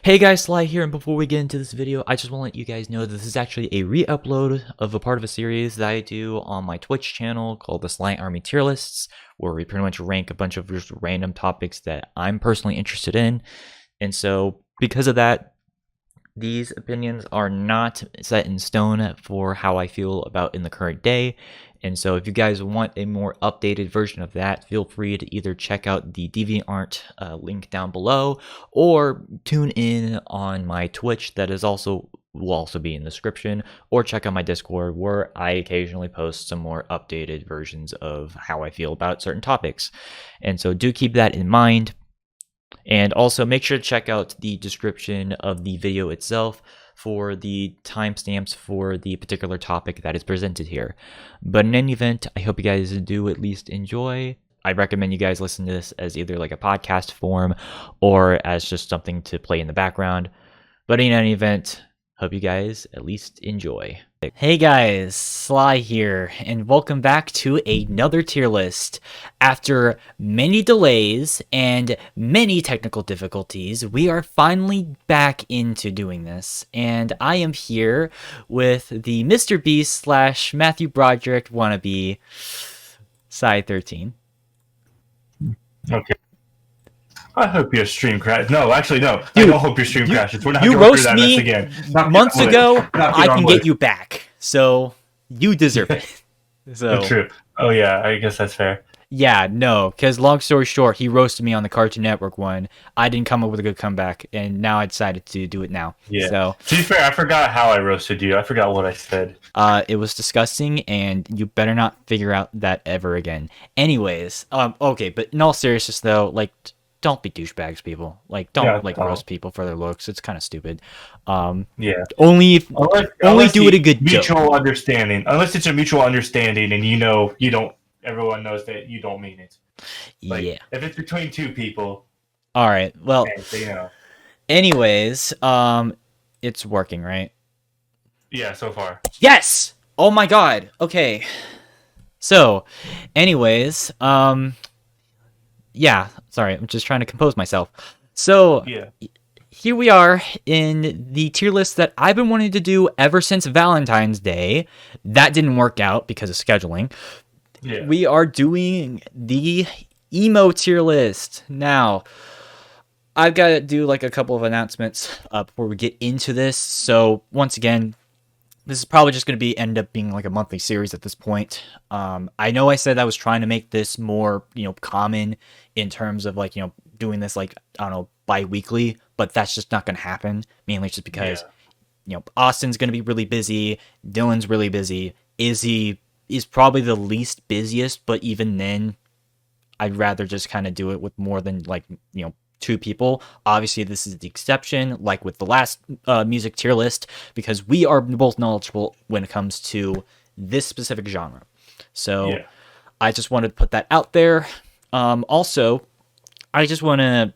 Hey guys, Sly here, and before we get into this video, I just want to let you guys know that this is actually a re-upload of a part of a series that I do on my Twitch channel called the Sly Army Tierlists, where we pretty much rank a bunch of just random topics that I'm personally interested in. And so, because of that, these opinions are not set in stone for how I feel about in the current day. And so if you guys want a more updated version of that, feel free to either check out the DeviantArt link down below or tune in on my Twitch that will also be in the description, or check out my Discord where I occasionally post some more updated versions of how I feel about certain topics. And so do keep that in mind. And also make sure to check out the description of the video itself for the timestamps for the particular topic that is presented here. But in any event, I hope you guys do at least enjoy. I recommend you guys listen to this as either like a podcast form or as just something to play in the background. But in any event, hope you guys at least enjoy. Hey guys, Sly here, and welcome back to another tier list. After many delays and many technical difficulties, we are finally back into doing this, and I am here with the Mr. Beast slash Matthew Broderick wannabe, Psy13. Okay. I hope your stream crashes. No, actually, no. Dude, I don't hope your stream crashes. We're not you going roast through that me mess again. months ago. I can get you back, so you deserve it. So true. Oh yeah, I guess that's fair. Yeah, no, because long story short, he roasted me on the Cartoon Network one. I didn't come up with a good comeback, and now I decided to do it now. Yeah. So to be fair, I forgot how I roasted you. I forgot what I said. It was disgusting, and you better not figure out that ever again. Anyways, okay, but in all seriousness though, like, don't be douchebags, people. Like, don't roast people for their looks. It's kind of stupid. Yeah. Only do it a good mutual understanding. Unless it's a mutual understanding, and you don't. Everyone knows that you don't mean it. Like, yeah. If it's between two people. All right. Well. You Anyways, it's working, right? Yeah, so far. Yes. Oh my God. Okay. So, anyways, yeah, sorry, I'm just trying to compose myself. So, yeah. Here we are in the tier list that I've been wanting to do ever since Valentine's Day. That didn't work out because of scheduling. Yeah. We are doing the emo tier list. Now, I've got to do like a couple of announcements before we get into this. So, once again, this is probably just going to end up being like a monthly series at this point. I know I said I was trying to make this more, common in terms of like, doing this like, I don't know, bi-weekly, but that's just not going to happen. Mainly just because, Austin's going to be really busy. Dylan's really busy. Izzy is probably the least busiest, but even then, I'd rather just kind of do it with more than like, two people. Obviously, this is the exception, like with the last music tier list, because we are both knowledgeable when it comes to this specific genre. So yeah. I just wanted to put that out there. Also, I just want to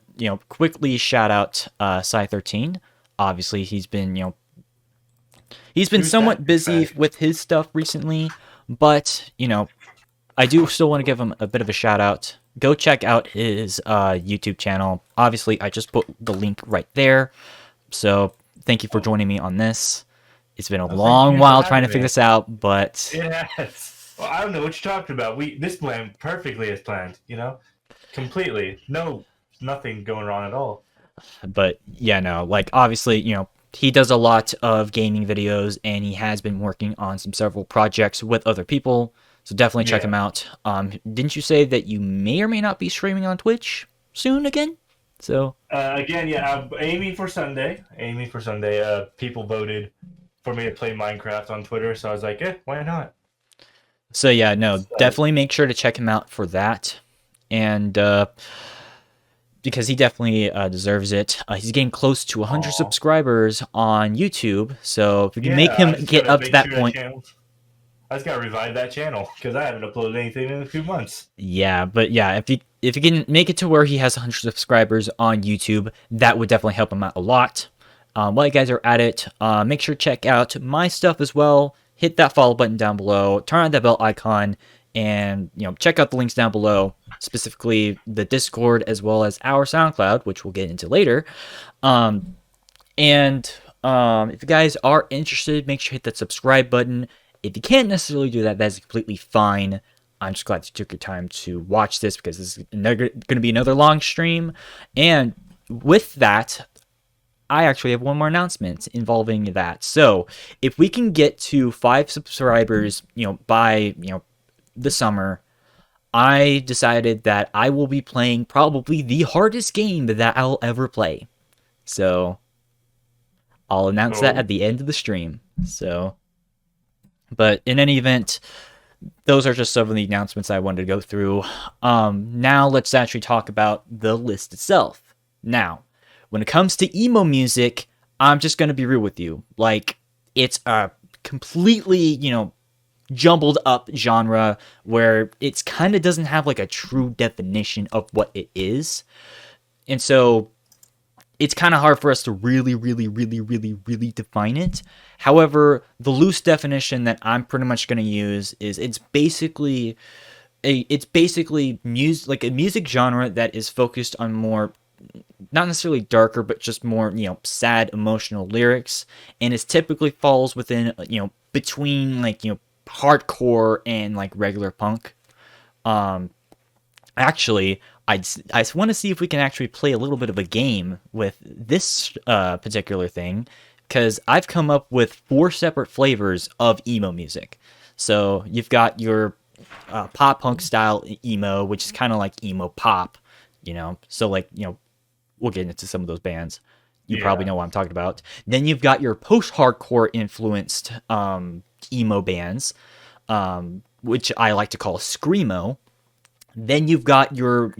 quickly shout out Psy13. Obviously, he's been somewhat busy with his stuff recently, but I do still want to give him a bit of a shout out. Go check out his YouTube channel. Obviously, I just put the link right there. So thank you for joining me on this. It's been a long while trying to figure this out, but yes. Well, I don't know what you're talking about. This planned perfectly as planned. Completely. Nothing going wrong at all. But yeah, no. Like obviously, he does a lot of gaming videos, and he has been working on several projects with other people. So definitely check him out. Didn't you say that you may or may not be streaming on Twitch soon again? So again, yeah, I'm aiming for Sunday. People voted for me to play Minecraft on Twitter, so I was like, why not? So yeah, no, definitely make sure to check him out for that, and because he definitely deserves it. He's getting close to 100 subscribers on YouTube, so if you can make him get up to that point. I just gotta revive that channel because I haven't uploaded anything in a few months. Yeah, but yeah, if you can make it to where he has 100 subscribers on YouTube, that would definitely help him out a lot. While you guys are at it, make sure to check out my stuff as well. Hit that follow button down below. Turn on that bell icon, and check out the links down below, specifically the Discord as well as our SoundCloud, which we'll get into later. And if you guys are interested, make sure to hit that subscribe button. If you can't necessarily do that, that's completely fine. I'm just glad you took your time to watch this because this is going to be another long stream. And with that, I actually have one more announcement involving that. So if we can get to 5 subscribers, by, the summer, I decided that I will be playing probably the hardest game that I'll ever play. So I'll announce that at the end of the stream. So, but in any event, those are just some of the announcements I wanted to go through. Now let's actually talk about the list itself. Now, when it comes to emo music, I'm just going to be real with you. Like, it's a completely, jumbled up genre where it's kind of doesn't have like a true definition of what it is. And so it's kind of hard for us to really define it. However, the loose definition that I'm pretty much going to use is it's basically music, like a music genre that is focused on more, not necessarily darker, but just more, sad emotional lyrics, and it typically falls within, between like, hardcore and like regular punk. Actually, I want to see if we can actually play a little bit of a game with this particular thing, because I've come up with 4 separate flavors of emo music. So you've got your pop punk style emo, which is kind of like emo pop, So like, we'll get into some of those bands. You probably know what I'm talking about. Then you've got your post-hardcore influenced emo bands, which I like to call screamo. Then you've got your,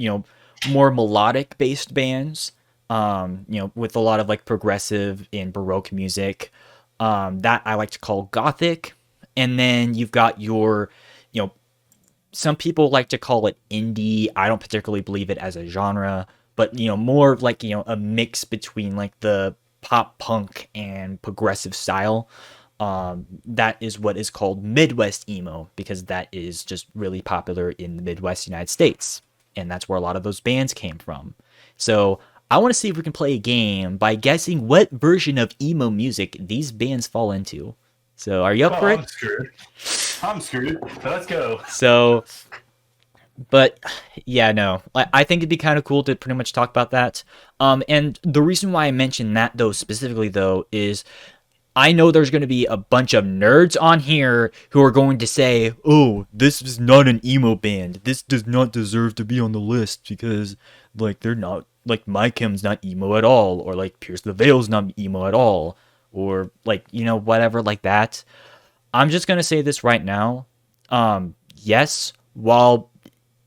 more melodic based bands, with a lot of like progressive and baroque music, that I like to call gothic. And then you've got your, some people like to call it indie. I don't particularly believe it as a genre, but, more like, a mix between like the pop punk and progressive style. That is what is called Midwest emo, because that is just really popular in the Midwest United States. And that's where a lot of those bands came from. So I want to see if we can play a game by guessing what version of emo music these bands fall into. So are you up for it? I'm screwed. So let's go. So, but yeah, no, I think it'd be kind of cool to pretty much talk about that. And the reason why I mentioned that though specifically though is I know there's going to be a bunch of nerds on here who are going to say, oh, this is not an emo band. This does not deserve to be on the list because, like, they're not, like, My Chem's not emo at all, or, like, Pierce the Veil's not emo at all, or, like, whatever like that. I'm just going to say this right now. Yes, while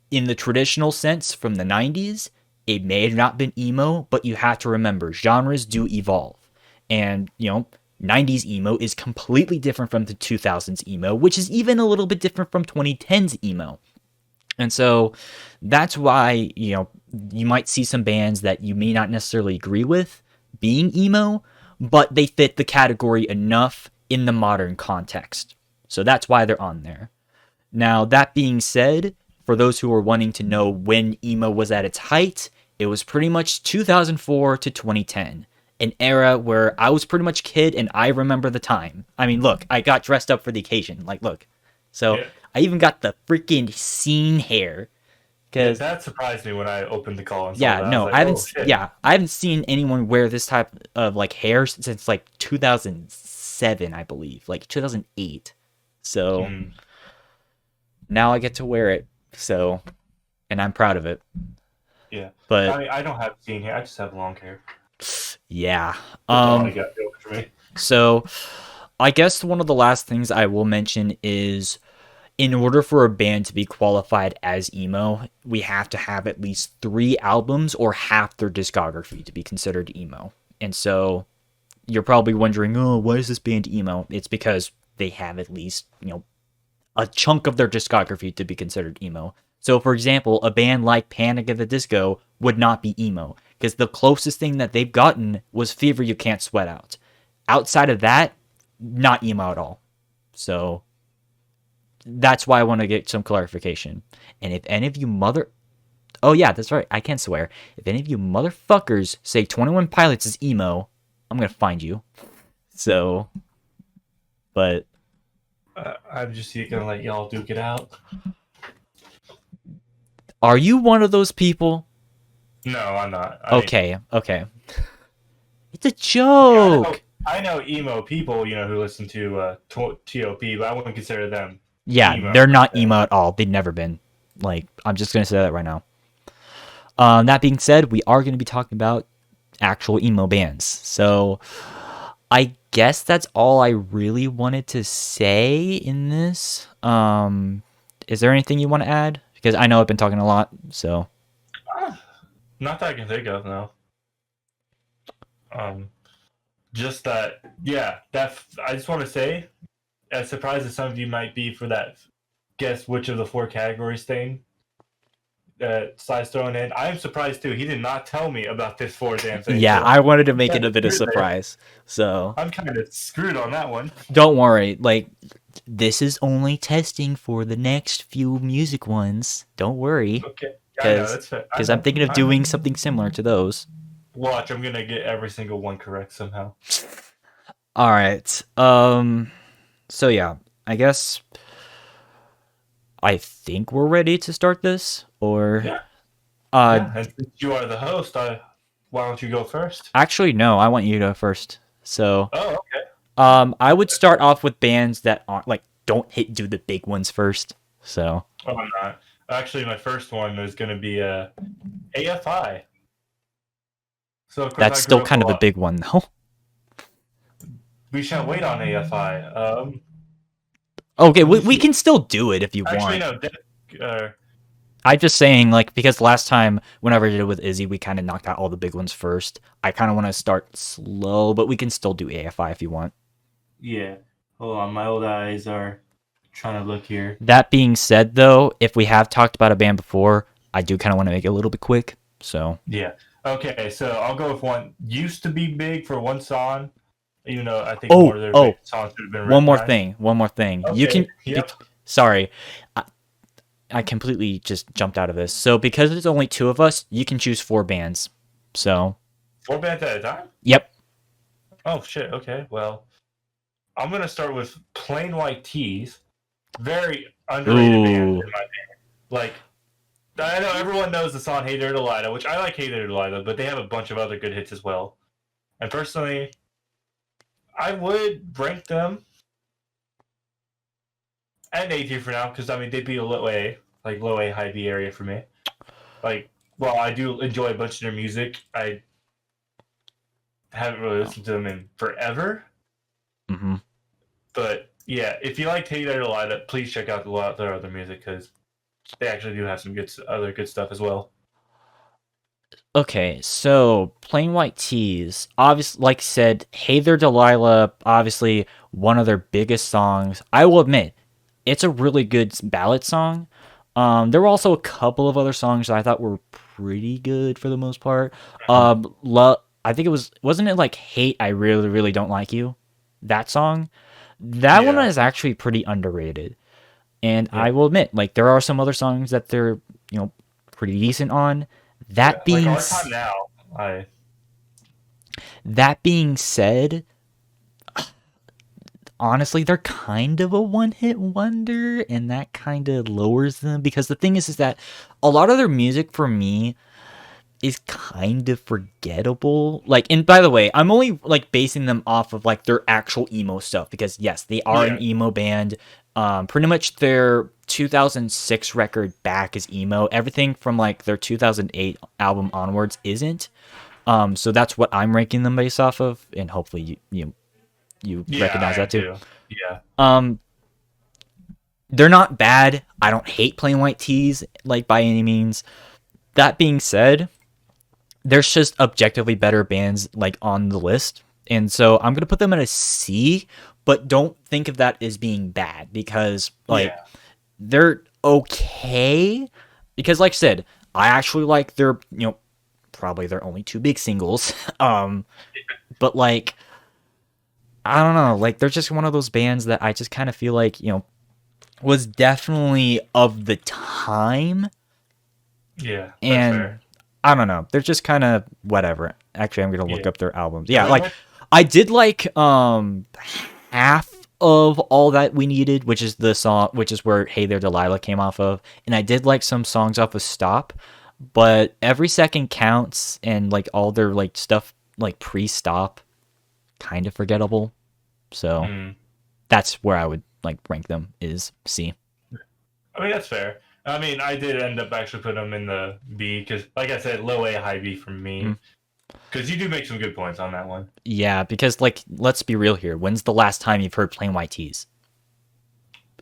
in the traditional sense from the 90s, it may have not been emo, but you have to remember, genres do evolve. And, 90s emo is completely different from the 2000s emo, which is even a little bit different from 2010s emo. And so that's why, you might see some bands that you may not necessarily agree with being emo, but they fit the category enough in the modern context. So that's why they're on there. Now, that being said, for those who are wanting to know when emo was at its height, it was pretty much 2004 to 2010. An era where I was pretty much a kid and I remember the time. I mean, look, I got dressed up for the occasion. Like, look. So I even got the freaking scene hair. Cause that surprised me when I opened the call and saw yeah, that. no, Like, I haven't. I haven't seen anyone wear this type of like hair since like 2007, I believe, like 2008. So now I get to wear it. So, and I'm proud of it. Yeah, but I mean, I don't have scene hair. I just have long hair. Yeah. For me. So, I guess one of the last things I will mention is, in order for a band to be qualified as emo, we have to have at least 3 albums or half their discography to be considered emo. And so, you're probably wondering, oh, why is this band emo? It's because they have at least, a chunk of their discography to be considered emo. So, for example, a band like Panic at the Disco would not be emo, because the closest thing that they've gotten was Fever You Can't Sweat Out. Outside of that, not emo at all. So, that's why I want to get some clarification. And if any of you Oh yeah, that's right, I can swear. If any of you motherfuckers say 21 Pilots is emo, I'm gonna find you. So, but I'm just gonna let y'all duke it out. are you one of those people? No, I'm not. Okay. It's a I know, joke. I know emo people, who listen to TOP, but I wouldn't consider them Yeah, emo. they're not emo at all. They've never been. Like, I'm just gonna say that right now. That being said, we are gonna be talking about actual emo bands. So, I guess that's all I really wanted to say in this. Is there anything you want to add? Because I know I've been talking a lot. So, Not that I can think of, no. Just that, yeah. I just want to say, as surprised as some of you might be for that, guess which of the 4 categories thing that Sly's throwing in. I am surprised too. He did not tell me about this 4 damn thing. yeah, So I wanted to I'm make it kinda a bit of screwed there. surprise. So, I'm kind of screwed on that one. don't worry. Like, this is only testing for the next few music ones. Don't worry. Okay, I know that's fair. Because I'm thinking of doing something similar to those. Watch, I'm gonna get every single one correct somehow. All right. So yeah, I guess I think we're ready to start this. Or Yeah. uh, And since you are the host, why don't you go first? actually no, I want you to first. So Oh, okay. I would start off with bands that aren't like don't do the big ones first. So Oh, I'm not. Actually, my first one is gonna be AFI. So of course that's I still grew up kind a of a lot. big one though. We shall wait on AFI. Okay, Let me we see. can still do it if you Actually, want. no. I'm just saying, like, because last time, whenever I did it with Izzy, we kind of knocked out all the big ones first. I kind of want to start slow, but we can still do AFI if you want. Yeah. Hold on, my old eyes are trying to look here. That being said, though, if we have talked about a band before, I do kind of want to make it a little bit quick. So Yeah. Okay, so I'll go with one. Used to be big for one song, even though I think more of their songs should have been one more recognized. thing. You Okay. can. Yep. Sorry, I completely just jumped out of this. So because there's only 2 of us, you can choose 4 bands. So 4 bands at a time? yep. Oh shit. Okay. Well, I'm gonna start with Plain White Tees. Very underrated band in my opinion. Like, I know everyone knows the song "Hey There Delilah," which I like "Hey There Delilah," but they have a bunch of other good hits as well. And personally, I would rank them at A tier for now because I mean they'd be a low A, like low A, high B area for me. Like, while I do enjoy a bunch of their music, I haven't really listened to them in forever. Mm-hmm. But yeah, if you like Hey There Delilah, please check out their other music because they actually do have some other good stuff as well. Okay, so Plain White Tees, obviously, like I said, Hey There Delilah, obviously one of their biggest songs. I will admit, it's a really good ballad song. There were also a couple of other songs that I thought were pretty good for the most part. I think wasn't it like Hate, I Really, Really Don't Like You? That song? That one Yeah, is actually pretty underrated. And yeah, I will admit, like, there are some other songs that they're, pretty decent on. yeah. That Like being our time now, I That being said, honestly, they're kind of a one-hit wonder, and that kind of lowers them because the thing is that a lot of their music for me is kind of forgettable. Like, and by the way, I'm only like basing them off of like their actual emo stuff because yes, they are yeah, an emo band. Pretty much their 2006 record back is emo. Everything from like their 2008 album onwards isn't. So that's what I'm ranking them based off of, and hopefully you yeah. recognize I am that too. too. Yeah, They're not bad. I don't hate Plain White Tees like by any means. That being said, there's just objectively better bands like on the list, and so I'm gonna put them at a C. But don't think of that as being bad because like yeah, they're okay. Because like I said, I actually like their probably their only 2 big singles. But like I don't know, like they're just one of those bands that I just kind of feel like was definitely of the time, yeah. That's and fair. I don't know, they're just kind of whatever. Actually, I'm gonna look Yeah. up their albums. Yeah, like I did like half of All That We Needed, which is the song, which is where Hey There Delilah came off of, and I did like some songs off of Stop, but Every Second Counts and like all their like stuff like pre-Stop, kind of forgettable. So Hmm. that's where I would like rank them is C. I mean, that's fair. I mean, I did end up actually putting them in the B because, like I said, low A, high B for Mm. me. Because you do make some good points on that one. Yeah, because like let's be real here. When's the last time you've heard Plain White Tees?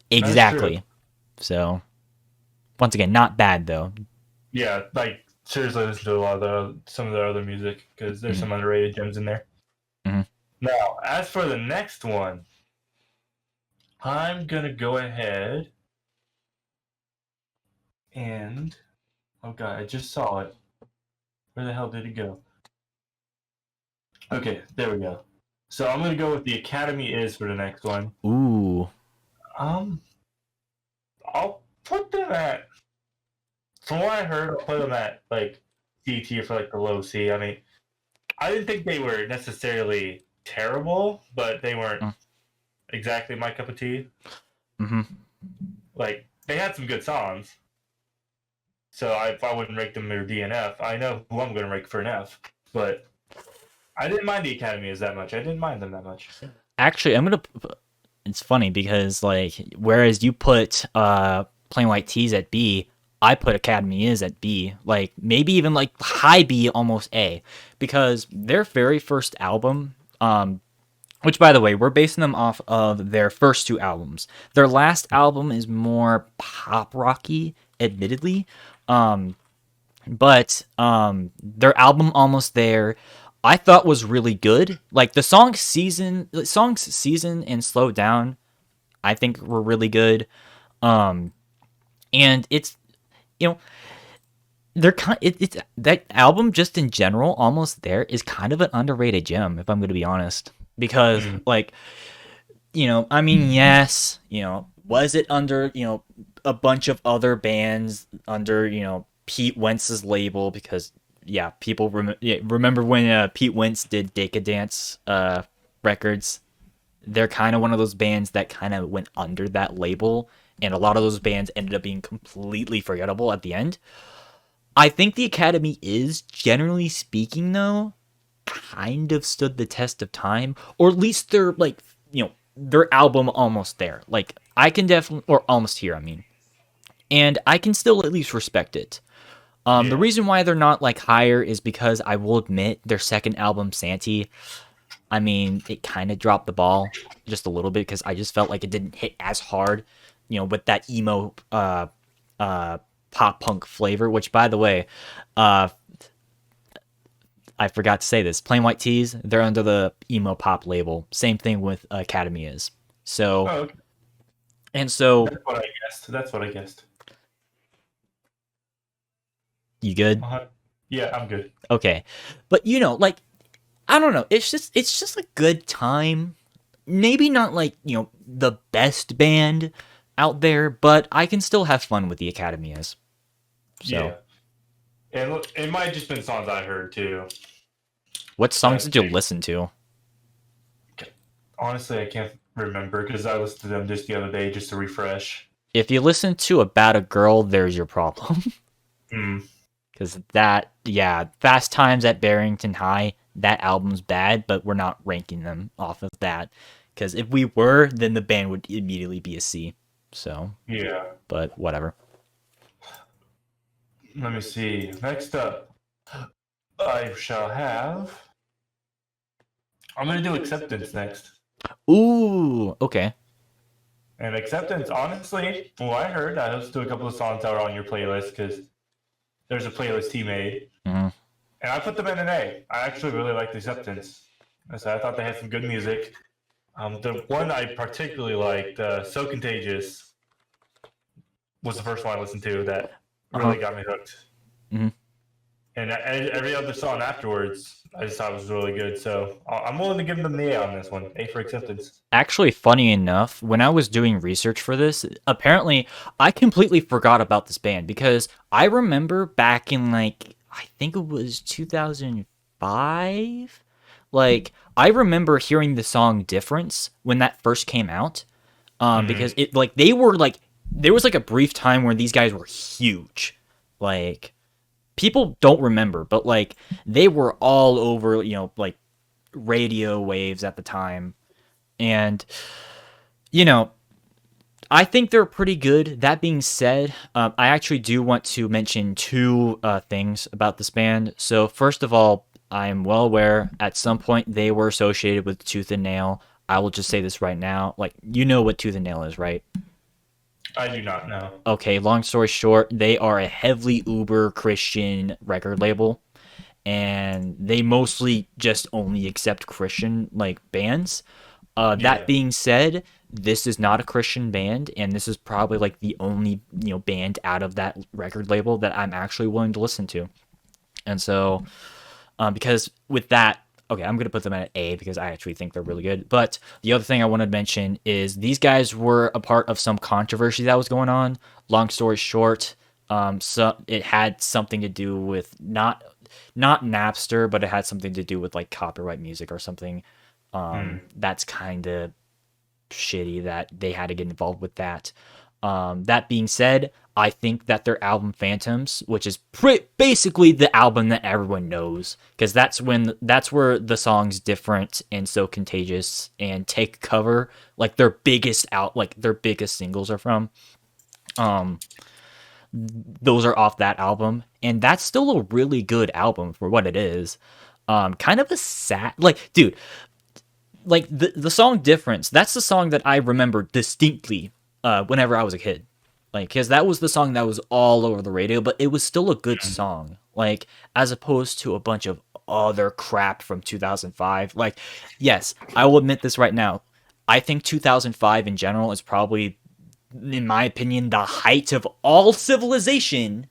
That's true. Exactly. So once again, not bad though. Yeah, like seriously, listen to a lot of some of their other music because there's Mhm. some underrated gems in there. Mhm. Now, as for the next one, I'm gonna go ahead and oh god, I just saw it. Where the hell did it go? Okay, there we go. So I'm gonna go with the Academy is for the next one. Ooh. Um, I'll put them at. From what I heard, I'll put them at like C tier for like the low C. I mean, I didn't think they were necessarily terrible, but they weren't exactly my cup of tea. Mm-hmm. Like they had some good songs, so I wouldn't rate them their D and F. I know who I'm going to rank for an F, but I didn't mind the Academy as that much. I didn't mind them that much. Actually, it's funny because like whereas you put Plain White Tees at B, I put Academy Is at B, like maybe even like high B, almost A, because their very first album, which by the way, we're basing them off of their first two albums. Their last album is more pop rocky, admittedly, but their album Almost There I thought was really good. Like the songs Season and Slow Down I think were really good. Um and it's you know they're it's that album just in general Almost There is kind of an underrated gem if I'm going to be honest, because Mm, like I mean, yes, was it under, a bunch of other bands under, Pete Wentz's label? Because, yeah, people remember when Pete Wentz did Decadence records. They're kind of one of those bands that kind of went under that label, and a lot of those bands ended up being completely forgettable at the end. I think the Academy is, generally speaking, though, kind of stood the test of time, or at least they're like, their album Almost There. Like I can definitely, or Almost Here, I mean, and I can still at least respect it. The yeah, reason why they're not like higher is because I will admit their second album, Santee, I mean, it kind of dropped the ball just a little bit because I just felt like it didn't hit as hard, with that emo pop punk flavor. Which, by the way, uh, I forgot to say this. Plain White Tees, they're under the emo pop label. Same thing with Academy is. So, oh, okay. and so That's what I guessed. That's what I guessed. you good? Yeah, I'm good. Okay. But like I don't know, it's just a good time. Maybe not like, the best band out there, but I can still have fun with the Academy is. So, Yeah, and look, it might have just been songs I heard too. what songs That did you listen to? honestly I can't remember because I listened to them just the other day just to refresh. If you listen to About a Girl, there's your problem. Hmm. Because that, yeah, Fast Times at Barrington High, that album's bad, but we're not ranking them off of that. Because if we were, then the band would immediately be a C. So, Yeah. but whatever. Let me see. Next up, I shall have. I'm gonna do acceptance next. Ooh, okay. And acceptance, honestly, from what I heard, I listened to a couple of songs that were on your playlist because there's a playlist he made, Mhm. and I put them in an A. I actually really liked acceptance. So I thought they had some good music. The one I particularly liked, "So Contagious," was the first one I listened to that Uh-huh. really got me hooked. Mhm. And every other song afterwards, I just thought was really good. So I'm willing to give them the A on this one. A for acceptance. Actually, funny enough, when I was doing research for this, apparently I completely forgot about this band because I remember back in like I think it was 2005, Like, I remember hearing the song Difference when that first came out. Because it, like, they were, like, there was, like, a brief time where these guys were huge. Like, people don't remember, but, like, they were all over, like, radio waves at the time. And, you know, I think they're pretty good. That being said, I actually do want to mention two things about this band. So, first of all, I am well aware at some point they were associated with Tooth and Nail. I will just say this right now. Like, you know what Tooth and Nail is, right? I do not know. Okay, long story short, they are a heavily uber Christian record label. And they mostly just only accept Christian, like, bands. That being said, this is not a Christian band, and this is probably like the only band out of that record label that I'm actually willing to listen to. And so, because with that, okay, I'm gonna put them at A because I actually think they're really good. But the other thing I want to mention is these guys were a part of some controversy that was going on. Long story short, so it had something to do with not Napster, but it had something to do with like copyright music or something. That's kind of shitty that they had to get involved with that. That being said, I think that their album Phantoms, which is basically the album that everyone knows, because that's where the songs Different and So Contagious and Take Cover, like their biggest singles are from. Those are off that album, and that's still a really good album for what it is. Kind of a sad, like, dude, like the song Difference, that's the song that I remember distinctly whenever I was a kid. Like, because that was the song that was all over the radio, but it was still a good song. Like, as opposed to a bunch of other crap from 2005. Like, yes, I will admit this right now. I think 2005 in general is probably, in my opinion, the height of all civilization.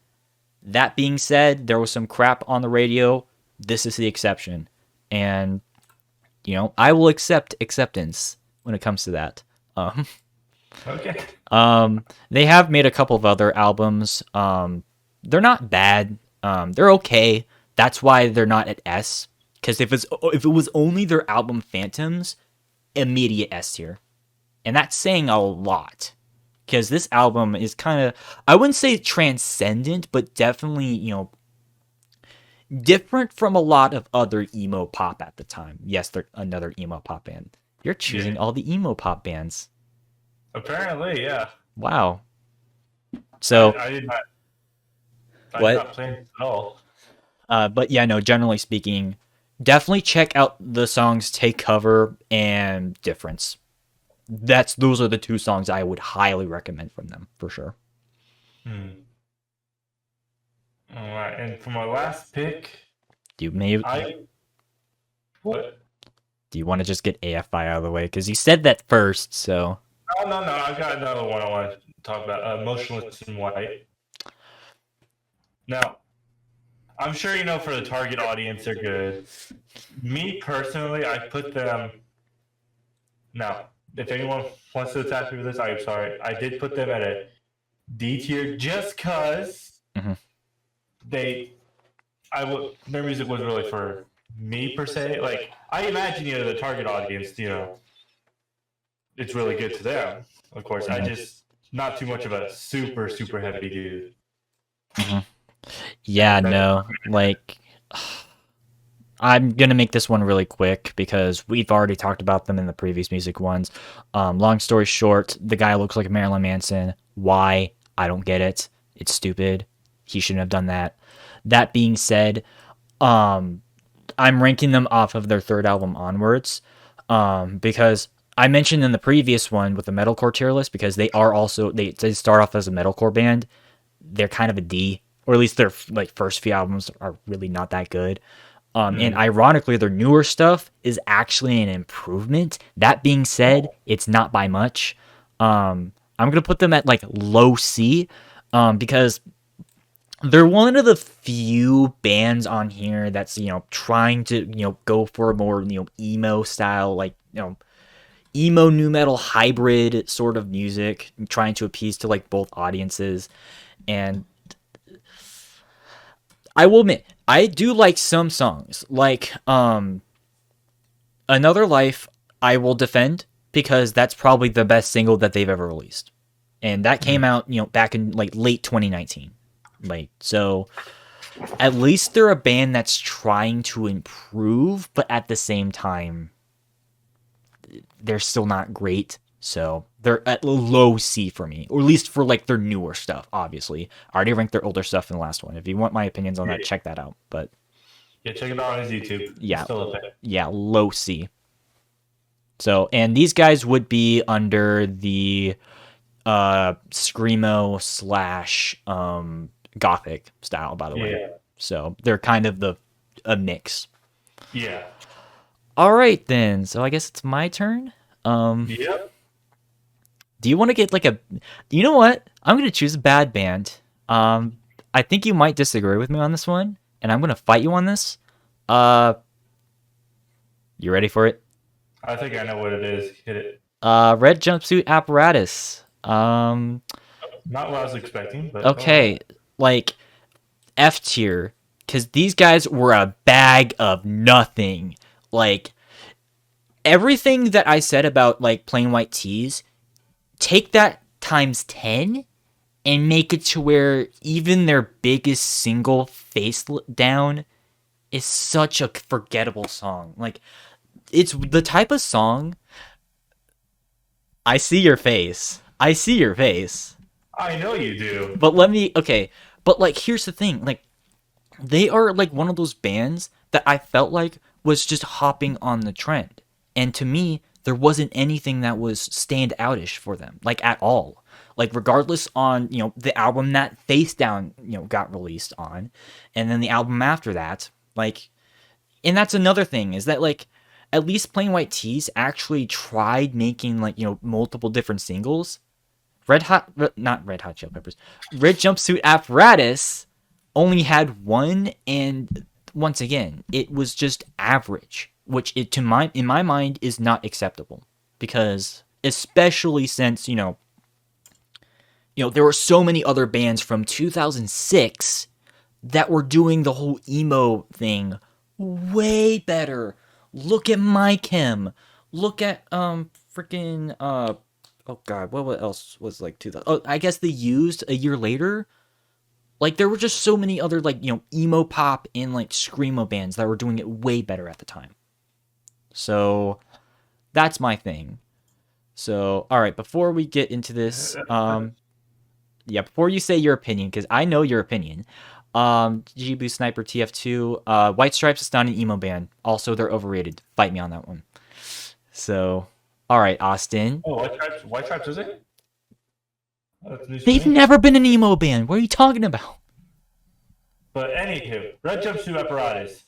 That being said, there was some crap on the radio. This is the exception. And I will accept acceptance when it comes to that. Okay. They have made a couple of other albums. They're not bad. They're okay. That's why they're not at S. Because if it was only their album Phantoms, immediate S tier, and that's saying a lot. Because this album is kind of, I wouldn't say transcendent, but definitely different from a lot of other emo pop at the time. Yes, they're another emo pop band. You're choosing all the emo pop bands. Apparently, yeah. Wow. So I did not plan this at all. But yeah, no, generally speaking, definitely check out the songs Take Cover and Difference. Those are the two songs I would highly recommend from them, for sure. All right, and for my last pick, Do you want to just get AFI out of the way? Because you said that first, so. No. I've got another one I want to talk about. Motionless in White. Now, I'm sure for the target audience, they're good. Me personally, I put them. Now, if anyone wants to attack me for this, I'm sorry. I did put them at a D tier just because their music was really for me per se. Like, I imagine the target audience, it's really good to them. Of course, I just not too much of a super heavy dude. Yeah, no, like, I'm gonna make this one really quick because we've already talked about them in the previous music ones. Long story short, the guy looks like Marilyn Manson. Why? I don't get it. It's stupid. He shouldn't have done that. That being said, I'm ranking them off of their third album onwards, because I mentioned in the previous one with the metalcore tier list, because they start off as a metalcore band. They're kind of a D, or at least their like first few albums are really not that good. And ironically, their newer stuff is actually an improvement. That being said, it's not by much. I'm gonna put them at like low C, because they're one of the few bands on here that's trying to go for a more emo style, like emo nu metal hybrid sort of music, trying to appease to like both audiences. And I will admit, I do like some songs, like Another Life I will defend because that's probably the best single that they've ever released. And that came out, back in like late 2019. Like, so at least they're a band that's trying to improve, but at the same time, they're still not great. So they're at low C for me, or at least for like their newer stuff. Obviously, I already ranked their older stuff in the last one. If you want my opinions on that, check that out. But yeah, check it out on his YouTube. Yeah, still a yeah, low C. So, and these guys would be under the screamo / gothic style, by the way. So they're kind of a mix. Yeah. All right then. So I guess it's my turn. Yep. Do you want to get like a? You know what? I'm gonna choose a bad band. I think you might disagree with me on this one, and I'm gonna fight you on this. You ready for it? I think I know what it is. Hit it. Red Jumpsuit Apparatus. Not what I was expecting, but okay, like F tier, because these guys were a bag of nothing. Like everything that I said about like Plain White Tees, take that times 10 and make it to where even their biggest single, Face Down, is such a forgettable song. Like, it's the type of song. I see your face. I see your face. I know you do. But okay. But like, here's the thing. Like, they are like one of those bands that I felt like was just hopping on the trend. And to me, there wasn't anything that was stand outish for them, like at all. Like regardless on, the album that Face Down, got released on, and then the album after that, like, and that's another thing is that like, at least Plain White Tees actually tried making like, multiple different singles. Not Red Hot Chili Peppers, Red Jumpsuit Apparatus only had one, and once again, it was just average, which in my mind is not acceptable, because especially since there were so many other bands from 2006 that were doing the whole emo thing way better. Look at My Chem. Look at freaking oh god, what else was like 2000? Oh, I guess The Used a year later. Like, there were just so many other, like, emo pop and, like, screamo bands that were doing it way better at the time. So, that's my thing. So, alright, before we get into this, before you say your opinion, because I know your opinion, Jibu Sniper TF2, White Stripes is not an emo band. Also, they're overrated. Fight me on that one. So, alright, Austin. Oh, White Stripes is it? They've never been an emo band. What are you talking about? But anywho, Red Jumpsuit Apparatus.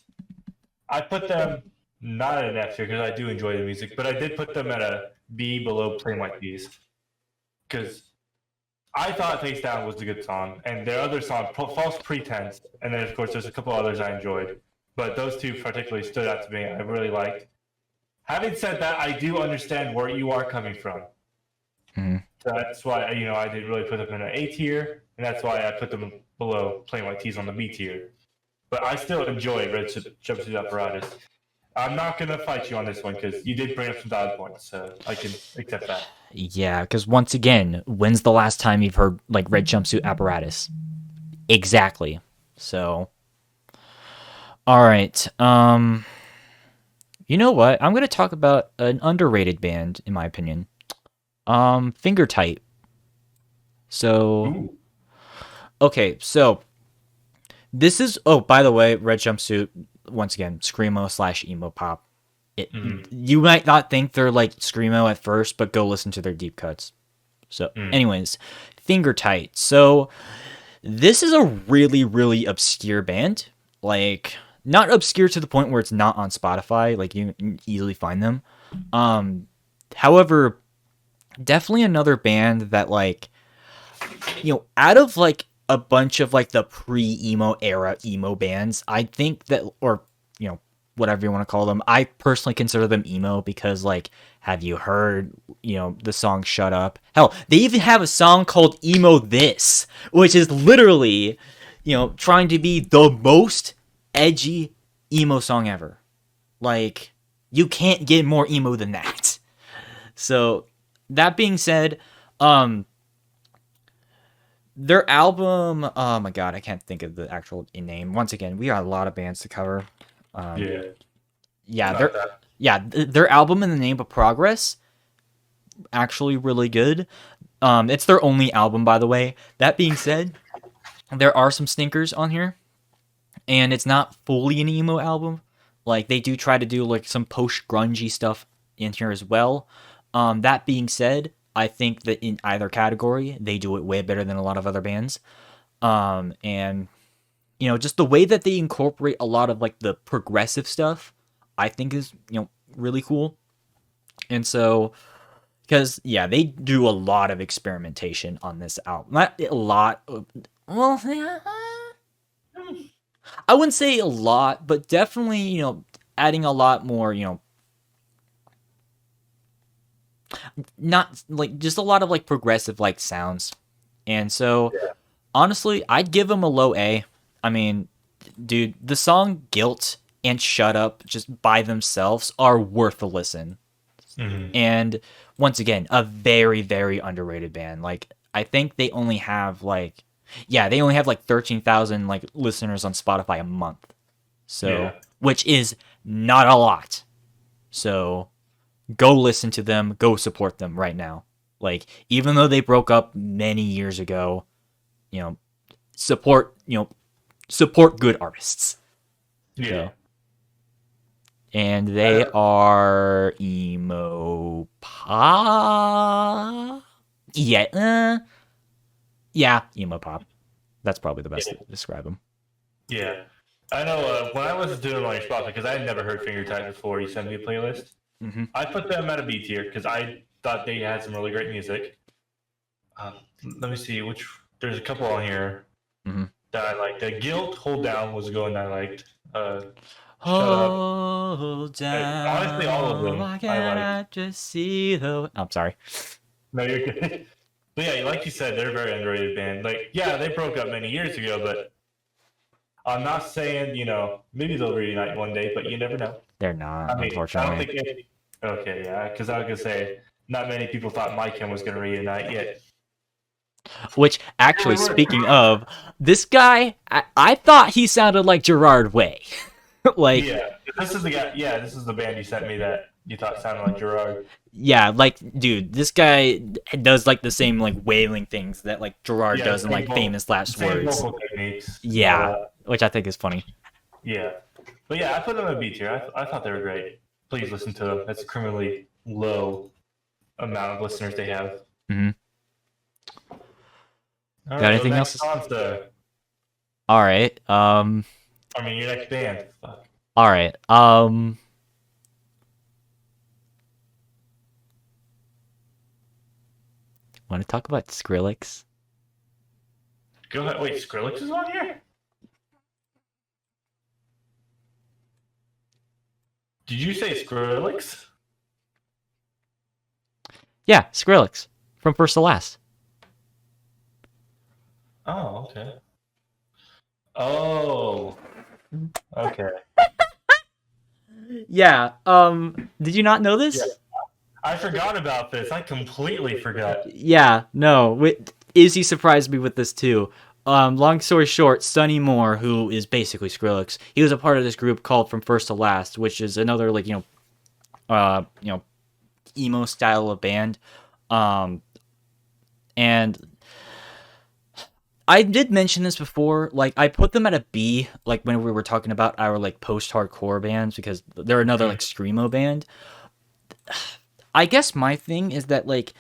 I put them not at an F tier because I do enjoy the music, but I did put them at a B below Plain White Tees. Because I thought Face Down was a good song, and their other song, False Pretense, and then of course there's a couple others I enjoyed. But those two particularly stood out to me. I really liked. Having said that, I do understand where you are coming from. Mm-hmm. So that's why I did really put them in an A tier, and that's why I put them below Plain White Tees on the B tier. But I still enjoy Red Jumpsuit Apparatus. I'm not gonna fight you on this one because you did bring up some valid points, so I can accept that. Yeah, because once again, when's the last time you've heard like Red Jumpsuit Apparatus? Exactly. So, all right. You know what? I'm gonna talk about an underrated band, in my opinion. Finger Tight. So, okay, so this is, oh, by the way, Red Jumpsuit, once again, screamo / emo pop. You might not think they're like screamo at first, but go listen to their deep cuts. So, anyways, Finger Tight. So, this is a really, really obscure band. Like, not obscure to the point where it's not on Spotify. Like, you can easily find them. However, definitely another band that, like, out of like a bunch of like the pre-emo era emo bands, I think that, or whatever you want to call them, I personally consider them emo because, like, have you heard the song Shut Up? Hell, they even have a song called Emo This, which is literally trying to be the most edgy emo song ever. Like, You can't get more emo than that. So that being said, their album, oh my god, I can't think of the actual name. Once again, we got a lot of bands to cover. Yeah, Their album In the Name of Progress, actually really good. It's their only album, by the way. That being said, there are some stinkers on here, and it's not fully an emo album. Like, they do try to do like some post-grungy stuff in here as well. That being said, I think that in either category, they do it way better than a lot of other bands. And you know, just the way that they incorporate a lot of like the progressive stuff, I think is, you know, really cool. And so, because yeah, they do a lot of experimentation on this album. Not a lot. Well, yeah, I wouldn't say a lot, but definitely, you know, adding a lot more, you know, not like just a lot of like progressive like sounds. And so, honestly, I'd give them a low A. I mean, dude, the song Guilt and Shut Up just by themselves are worth a listen. And once again, a very, very underrated band. Like, I think they only have like, yeah, they only have like 13,000 like listeners on Spotify a month. So, which is not a lot. So, go listen to them, go support them right now. Like, even though they broke up many years ago, you know, support good artists. Yeah. So, and they are emo pop. Yeah, emo pop. That's probably the best to describe them. Yeah. I know when I was doing my Spotify, because I had never heard Finger Tight before you sent me a playlist, I put them at a B tier because I thought they had some really great music. Let me see there's a couple on here that I liked. The Guilt Hold Down was a good one I liked. Hold down. Honestly, all of them I liked. Just see the. I'm sorry. No, you're good. But yeah, like you said, they're a very underrated band. Like, yeah, they broke up many years ago, but I'm not saying, you know, maybe they'll reunite one day, but you never know. They're not, unfortunately. I don't think okay, yeah, because I was gonna say not many people thought My Chem was gonna reunite yet. Which, actually, speaking of, this guy, I thought he sounded like Gerard Way. Like, yeah, this is the guy. Yeah, this is the band you sent me that you thought sounded like Gerard. Yeah, like, dude, this guy does like the same like wailing things that like Gerard does in like famous last words. Yeah, which I think is funny. Yeah, but yeah, I put them in B tier. I thought they were great. Please listen to them. That's a criminally low amount of listeners they have. Got anything else? All right. I mean, your next band. Fuck. All right. Want to talk about Skrillex? Go ahead. Wait, Skrillex is on here? Did you say Skrillex? Yeah, Skrillex from First to Last. Oh, okay. Oh, okay. Yeah. Did you not know this? Yeah. I forgot about this. I completely forgot. Yeah. No. Izzy surprised me with this too. Long story short, Sonny Moore, who is basically Skrillex, he was a part of this group called From First to Last, which is another like emo style of band. And I did mention this before, like, I put them at a B, like, when we were talking about our, like, post-hardcore bands, because they're another, like, screamo band. I guess my thing is that, like,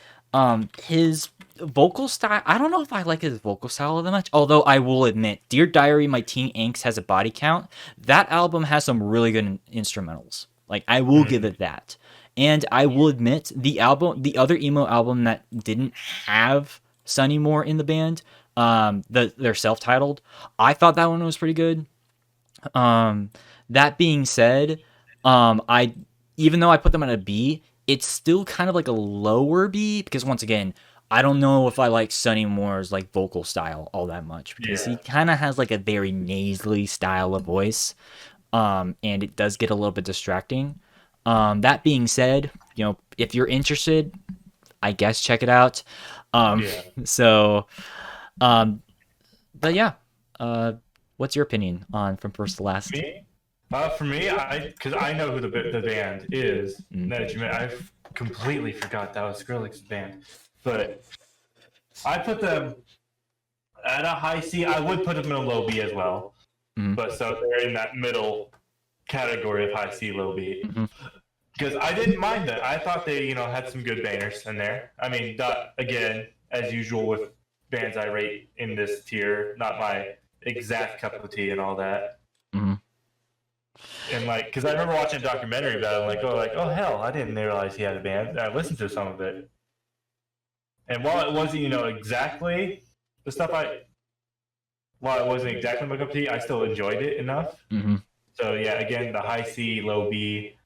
his vocal style, I don't know if I like his vocal style that much, although I will admit, Dear Diary, My Teen Angst Has a Body Count, that album has some really good instrumentals. Like, I will give it that. And I will admit, the other emo album that didn't have Sonny Moore in the band, they're self-titled, I thought that one was pretty good. That being said, even though I put them at a B, it's still kind of like a lower B, because once again, I don't know if I like Sonny Moore's like vocal style all that much, because he kind of has like a very nasally style of voice, and it does get a little bit distracting. That being said, if you're interested, I guess check it out. Yeah. So, um, but yeah, what's your opinion on From First to Last? Me? For me, because I know who the band is. Mm. Now that you I completely forgot that was Skrillex's band, but I put them at a high C. I would put them in a low B as well, but so they're in that middle category of high C, low B. Because I didn't mind that. I thought they, had some good bangers in there. I mean, again, as usual with bands I rate in this tier, not my exact cup of tea and all that. And because I remember watching a documentary about it, oh hell, I didn't realize he had a band. And I listened to some of it, and while it wasn't, exactly the stuff while it wasn't exactly my cup of tea, I still enjoyed it enough. So yeah, again, the high C, low B.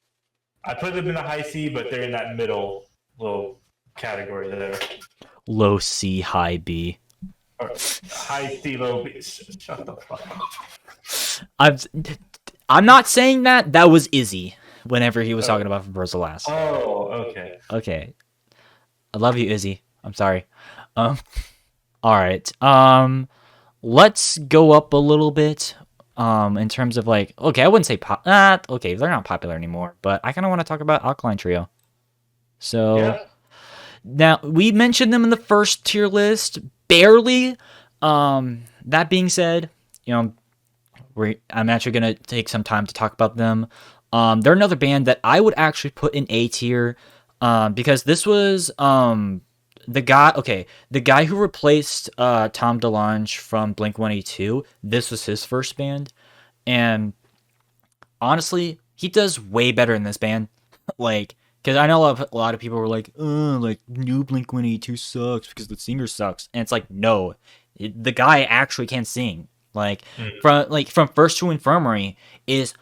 I put them in the high C, but they're in that middle little category there. Low C, high B. Or high C, low B. Shut the fuck up. I'm not saying that. That was Izzy whenever he was talking about From First to Last. Oh, okay. Okay. I love you, Izzy. I'm sorry. All right. Let's go up a little bit. In terms of okay, I wouldn't say okay, they're not popular anymore, but I kind of want to talk about Alkaline Trio. So yeah. Now we mentioned them in the first tier list, barely. That being said, I'm actually gonna take some time to talk about them. They're another band that I would actually put in A tier, because this was the guy who replaced Tom DeLonge from Blink-182. This was his first band, and honestly, he does way better in this band. Because I know a lot of people were like, new Blink-182 sucks because the singer sucks, and it's like, no, the guy actually can sing. From First to Infirmary is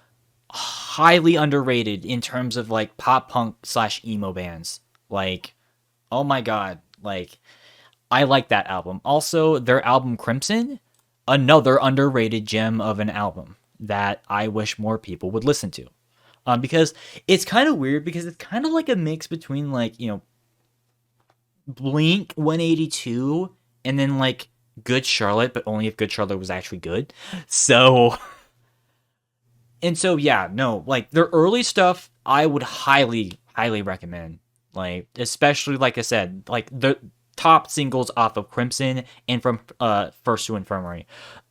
highly underrated in terms of pop punk / emo bands. Oh my god, I like that album. Also, their album Crimson, another underrated gem of an album that I wish more people would listen to. Because it's kind of weird, because it's kind of like a mix between Blink 182 and then Good Charlotte, but only if Good Charlotte was actually good. So yeah, no, their early stuff I would highly recommend. Especially like I said, the top singles off of Crimson and from First to Infirmary.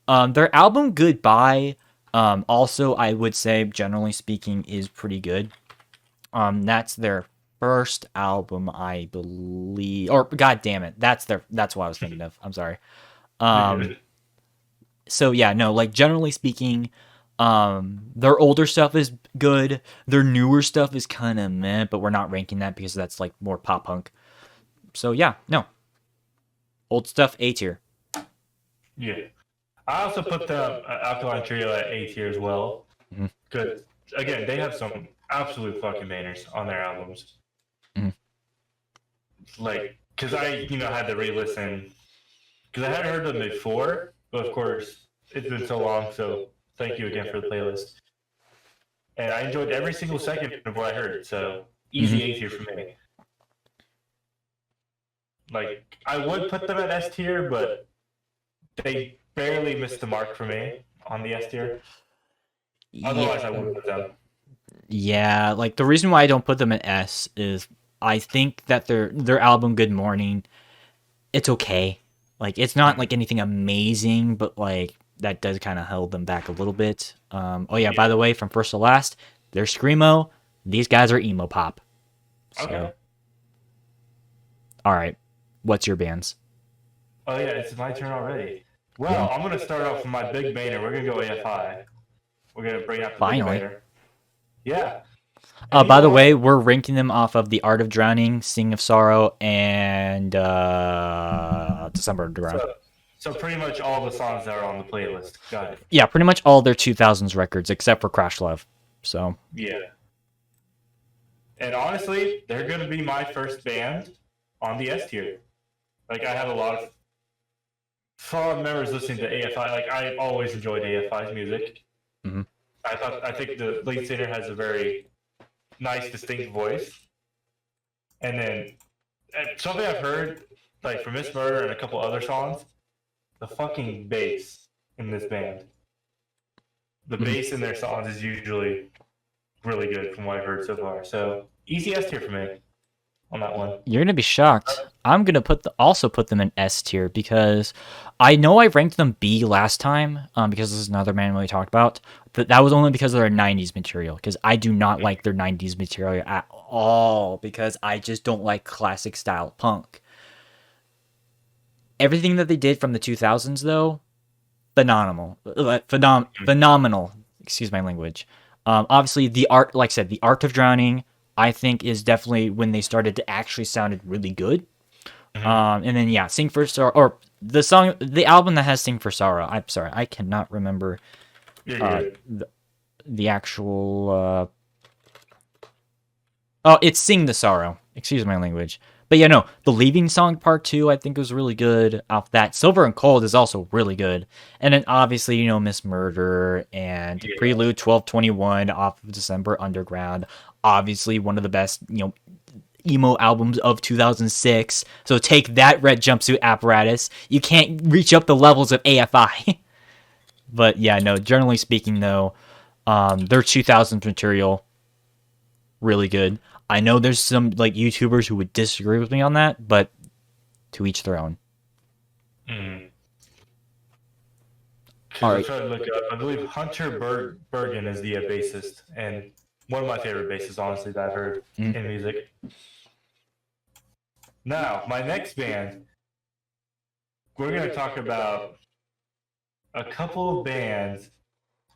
Their album Goodbye, also I would say generally speaking is pretty good. That's their first album, I believe, or god damn it, that's what I was thinking of. I'm sorry. So yeah, no, generally speaking, their older stuff is good. Their newer stuff is kind of meh, but we're not ranking that because that's more pop punk. So yeah, no. Old stuff, A tier. Yeah. I also put the Alkaline Trio at A tier as well. Because, again, they have some absolute fucking bangers on their albums. Because I, had to re-listen. Because I hadn't heard them before, but of course, it's been so long, so thank you again for the playlist. And I enjoyed every single second of what I heard, so easy A tier for me. I would put them at S tier, but they barely missed the mark for me on the S tier. Otherwise, I would put them. Yeah, the reason why I don't put them at S is I think that their album Good Morning, it's okay. It's not anything amazing, but that does kind of hold them back a little bit. Oh yeah, by the way, From First to Last, they're screamo. These guys are emo pop. So, okay. All right, what's your bands? Oh yeah, it's my turn already. Well, I'm gonna start off with my big banger. We're gonna go AFI. We're gonna bring out the big banger. Yeah. By the way, we're ranking them off of The Art of Drowning, Sing of Sorrow, and December Underground. So pretty much all the songs that are on the playlist. Got it. Yeah, pretty much all their 2000s records except for Crash Love. So yeah. And honestly, they're gonna be my first band on the S tier. I have a lot of fond memories listening to AFI. I always enjoyed AFI's music. I think the lead singer has a very nice, distinct voice. And then something I've heard, like from Miss Murder and a couple other songs, the fucking bass in this band. The bass in their songs is usually really good from what I've heard so far. So easy S tier for me on that one. You're gonna be shocked. I'm gonna also put them in S tier because I know I ranked them B last time. Because this is another band we talked about. That was only because of their '90s material. Because I do not like their '90s material at all. Because I just don't like classic style punk. Everything that they did from the 2000s, though, phenomenal. Phenomenal. Excuse my language. Obviously, the art, like I said, the Art of Drowning, I think is definitely when they started to actually sounded really good. And then yeah, Sing for Sorrow, or the album that has Sing for Sorrow. I'm sorry, I cannot remember the actual. Oh, it's Sing the Sorrow. Excuse my language. But yeah, no, the Leaving Song Part 2 I think was really good. Off that, Silver and Cold is also really good. And then obviously, Miss Murder and Prelude 1221 off of December Underground. Obviously one of the best, emo albums of 2006. So take that, Red Jumpsuit Apparatus. You can't reach up the levels of AFI. But yeah, no, generally speaking though, their 2000s material, really good. I know there's some YouTubers who would disagree with me on that, but to each their own. All right. To look up. I believe Hunter Bergen is the bassist, and one of my favorite bassists, honestly, that I've heard in music. Now, my next band, we're going to talk about a couple of bands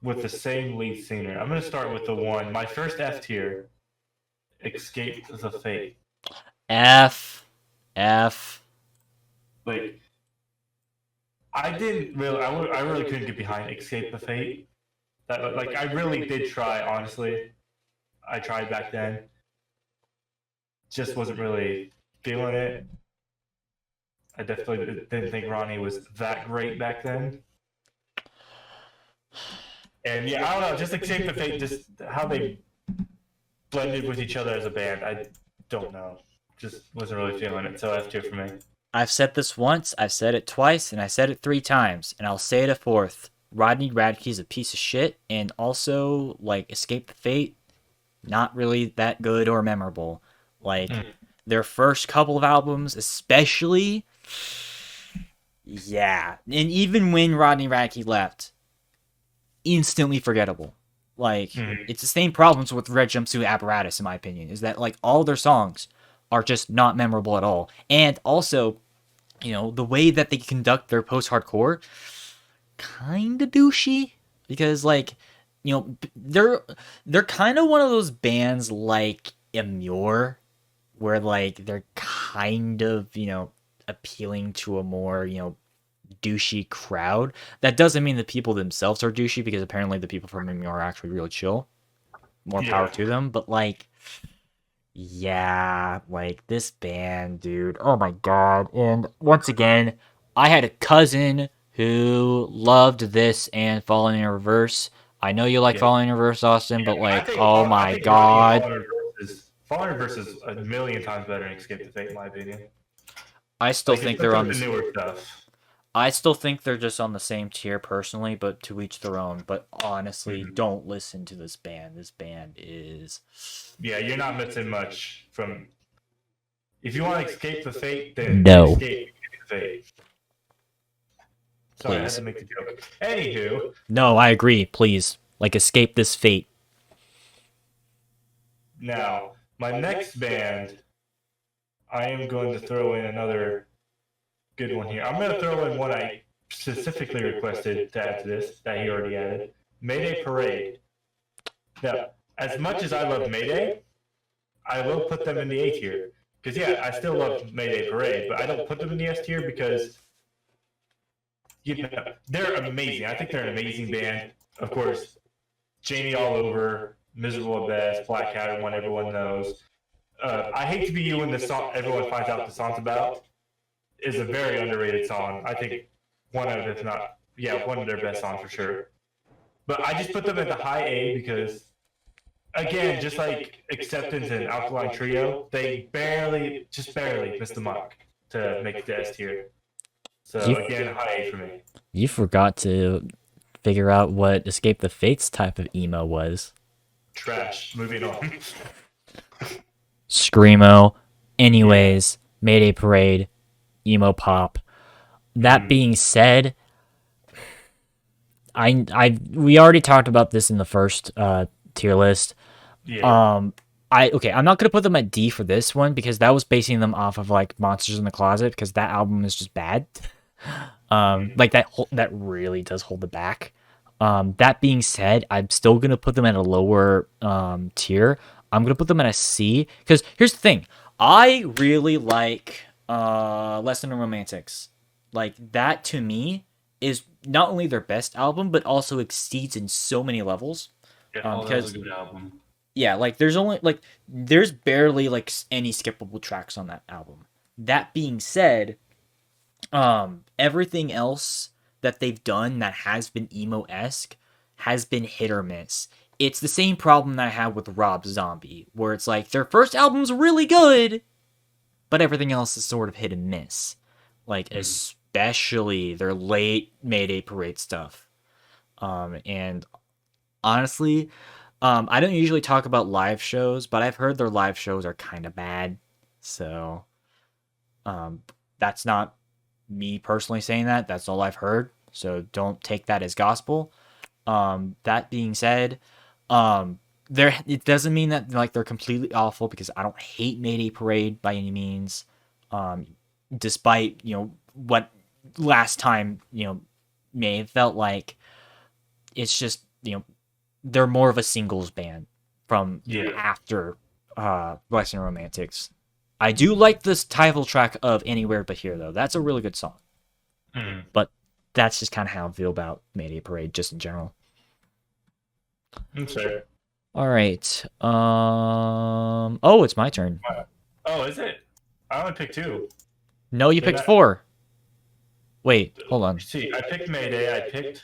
with the same lead singer. I'm going to start with my first F tier. Escape the Fate. F. Like, I really couldn't get behind Escape the Fate. I really did try, honestly. I tried back then. Just wasn't really feeling it. I definitely didn't think Ronnie was that great back then. And yeah, I don't know, just Escape the Fate, just how they blended with each other as a band, I don't know. Just wasn't really feeling it, so F tier for me. I've said this once, I've said it twice, and I said it 3 times, and I'll say it a 4th. Rodney Radke's a piece of shit, and also, Escape the Fate, not really that good or memorable. Their first couple of albums, especially, yeah. And even when Rodney Radke left, instantly forgettable. It's the same problems with Red Jumpsuit Apparatus, in my opinion, is that, all their songs are just not memorable at all. And also, the way that they conduct their post-hardcore, kind of douchey, because, they're kind of one of those bands like Immure, where, they're kind of, appealing to a more, douchey crowd. That doesn't mean the people themselves are douchey, because apparently the people from Immure are actually really chill. More power to them, but this band, dude, oh my god. And once again, I had a cousin who loved this and Falling in Reverse. I know you like Falling in Reverse, Austin, but oh my god. Falling in Reverse is a million times better than Escape the Fate, in my opinion. I still think they're on the newer stuff. I still think they're just on the same tier personally, but to each their own. But honestly, don't listen to this band. This band is... Yeah, you're not missing much from... If you want to Escape the Fate, then Escape the Fate. Sorry, I had to make the joke. Anywho... No, I agree. Please. Escape this fate. Now, my next band, I am going to throw in another... good one here. I'm going to throw in one I specifically requested to add to this, that he already added. Mayday Parade. Now, as much as I love Mayday, I will put them in the A tier. Because, yeah, I still love Mayday Parade, but I don't put them in the S tier because, they're amazing. I think they're an amazing band. Of course, Jamie All Over, Miserable at Best, Black Cat, one everyone knows. I Hate to Be You when the song everyone finds out the song's about is a very underrated song. I think one of their best songs for sure. But I just put them at the high A because again, just like Acceptance and Alkaline Trio, they barely, just barely missed the mark to make it to S tier. So You again, high A for me. you forgot to figure out what Escape the Fates type of emo was. Trash. Moving on. Screamo. Anyways, Mayday Parade, emo pop. That being said, we already talked about this in the first tier list. Yeah. I'm not gonna put them at D for this one because that was basing them off of like Monsters in the Closet because that album is just bad. Like that really does hold it back. That being said, I'm still gonna put them at a lower tier. I'm gonna put them at a C because here's the thing: I really like Lesson in Romantics. Like that to me is not only their best album but also exceeds in so many levels. Yeah, that was Because a good album. yeah, like there's barely like any skippable tracks on that album. That being said, everything else that they've done that has been emo-esque has been hit or miss. It's the same problem that I had with Rob Zombie, where it's like their first album's really good, but everything else is sort of hit and miss. Like especially their late Mayday Parade stuff. And honestly, I don't usually talk about live shows, but I've heard their live shows are kind of bad. So, that's not me personally saying that. That's all I've heard. So don't take that as gospel. That being said, there it doesn't mean that like they're completely awful because I don't hate Mayday Parade by any means. Despite what last time may have felt like, it's just they're more of a singles band from after Western Romantics. I do like this title track of Anywhere But Here, though. That's a really good song. But that's just kind of how I feel about Mayday Parade, just in general. Sorry. All right. Oh, it's my turn. Oh, is it? I only picked 2. No, you picked 4. Wait, hold on. See, I picked Mayday. I picked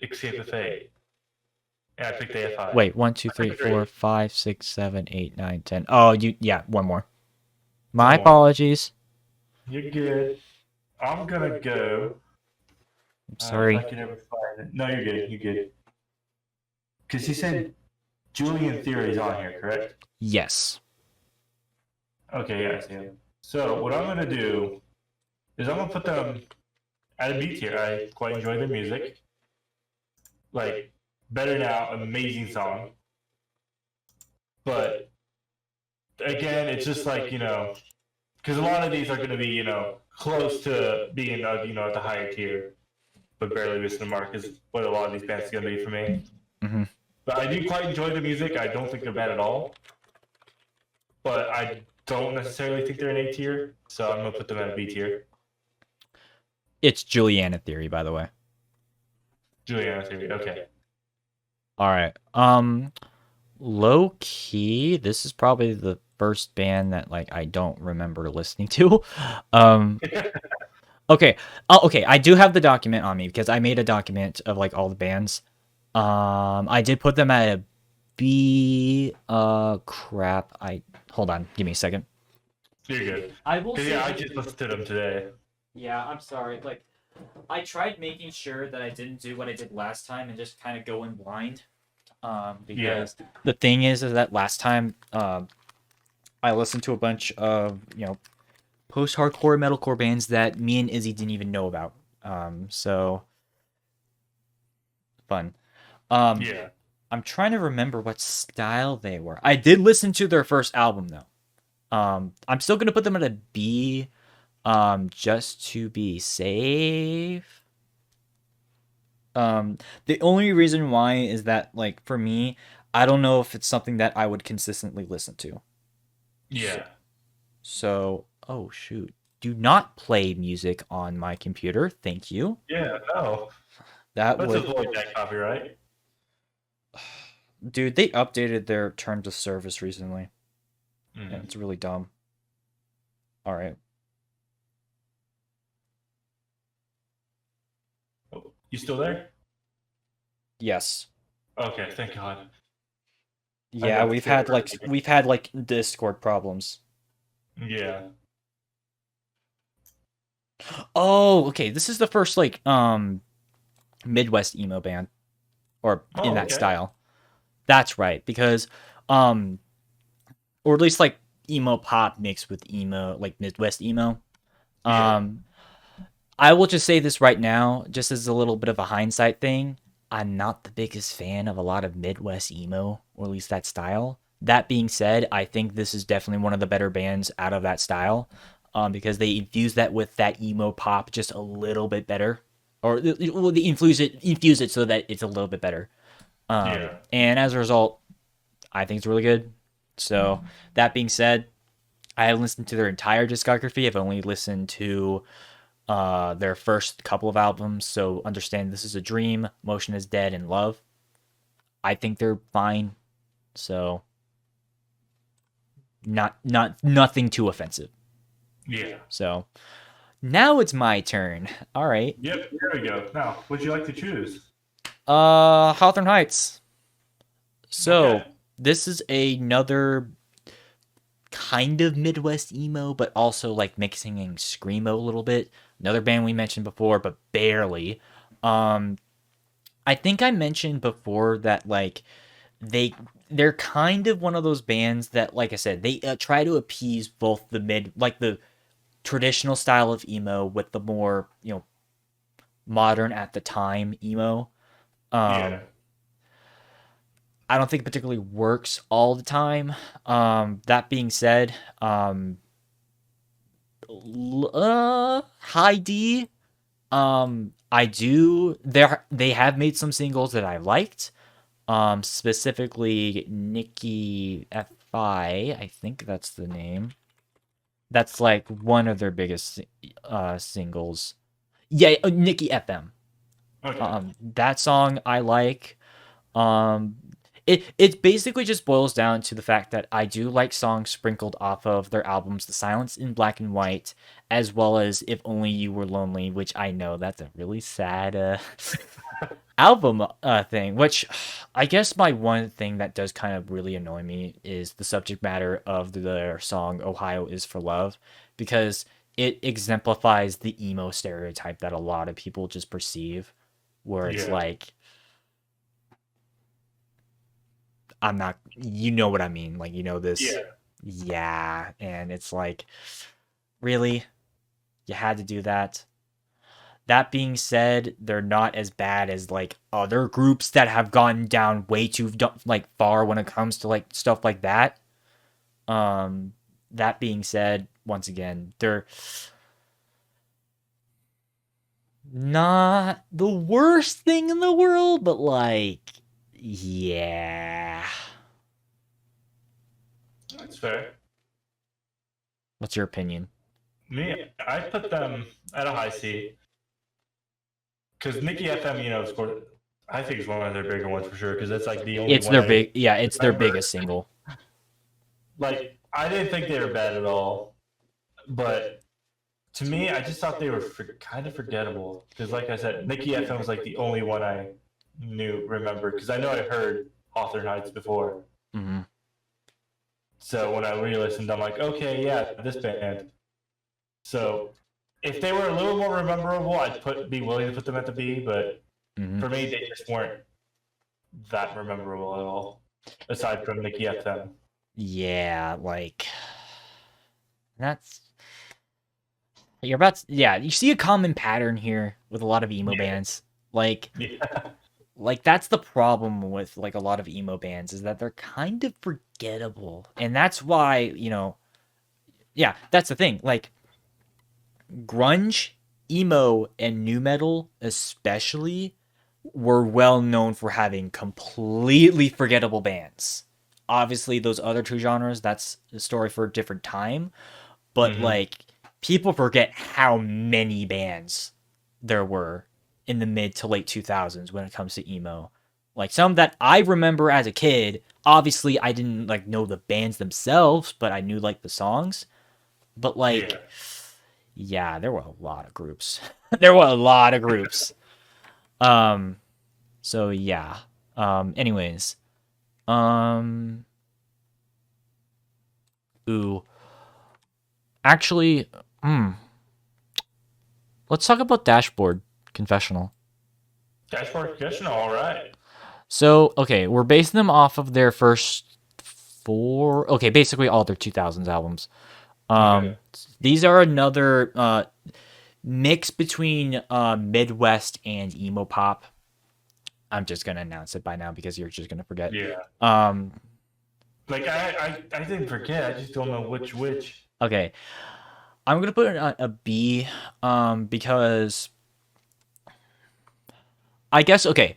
Escape the Fate. And I picked AFI. Wait, 1, 2, 3, 4, 5, 6, 7, 8, 9, 10. Oh, one more. My apologies. You're good. I'm gonna go. I'm sorry. If I can ever find it. No, you're good. You're good. Because he said Julian Theory's on here, correct? Yes. Okay, yeah, I see him. So what I'm gonna do is I'm gonna put them at a B tier. I quite enjoy their music. Like Better Now, amazing song. But again, it's just like because a lot of these are gonna be close to being at the higher tier, but barely missing the mark is what a lot of these bands are gonna be for me. Mm-hmm. But I do quite enjoy the music. I don't think they're bad at all. But I don't necessarily think they're an A tier, so I'm gonna put them at a B tier. It's Juliana Theory, by the way. Juliana Theory, okay. All right. Low key, this is probably the first band that like I don't remember listening to. Okay. Okay, I do have the document on me because I made a document of like all the bands. I did put them at a B. Crap. Hold on. Give me a second. You're good. I will. Yeah, I just listened to them today. Yeah, I'm sorry. Like, I tried making sure that I didn't do what I did last time and just kind of go in blind. Because the thing is that last time, I listened to a bunch of post-hardcore metalcore bands that me and Izzy didn't even know about. So fun. Yeah. I'm trying to remember what style they were. I did listen to their first album though. I'm still gonna put them at a B, just to be safe. The only reason why is that like for me, I don't know if it's something that I would consistently listen to. Yeah. So, oh shoot. Do not play music on my computer. Thank you. Yeah, no. Let's avoid that copyright. Dude, they updated their terms of service recently. Mm. And it's really dumb. All right. You still there? Yes. Okay, thank God. I Yeah, know we've Taylor. had like Discord problems. Yeah. Oh, okay. This is the first like Midwest emo band or in Oh, that okay. style. That's right, because um or at least like emo pop mixed with emo, like Midwest emo. Yeah. Um I will just say this right now, just as a little bit of a hindsight thing. I'm not the biggest fan of a lot of Midwest emo, or at least that style. That being said, I think this is definitely one of the better bands out of that style, because they infuse that with that emo pop just a little bit better, or well, they infuse it so that it's a little bit better. Yeah. And as a result, I think it's really good. So that being said, I haven't listened to their entire discography. I've only listened to their first couple of albums. So understand This Is a Dream, Motion is Dead, and Love. I think they're fine. So nothing too offensive. Yeah. So now it's my turn. All right. Yep. Here we go. Now, would you like to choose? Hawthorne Heights. So Okay. this is another kind of Midwest emo, but also like mixing in screamo a little bit. Another band we mentioned before, but barely. Um, I think I mentioned before that like they're kind of one of those bands that, like I said, they try to appease both the traditional style of emo with the more modern at the time emo. Yeah. Um, I don't think it particularly works all the time. That being said, High D. I do. They have made some singles that I liked. Specifically Nikki I think that's the name. That's like one of their biggest singles. Yeah, Nikki FM. Okay. That song I like. Um, it basically just boils down to the fact that I do like songs sprinkled off of their albums, The Silence in Black and White, as well as If Only You Were Lonely, which I know that's a really sad album thing. Which I guess my one thing that does kind of really annoy me is the subject matter of their song "Ohio Is for Love," because it exemplifies the emo stereotype that a lot of people just perceive, where it's Yeah. like I'm not, you know what I mean? Like, this, Yeah. yeah. And it's like, really? You had to do that? That being said, they're not as bad as like other groups that have gone down way too like far when it comes to like stuff like that. Um, that being said, once again, they're not the worst thing in the world, but like, yeah. That's fair. What's your opinion? Me, I put them at a high C because Nikki FM, of course, I think it's one of their bigger ones for sure because it's like the only It's one their I yeah, it's their remember. biggest single. Like, I didn't think they were bad at all, but to me, I just thought they were kind of forgettable because, like I said, Nikki FM was like the only one I remember because I know I heard Hawthorne Heights before. Mm-hmm. So when I re-listened, I'm like, okay, yeah, this band. So if they were a little more memorable, be willing to put them at the B. But Mm-hmm. for me, they just weren't that memorable at all, aside from Nikki FM. Yeah, like that's you're about to, yeah, you see a common pattern here with a lot of emo Yeah, bands. Like yeah, like that's the problem with like a lot of emo bands is that they're kind of forgettable. And that's why, yeah, that's the thing. Like grunge, emo, and new metal especially were well known for having completely forgettable bands. Obviously, those other two genres, that's a story for a different time. But mm-hmm. like, people forget how many bands there were in the mid to late 2000s when it comes to emo. Like some that I remember as a kid. Obviously, I didn't like know the bands themselves, but I knew like the songs. But Yeah. like, yeah, there were a lot of groups. There were a lot of groups. Um, so yeah. Anyways, ooh, actually, let's talk about Dashboard Confessional. Dashboard Confessional, all right. So, okay, we're basing them off of their first 4, okay, basically all their 2000s albums. Okay. These are another mix between Midwest and emo pop. I'm just gonna announce it by now because you're just gonna forget. Yeah. Like I didn't forget. I just don't know which. Okay, I'm gonna put it on a B, because I guess, okay,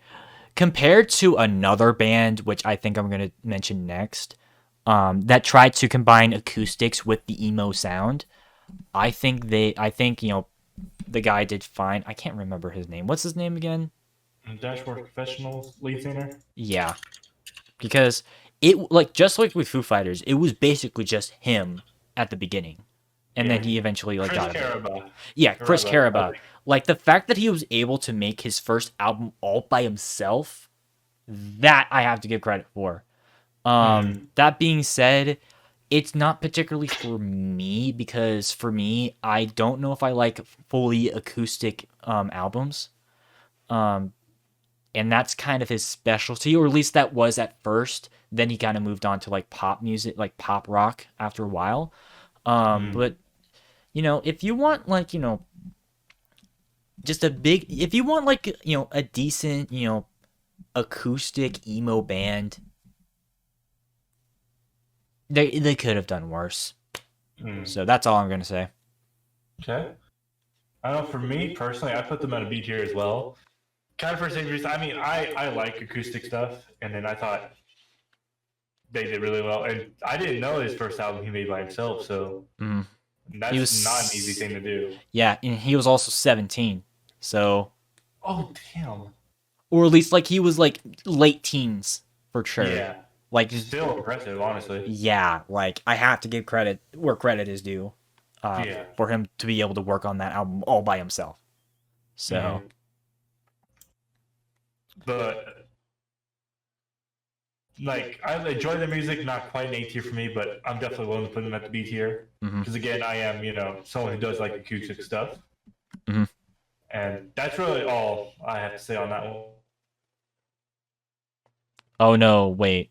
compared to another band, which I think I'm gonna mention next, that tried to combine acoustics with the emo sound. I think you know, the guy did fine. I can't remember his name. What's his name again? Dashboard Confessional lead singer. Yeah, because it, like, just like with Foo Fighters, it was basically just him at the beginning, and then he eventually like got it. Yeah, Chris Caraba. Like, the fact that he was able to make his first album all by himself, that I have to give credit for. That being said, it's not particularly for me, because for me, I don't know if I like fully acoustic albums. And that's kind of his specialty, or at least that was at first. Then he kind of moved on to like pop music, like pop rock after a while. But you know, if you want, like, you know, just if you want, like, you know, a decent, you know, acoustic emo band, they could have done worse. So that's all I'm gonna say. Okay. I don't know. For me personally, I put them at a B tier as well. Kind of for the same reason. I mean, I like acoustic stuff, and then I thought they did really well. And I didn't know his first album he made by himself, so that's not an easy thing to do. Yeah, and he was also 17, so. Oh damn. Or at least, like, he was like late teens for sure. Yeah. Like, Still impressive, honestly. Yeah, like, I have to give credit where credit is due. For him to be able to work on that album all by himself. So. But like, I enjoy the music, not quite an A tier for me, but I'm definitely willing to put them at the B tier. Because again, I am, you know, someone who does like acoustic stuff. And that's really all I have to say on that one. Oh no, wait.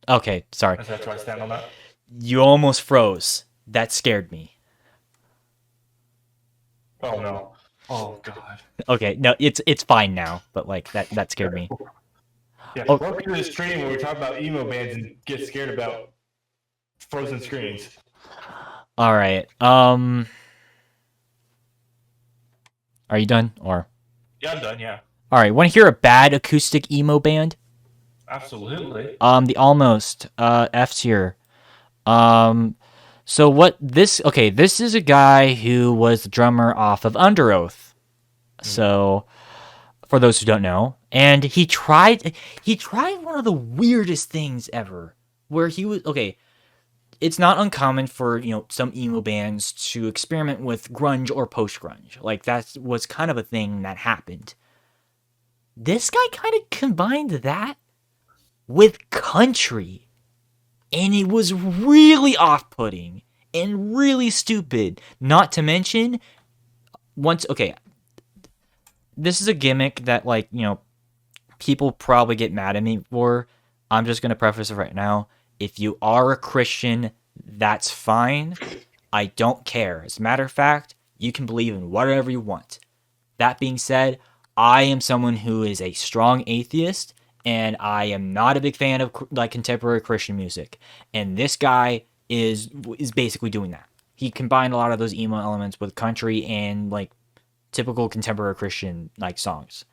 Okay, sorry. That's where I stand on that. You almost froze. That scared me. Oh no. Oh god. Okay, no, it's fine now, but like that scared me. Yeah, welcome to the stream where we talk about emo bands and get scared about frozen screens. All right. Are you done, or? Yeah, I'm done. Yeah. All right. Want to hear a bad acoustic emo band? Absolutely. The Almost, F tier. So what this? Okay, this is a guy who was the drummer off of Under Oath. So, for those who don't know, and he tried one of the weirdest things ever, where he was, okay, it's not uncommon for, you know, some emo bands to experiment with grunge or post-grunge. Like, that was kind of a thing that happened. This guy kind of combined that with country, and it was really off-putting and really stupid. Not to mention, this is a gimmick that, like, you know, people probably get mad at me for. I'm just going to preface it right now. If you are a Christian, that's fine. I don't care. As a matter of fact, you can believe in whatever you want. That being said, I am someone who is a strong atheist, and I am not a big fan of, like, contemporary Christian music. And this guy is basically doing that. He combined a lot of those emo elements with country and, like, typical contemporary Christian, like, songs.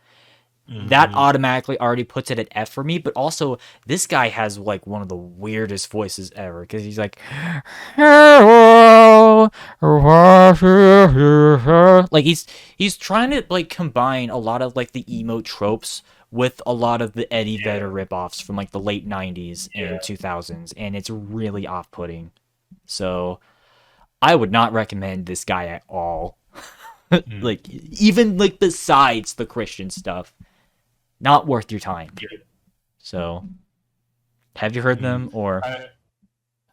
That automatically already puts it at F for me, but also this guy has, like, one of the weirdest voices ever, because he's like, like, he's trying to, like, combine a lot of, like, the emo tropes with a lot of the Eddie Vedder ripoffs from, like, the late 90s and 2000s, and it's really off-putting. So I would not recommend this guy at all. Like, even, like, besides the Christian stuff, not worth your time. So, have you heard them or?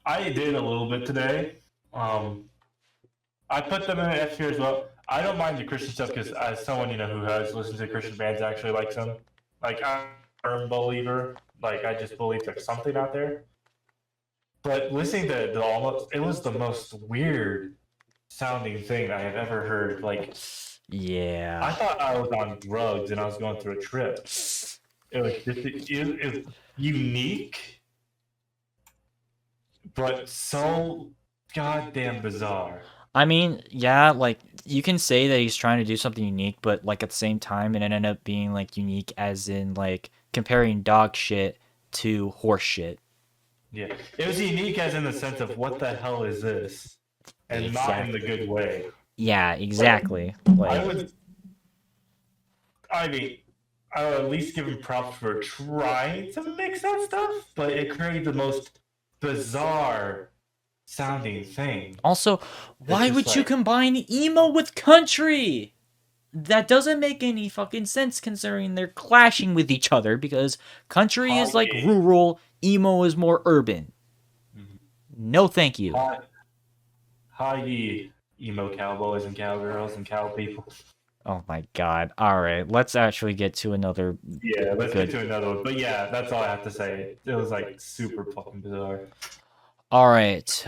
I did a little bit today. I put them in F tier as well. I don't mind the Christian stuff because as someone who has listened to Christian bands actually likes them. Like I'm a firm believer. Like I just believe there's something out there. But listening to the almost, it was the most weird sounding thing I have ever heard. Like, Yeah. I thought I was on drugs and I was going through a trip. It was just it was unique, but so goddamn bizarre. I mean, yeah, like you can say that he's trying to do something unique, but like at the same time, it ended up being like unique as in like comparing dog shit to horse shit. Yeah, it was unique as in the sense of what the hell is this, and not in the good way. Yeah, exactly. Like, I mean, I would at least give him props for trying to mix that stuff, but it created the most bizarre sounding thing. also, why would you combine emo with country? That doesn't make any fucking sense considering they're clashing with each other because country is like rural, emo is more urban. No, thank you. Hi, ye emo cowboys and cowgirls and cow people. Oh my god. Alright, let's actually get to another. Yeah, let's get to another one. But yeah, that's all I have to say. It was like super fucking bizarre. Alright.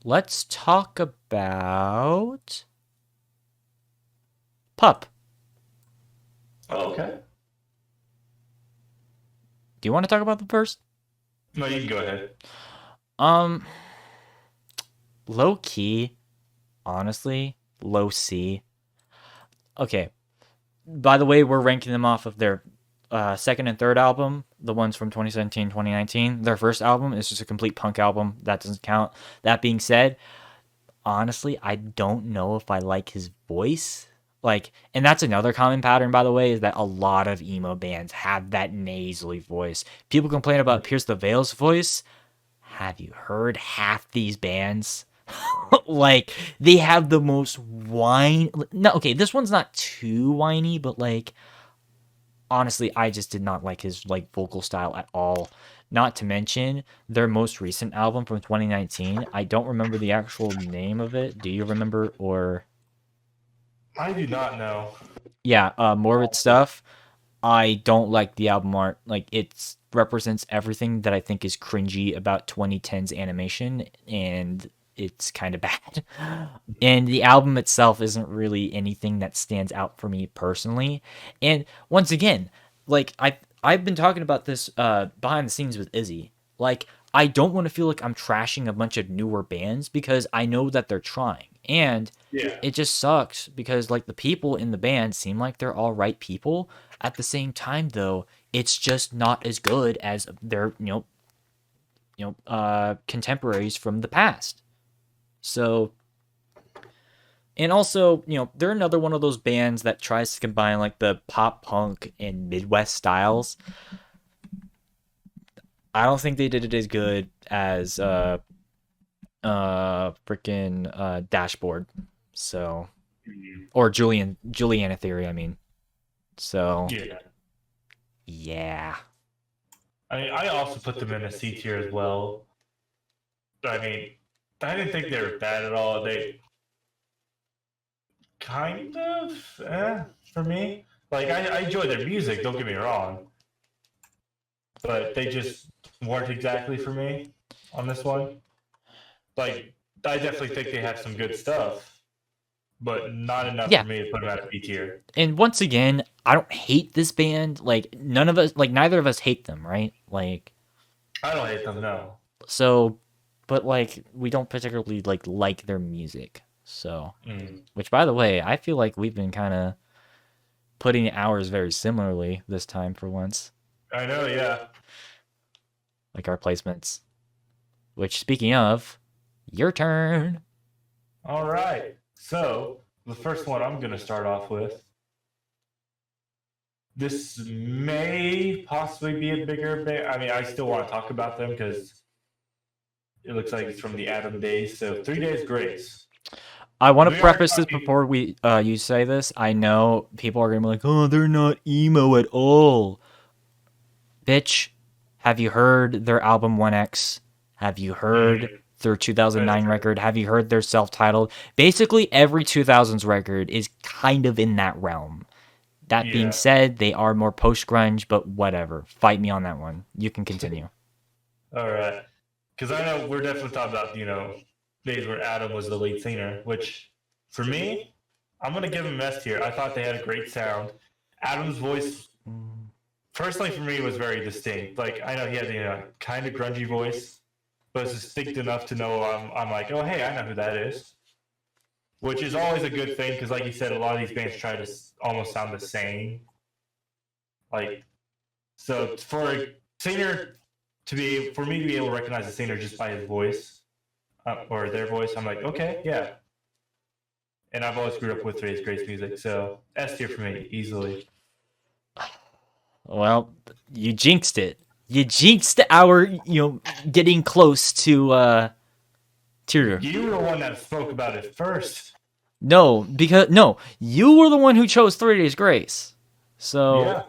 Let's talk about Pup. Oh, okay. Do you want to talk about them first? No, you can go ahead. Low key, honestly, low C. Okay. By the way, we're ranking them off of their second and third album, the ones from 2017, 2019. Their first album is just a complete punk album. That doesn't count. That being said, honestly, I don't know if I like his voice. Like, and that's another common pattern, by the way, is that a lot of emo bands have that nasally voice. People complain about Pierce the Veil's voice. Have you heard half these bands? Like, they have the most whine. No, okay, this one's not too whiny, but like, honestly, I just did not like his like vocal style at all. Not to mention their most recent album from 2019. I don't remember the actual name of it. Do you remember or? I do not know. Yeah, Morbid Stuff. I don't like the album art. Like it represents everything that I think is cringy about 2010s animation, and it's kind of bad. And the album itself isn't really anything that stands out for me personally. And once again, like I've been talking about this behind the scenes with Izzy. Like I don't want to feel like I'm trashing a bunch of newer bands because I know that they're trying. And it just sucks because like the people in the band seem like they're all right people. At the same time though, it's just not as good as their contemporaries from the past. So, and also, they're another one of those bands that tries to combine like the pop punk and Midwest styles. I don't think they did it as good as freaking Dashboard. So, or Juliana Theory, I mean. So, yeah. I also put them in a C tier as well. I mean, I didn't think they were bad at all. They kind of, for me. Like, I enjoy their music, don't get me wrong. But they just weren't exactly for me on this one. Like, I definitely think they have some good stuff, but not enough for me to put them at a B tier. And once again, I don't hate this band. Like, neither of us hate them, right? Like, I don't hate them, no. So, but like, we don't particularly like their music. So, which by the way, I feel like we've been kind of putting ours very similarly this time for once. I know, yeah. Like our placements. Which, speaking of, your turn. All right. So, the first one I'm going to start off with. This may possibly be a bigger band. I mean, I still want to talk about them because it looks like it's from the Adam days. So, 3 Days Grace. I want We to are preface this talking- before we you say this. I know people are gonna be like, "Oh, they're not emo at all." Bitch, have you heard their album 1X? Have you heard their 2009 record? Have you heard their self-titled? Basically, every 2000s record is kind of in that realm. That being Yeah. said, they are more post-grunge, but whatever. Fight me on that one. You can continue. All right. Because I know we're definitely talking about, days where Adam was the lead singer, which for me, I'm going to give him S tier. I thought they had a great sound. Adam's voice, personally for me, was very distinct. Like, I know he had a kind of grungy voice, but it's distinct enough to know I'm like, oh, hey, I know who that is. Which is always a good thing because, like you said, a lot of these bands try to almost sound the same. Like, so for a singer for me to be able to recognize the singer just by his voice or their voice, I'm like, okay, yeah. And I've always grew up with Today's Grace music, so S tier for me, easily. Well, you jinxed it. You jinxed our, getting close to tier. You were the one that spoke about it first. No, you were the one who chose 3 Days Grace. So Yeah.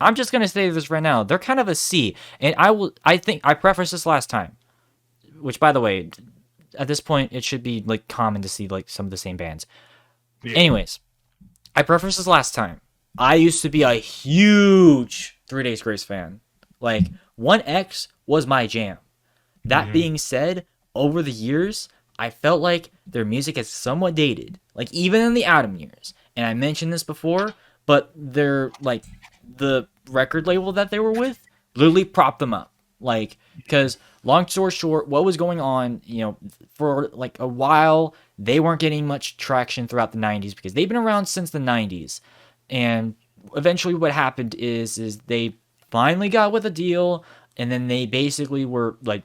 I'm just gonna say this right now. They're kind of a C, and I think I prefaced this last time, which, by the way, at this point it should be like common to see like some of the same bands. Yeah. Anyways, I prefaced this last time. I used to be a huge 3 Days Grace fan. Like 1X was my jam. That being said, over the years, I felt like their music has somewhat dated. Like even in the Adam years, and I mentioned this before, but they're like the record label that they were with literally propped them up. Like, because long story short, what was going on, for like a while, they weren't getting much traction throughout the 90s because they've been around since the 90s. And eventually what happened is they finally got with a deal, and then they basically were like,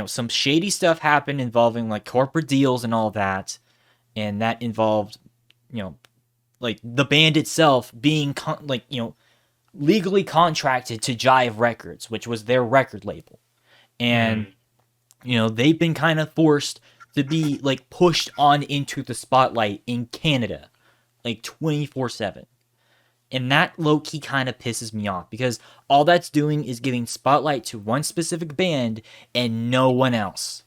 some shady stuff happened involving like corporate deals and all that. And that involved, like the band itself being legally contracted to Jive Records, which was their record label. And, they've been kind of forced to be like pushed on into the spotlight in Canada, like 24/7. And that low-key kind of pisses me off because all that's doing is giving spotlight to one specific band and no one else.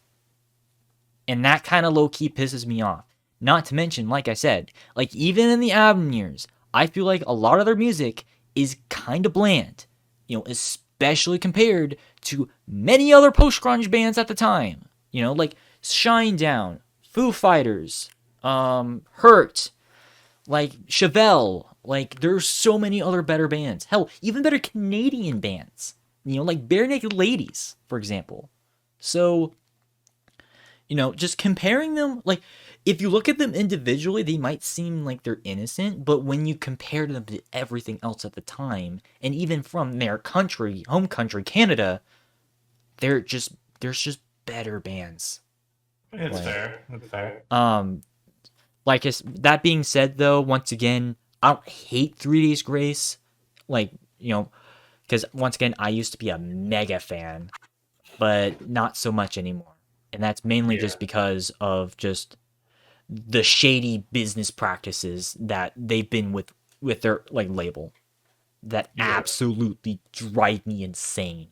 And that kind of low-key pisses me off. Not to mention, like I said, like even in the album years, I feel like a lot of their music is kind of bland, especially compared to many other post-grunge bands at the time. Like Shinedown, Foo Fighters, Hurt, like Chevelle. Like there's so many other better bands. Hell, even better Canadian bands. Like Bare Naked Ladies, for example. So, just comparing them, like, if you look at them individually, they might seem like they're innocent, but when you compare them to everything else at the time, and even from their country, home country, Canada, there's just better bands. It's fair. It's fair. That being said, though, once again, I don't hate 3 Days Grace, like, because once again, I used to be a mega fan, but not so much anymore. And that's mainly just because of just the shady business practices that they've been with their like label that absolutely drive me insane.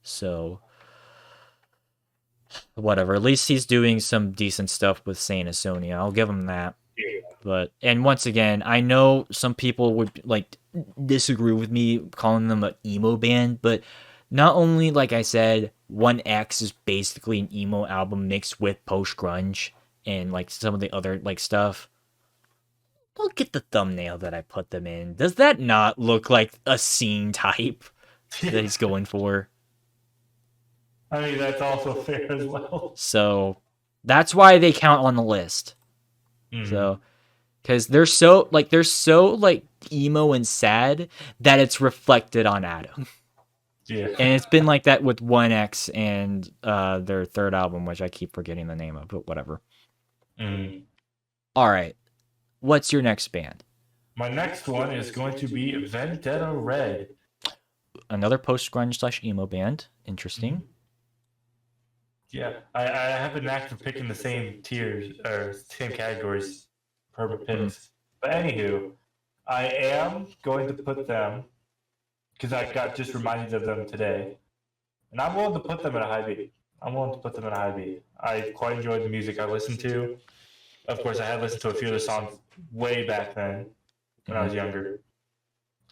So whatever, at least he's doing some decent stuff with Saint Asonia. I'll give him that. But and once again, I know some people would like disagree with me calling them an emo band, but not only, like I said, 1X is basically an emo album mixed with post-grunge and like some of the other like stuff. Look at the thumbnail that I put them in. Does that not look like a scene type that he's going for? I mean, that's also fair as well. So that's why they count on the list. So, because they're so emo and sad that it's reflected on Adam. Yeah. And it's been like that with 1X and their third album, which I keep forgetting the name of, but whatever. All right. What's your next band? My next one is going to be Vendetta Red. Another post-grunge / emo band. Interesting. Yeah, I have a knack for picking the same tiers or same categories per picks. But anywho, I am going to put them because I got just reminded of them today, and I'm willing to put them at a high B. I'm willing to put them at a high B. I quite enjoyed the music I listened to. Of course, I had listened to a few of the songs way back then when I was younger.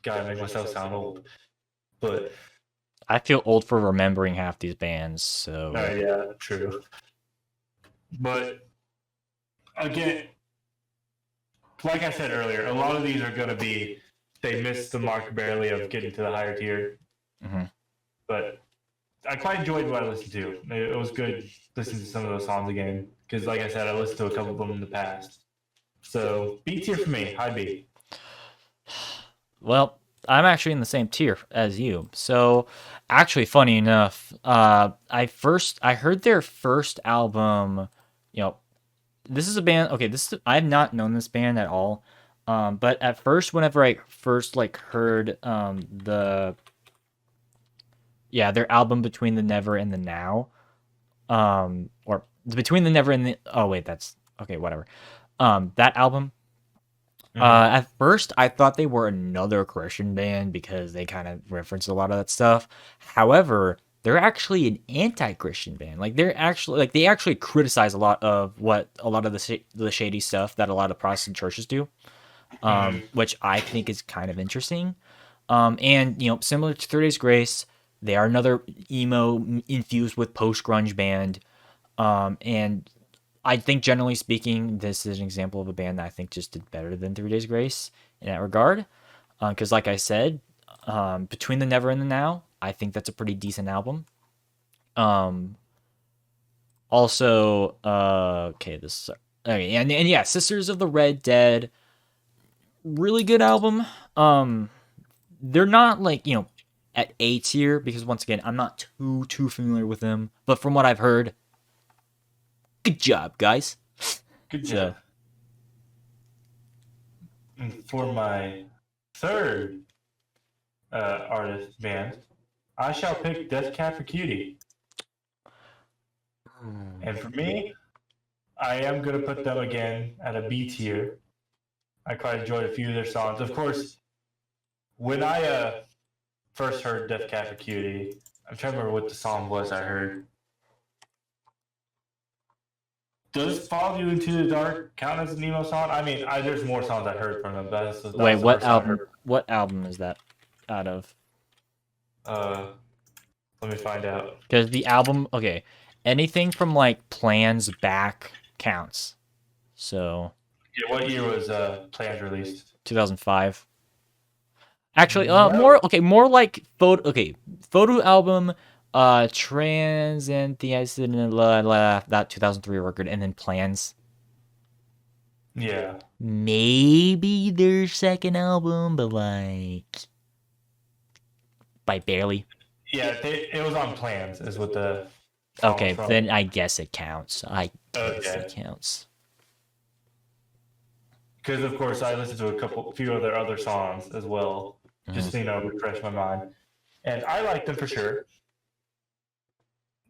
Gotta make myself sound old, but I feel old for remembering half these bands, so yeah, true. But again, like I said earlier, a lot of these are going to be they missed the mark barely of getting to the higher tier. But I quite enjoyed what I listened to. It was good listening to some of those songs again because, like I said, I listened to a couple of them in the past. So B tier for me, high B. well, I'm actually in the same tier as you. So, actually, funny enough, I heard their first album. You know, this is a band. Okay, I've not known this band at all. But at first, whenever I first heard their album Between the Never and the Now, or Between the Never and the that's okay, whatever. That album. At first, I thought they were another Christian band because they kind of reference a lot of that stuff. However, they're actually an anti-Christian band. They actually criticize a lot of the shady stuff that a lot of Protestant churches do, which I think is kind of interesting. And similar to 30 Days Grace, they are another emo infused with post-grunge band. And I think generally speaking, this is an example of a band that I think just did better than 3 Days Grace in that regard. Because like I said, Between the Never and the Now, I think that's a pretty decent album. Also, and yeah, Sisters of the Red Dead, really good album. They're not at A tier because once again, I'm not too familiar with them. But from what I've heard, good job, guys. Good job. For my third artist band, I shall pick Death Cab for Cutie. And for me, I am going to put them again at a B tier. I quite enjoyed a few of their songs. Of course, when I first heard Death Cab for Cutie, I'm trying to remember what the song was I heard. Does Follow You Into the Dark count as an emo song? I mean, there's more songs I heard from them. Wait, what album? What album is that out of? Let me find out. Because the album, okay, anything from Plans back counts. So. Yeah, what year was Plans released? 2005. Actually, more like photo album. That 2003 record, and then Plans. Yeah. Maybe their second album, but by barely. Yeah, it was on Plans, is what the. Okay, then I guess it counts. I guess it counts. Because of course I listened to a few of their other songs as well, just to refresh my mind, and I liked them for sure.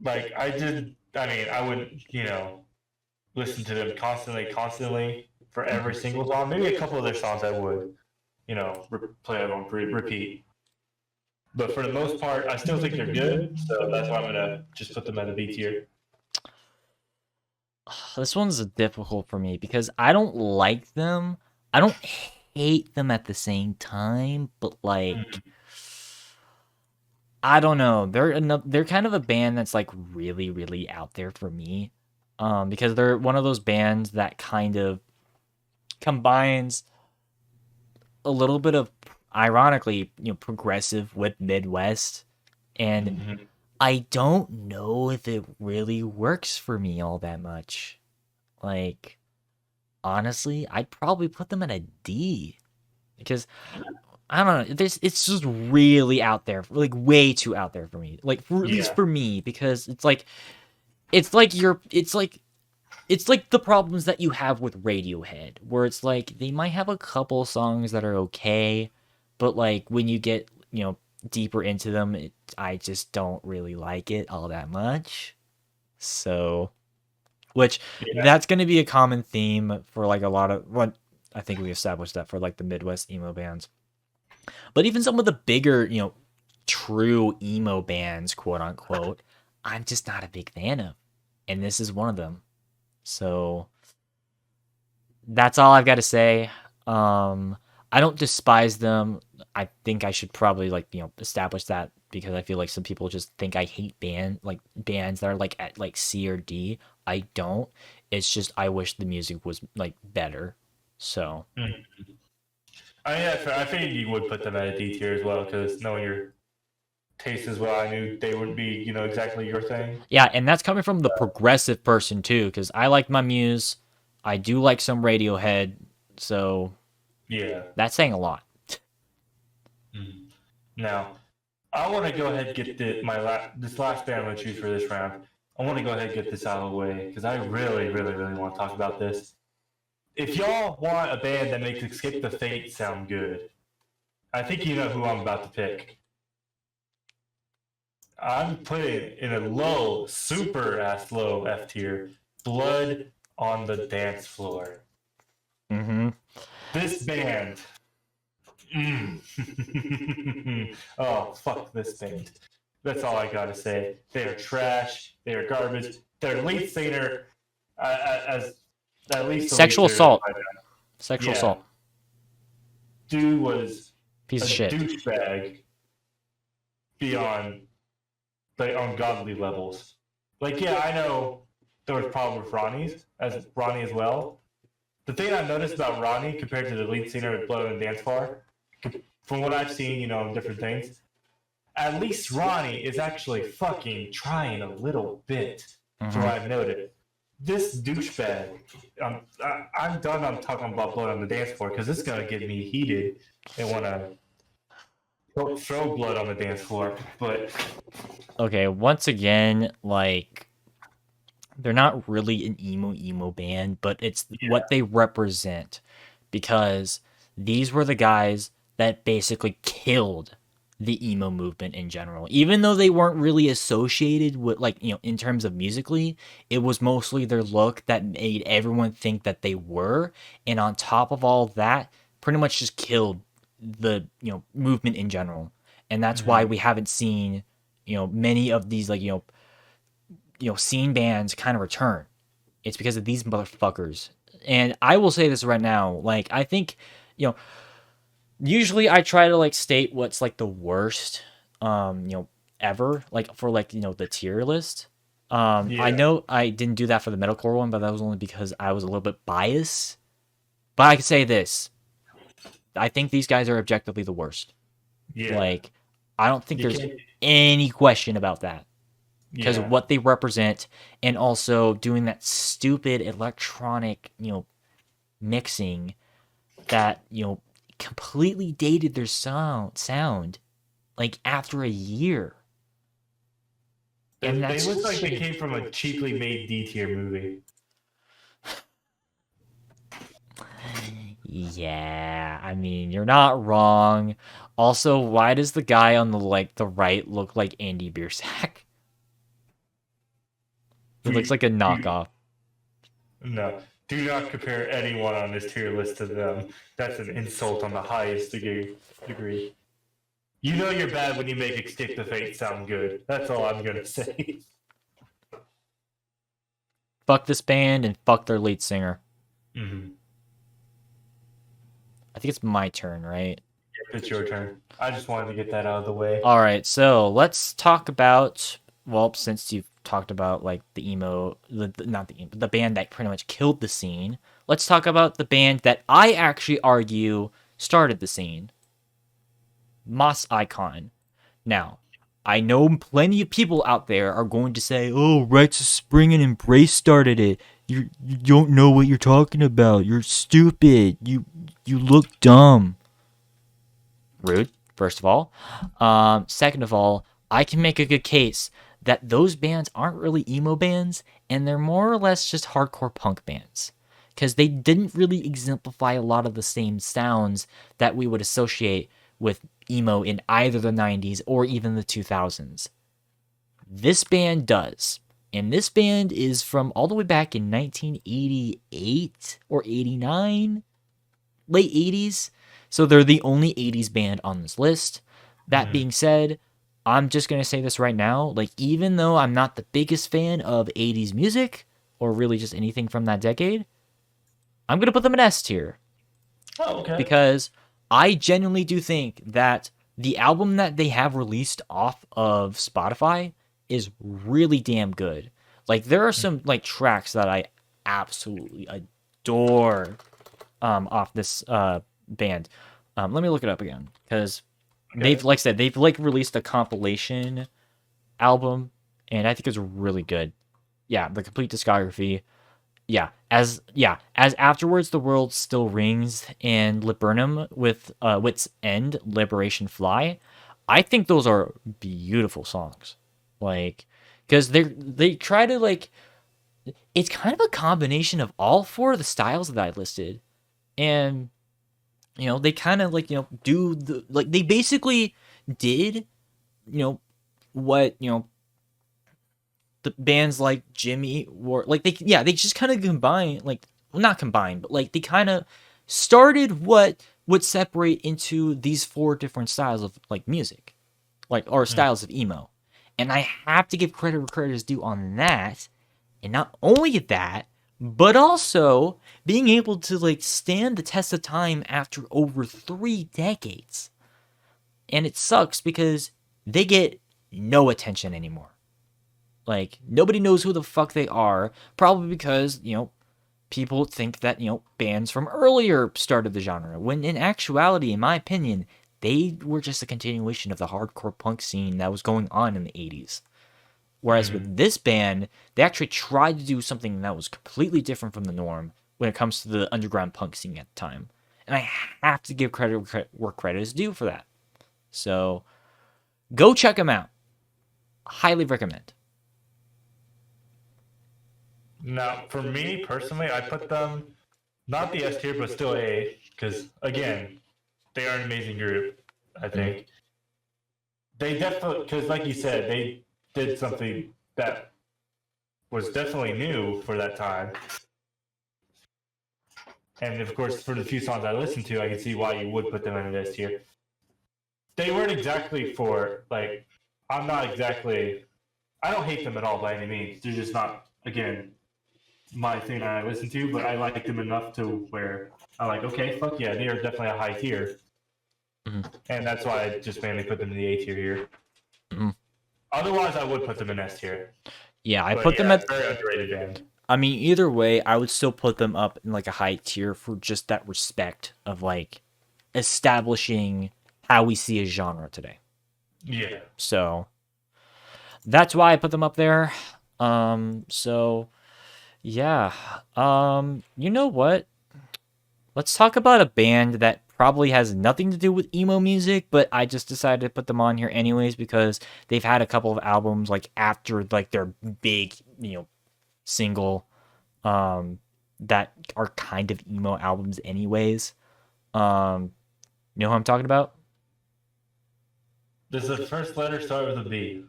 I wouldn't, listen to them constantly for every single song. Maybe a couple of their songs I would, play on repeat. But for the most part, I still think they're good, so that's why I'm gonna just put them at a B tier. This one's difficult for me because I don't like them. I don't hate them at the same time, but I don't know. They're kind of a band that's really, really out there for me. Because they're one of those bands that kind of combines a little bit of, ironically, progressive with Midwest, and I don't know if it really works for me all that much. Honestly, I'd probably put them at a D because I don't know. It's just really out there, way too out there for me. At least for me, because it's like the problems that you have with Radiohead, where it's they might have a couple songs that are okay, but when you get deeper into them, I just don't really like it all that much. So, which Yeah. that's going to be a common theme for like a lot of what I think we established that for like the Midwest emo bands. But even some of the bigger, true emo bands, quote unquote, I'm just not a big fan of. And this is one of them. So that's all I've got to say. I don't despise them. I think I should probably establish that because I feel like some people just think I hate bands that are like at like C or D. I don't. It's just I wish the music was like better. So I figured you would put them at a D tier as well, because knowing your taste as well, I knew they wouldn't be, exactly your thing. yeah, and that's coming from the progressive person too, because I like my Muse. I do like some Radiohead, so Yeah. that's saying a lot. Now, I want to go ahead and get this last band I'm going to choose for this round. I want to go ahead and get this out of the way because I really, really, really want to talk about this. If y'all want a band that makes Escape the Fate sound good, I think you know who I'm about to pick. I'm putting in a low, super ass low F tier, Blood on the Dance Floor. Mm-hmm. This band. Oh, fuck this band. That's all I gotta say. They are trash. They are garbage. Their lead singer, as at least the Sexual lead singer, assault. Sexual Yeah. assault. dude was Piece a of shit. douchebag beyond the ungodly levels. Like, yeah, I know there was problems with Ronnie as well. The thing I've noticed about Ronnie compared to the lead singer of Blood on the Dance Floor, from what I've seen, in different things, at least Ronnie is actually fucking trying a little bit, from what I've noted. This douchebag, I'm done on talking about Blood on the Dance Floor because it's going to get me heated and want to throw blood on the dance floor. But Okay, once again, like they're not really an emo band, but it's what they represent because these were the guys that basically killed the emo movement in general. Even though they weren't really associated with in terms of musically, it was mostly their look that made everyone think that they were, and on top of all that, pretty much just killed the movement in general. And that's why we haven't seen many of these scene bands kind of return. It's because of these motherfuckers. And I will say this right now, like I think usually I try to state what's the worst ever, for the tier list. I know I didn't do that for the metalcore one, but that was only because I was a little bit biased. But I can say this. I think these guys are objectively the worst. yeah, I don't think there's any question about that. Because of what they represent, and also doing that stupid electronic, mixing that, completely dated their sound after a year. And they look like they came from a cheaply made D tier movie. Yeah, I mean, you're not wrong. Also, why does the guy on the right look like Andy Biersack? It looks like a knockoff. No, do not compare anyone on this tier list to them. That's an insult on the highest degree. You know you're bad when you make Escape the Fate sound good. That's all I'm gonna say. Fuck this band and fuck their lead singer. Mm-hmm. I think it's my turn, right? It's your turn. I just wanted to get that out of the way. All right, so let's talk about, well, since you've talked about the emo, the band that pretty much killed the scene, let's talk about the band that I actually argue started the scene. Moss Icon. Now, I know plenty of people out there are going to say, "Oh, Rites of Spring and Embrace started it. You don't know what you're talking about. You're stupid. You look dumb." Rude, first of all. Second of all, I can make a good case that those bands aren't really emo bands, and they're more or less just hardcore punk bands. Because they didn't really exemplify a lot of the same sounds that we would associate with emo in either the 90s or even the 2000s. This band does. And this band is from all the way back in 1988 or 89, late 80s. So they're the only 80s band on this list. That being said, I'm just going to say this right now. Like, even though I'm not the biggest fan of 80s music or really just anything from that decade, I'm going to put them in S tier. Oh, okay. Because I genuinely do think that the album that they have released off of Spotify is really damn good. Like, there are some like tracks that I absolutely adore off this band. Let me look it up again, because they've, like I said, they've like released a compilation album, and I think it's really good. Yeah, the complete discography. As Afterwards the World Still Rings and Laburnum with Wit's End, Liberation Fly. I think those are beautiful songs. Like, because they try to, like, it's kind of a combination of all four of the styles that I listed. And they kind of, like, do the, like, they basically did what the bands like Jimmy were like, they just kind of combine, like, well, not combine, but like they kind of started what would separate into these four different styles of like music, like, or styles of emo. And I have to give credit where credit is due on that. And not only that, but also being able to like stand the test of time after over 3 decades. And it sucks because they get no attention anymore. Like, nobody knows who the fuck they are, probably because, people think that, bands from earlier started the genre, when in actuality, in my opinion, they were just a continuation of the hardcore punk scene that was going on in the 80s. Whereas with this band, they actually tried to do something that was completely different from the norm when it comes to the underground punk scene at the time. And I have to give credit where credit is due for that. So, go check them out. Highly recommend. Now, for me personally, I put them not the S tier, but still A, because again, they are an amazing group. I think they definitely, because like you said, they did something that was definitely new for that time. And of course, for the few songs I listened to, I can see why you would put them in an S tier. They weren't exactly for, like, I don't hate them at all by any means. They're just not, again, my thing that I listen to, but I like them enough to where I'm like, okay, fuck yeah, they are definitely a high tier. And that's why I just mainly put them in the A tier here. Otherwise, I would put them in S tier. Yeah, I put them at very underrated band. I mean, either way, I would still put them up in like a high tier for just that respect of like establishing how we see a genre today. Yeah. So that's why I put them up there. So yeah. You know what? Let's talk about a band that probably has nothing to do with emo music, but I just decided to put them on here anyways because they've had a couple of albums like after like their big, single that are kind of emo albums anyways. You know who I'm talking about? Does the first letter start with a B?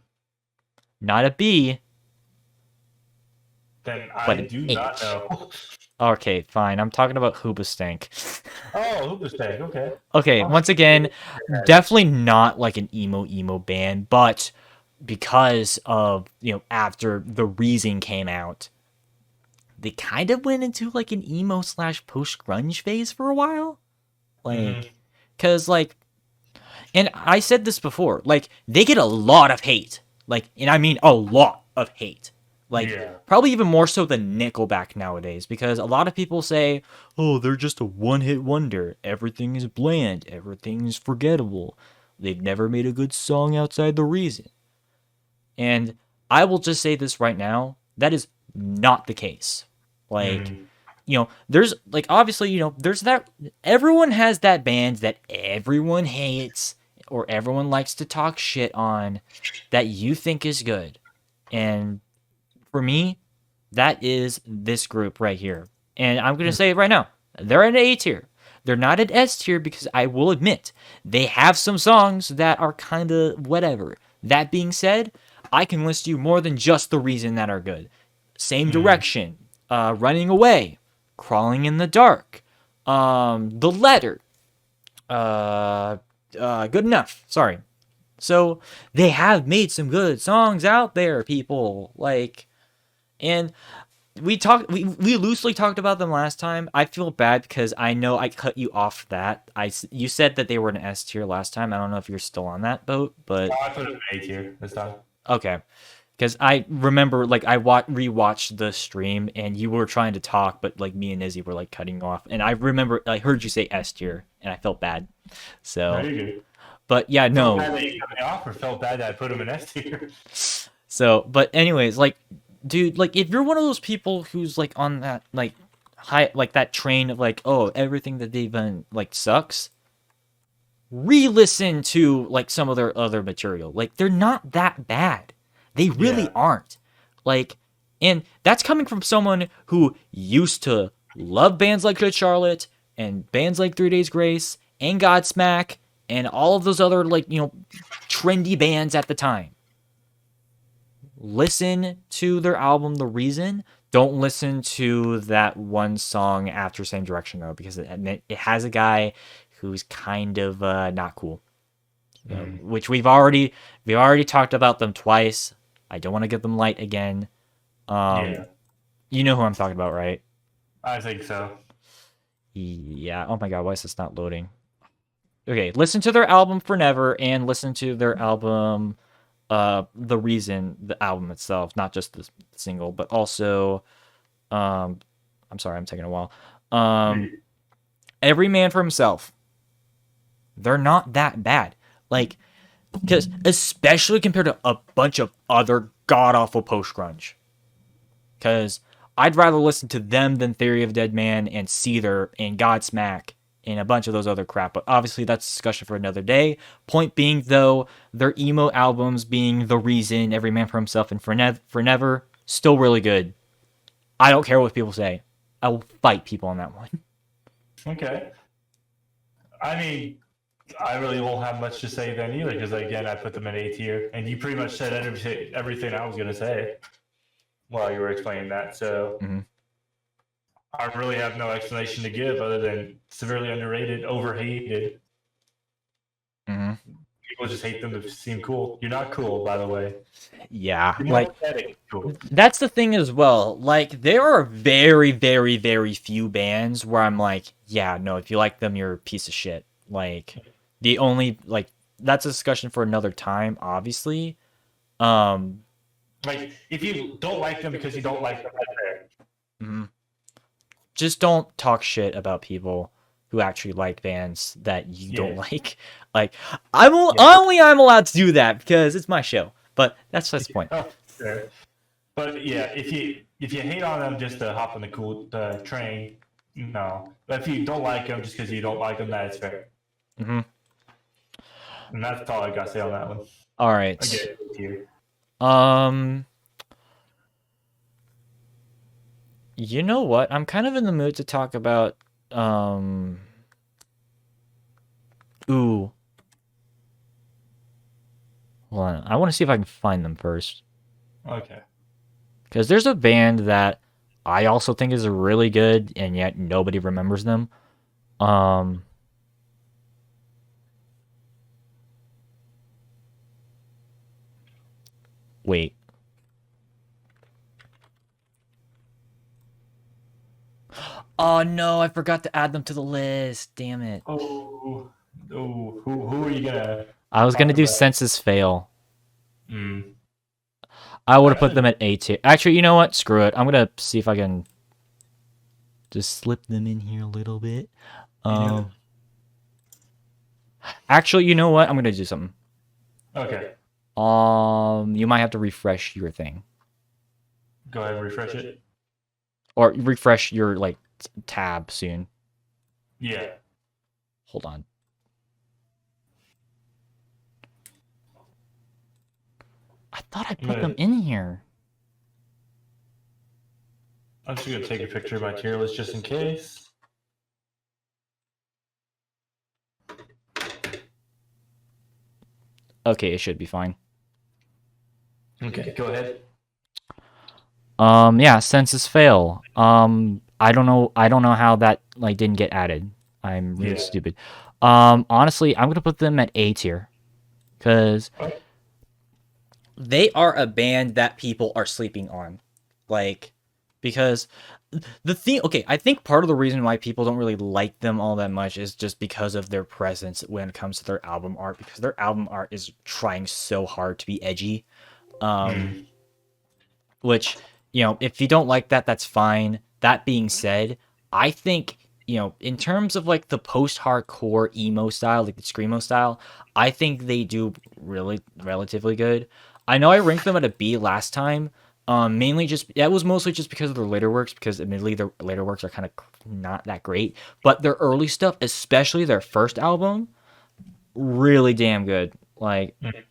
Not a B. Then But I an do H. not know. Okay, fine. I'm talking about Hoobastank. Oh, Hoobastank, okay. Okay, once again, definitely not like an emo band, but because of, after The Reason came out, they kind of went into like an emo / post-grunge phase for a while. Like, because like, and I said this before, like, they get a lot of hate. Like, and I mean a lot of hate. Like, probably even more so than Nickelback nowadays, because a lot of people say, oh, they're just a one-hit wonder. Everything is bland. Everything is forgettable. They've never made a good song outside The Reason. And I will just say this right now, that is not the case. Like, there's, like, obviously, there's that, everyone has that band that everyone hates, or everyone likes to talk shit on, that you think is good. And for me, that is this group right here. And I'm going to say it right now. They're an A tier. They're not an S tier because I will admit, they have some songs that are kind of whatever. That being said, I can list you more than just the reason that are good. Same direction, running away, crawling in the dark, the letter, good enough. Sorry. So they have made some good songs out there, people. Like, and we loosely talked about them last time. I feel bad because I know I cut you off that. You said that they were an S tier last time. I don't know if you're still on that boat, but I put it in A tier this time. okay. Because I remember, like, I rewatched the stream, and you were trying to talk, but like me and Izzy were like cutting you off, and I remember I heard you say S tier, and I felt bad. So, No, you're good. but yeah, no. Felt bad that you cut me off, or felt bad that I put him in S tier? So, but anyways, like, dude, like, if you're one of those people who's like on that like high, like that train of like, oh, everything that they've done like sucks, re-listen to like some of their other material. Like, they're not that bad. They really aren't. Like, and that's coming from someone who used to love bands like Good Charlotte and bands like 3 Days Grace and Godsmack and all of those other, like, you know, trendy bands at the time. Listen to their album The Reason. Don't listen to that one song After Same Direction, though, because it has a guy who's kind of not cool. Which we've already talked about them twice. I don't want to get them light again. You know who I'm talking about, right? I think so. Yeah. Oh my god, why is this not loading? Okay, listen to their album For Never and listen to their album The Reason, the album itself, not just the single, but also I'm sorry, I'm taking a while. Every Man for Himself. They're not that bad. Like, because especially compared to a bunch of other god-awful post-grunge. Because I'd rather listen to them than Theory of Dead Man and Seether and Godsmack and a bunch of those other crap. But obviously that's a discussion for another day. Point being, though, their emo albums being The Reason, Every Man for Himself, and For Never, still really good. I don't care what people say. I will fight people on that one. Okay. I mean, I really won't have much to say then either, because again, I put them in A tier, and you pretty much said everything I was going to say while you were explaining that. So I really have no explanation to give other than severely underrated, overhated. People just hate them to seem cool. You're not cool, by the way. Yeah, You're like pathetic. Cool. that's the thing as well. Like, there are very, very, very few bands where I'm like, yeah, no, if you like them, you're a piece of shit. Like, the only, like, that's a discussion for another time, obviously. Like, if you don't like them because you don't like them, that's fair. Just don't talk shit about people who actually like bands that you don't like. Like, I'm allowed to do that because it's my show. But that's the point. Oh, sure. But yeah, if you hate on them just to hop on the cool train, no. But if you don't like them just because you don't like them, that's fair. And that's all I got to say on that one. All right. I get it here. You know what? I'm kind of in the mood to talk about ooh. Hold on. I want to see if I can find them first. Okay. Because there's a band that I also think is really good, and yet nobody remembers them. Wait. Oh no, I forgot to add them to the list. Damn it. Oh, who are you gonna? I was gonna do Census Fail. Hmm. I would have put them at A tier. Actually, you know what? Screw it. I'm gonna see if I can just slip them in here a little bit. Actually, you know what? I'm gonna do something. Okay. You might have to refresh your thing, Go ahead and refresh it. or refresh your like tab soon. Yeah. Hold on. I thought I put them in here. I'm just gonna take a picture of my tier list just in case. Okay, it should be fine. Okay, go ahead. Yeah, census fail. I don't know how that like didn't get added. I'm really Yeah. stupid. Honestly, I'm gonna put them at A tier because Oh, they are a band that people are sleeping on. Like, because the thing, okay, I think part of the reason why people don't really like them all that much is just because of their presence when it comes to their album art, because their album art is trying so hard to be edgy. Um, mm, which, if you don't like that, that's fine. That being said, I think, in terms of like the post-hardcore emo style, like the screamo style, I think they do really relatively good. I know I ranked them at a B last time. Mainly just that was mostly just because of their later works, because admittedly their later works are kind of not that great, but their early stuff, especially their first album, really damn good. Like, mm.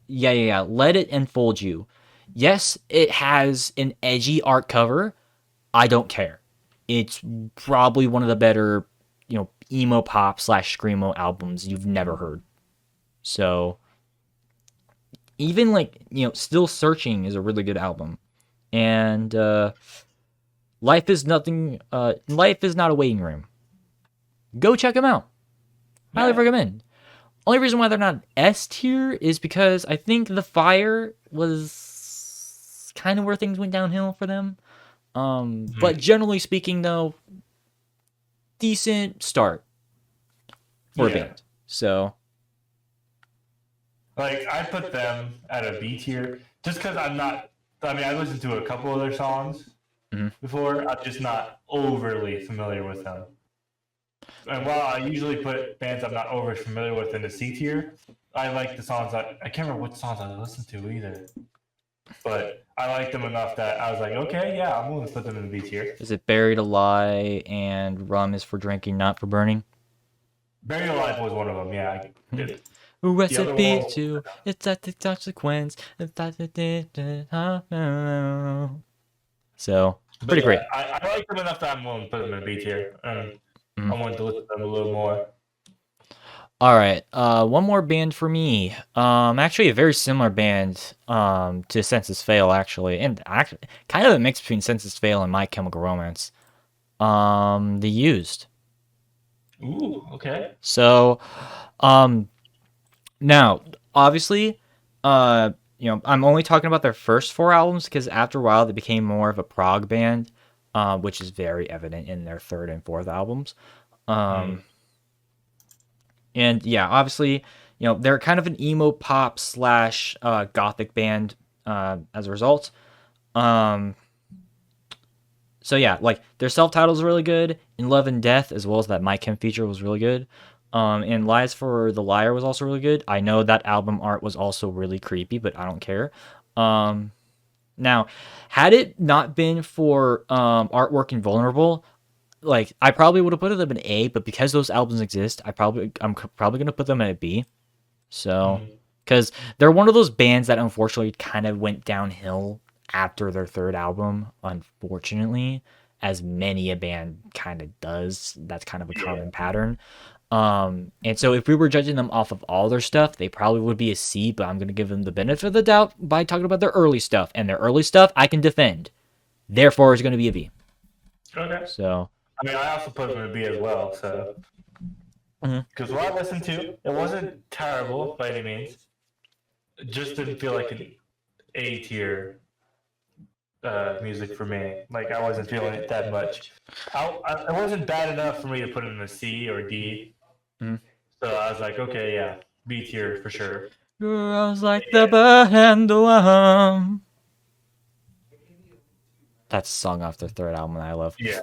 yeah. Let It Enfold You. Yes, it has an edgy art cover. I don't care. It's probably one of the better, emo pop slash screamo albums you've never heard. So even like, Still Searching is a really good album. And Life is Nothing. Life is Not a Waiting Room. Go check them out. Highly Yeah. recommend. Only reason why they're not S tier is because I think The Fire was kind of where things went downhill for them. But Mm. generally speaking, though, decent start for a Yeah. band. So, Like I put them at a B tier just because I'm not. I mean, I listened to a couple of their songs Mhm. before. I'm just not overly familiar with them. And while I usually put bands I'm not over familiar with in the C tier, I like the songs. I can't remember what songs I listened to either, but I liked them enough that I was like, okay, yeah, I'm willing to put them in the B tier. is it Buried Alive and Rum is for Drinking, Not for Burning? Buried Alive was one of them. Yeah, the other Recipe one. to it's at the consequence. So, But pretty yeah, great. I like them enough that I'm willing to put them in B tier, and Mhm. I wanted to listen to them a little more. All right, one more band for me. Actually, a very similar band, to Census Fail, actually, and actually, kind of a mix between Census Fail and My Chemical Romance. The Used. Ooh, okay. So, um, now, obviously, I'm only talking about their first four albums because after a while they became more of a prog band, which is very evident in their third and fourth albums. Hmm. Um, And yeah, obviously, they're kind of an emo pop slash gothic band as a result. Um, so yeah, like their self titles are really good. In Love and Death, as well as that My Chem feature was really good. And Lies for the Liar was also really good. I know that album art was also really creepy, but I don't care. Um, Now, had it not been for artwork and Vulnerable, like I probably would have put them in A, but because those albums exist, I'm probably gonna put them at a B. So, Hmm. because they're one of those bands that unfortunately kind of went downhill after their third album, unfortunately, as many a band kind of does. That's kind of a Yeah. common pattern. And so if we were judging them off of all their stuff, they probably would be a C, but I'm gonna give them the benefit of the doubt by talking about their early stuff, and their early stuff I can defend. Therefore, is gonna be a B. Okay. So, I mean, I also put them in a B as well. So, mhm. because what I listened to, it wasn't terrible by any means. It just didn't feel like an A tier music for me. Like I wasn't feeling it that much. It wasn't bad enough for me to put it in a C or D. Mhm. So I was like, okay, yeah, B tier for sure. Girls like the bird and the worm. That's a song off their third album that I love. Yeah.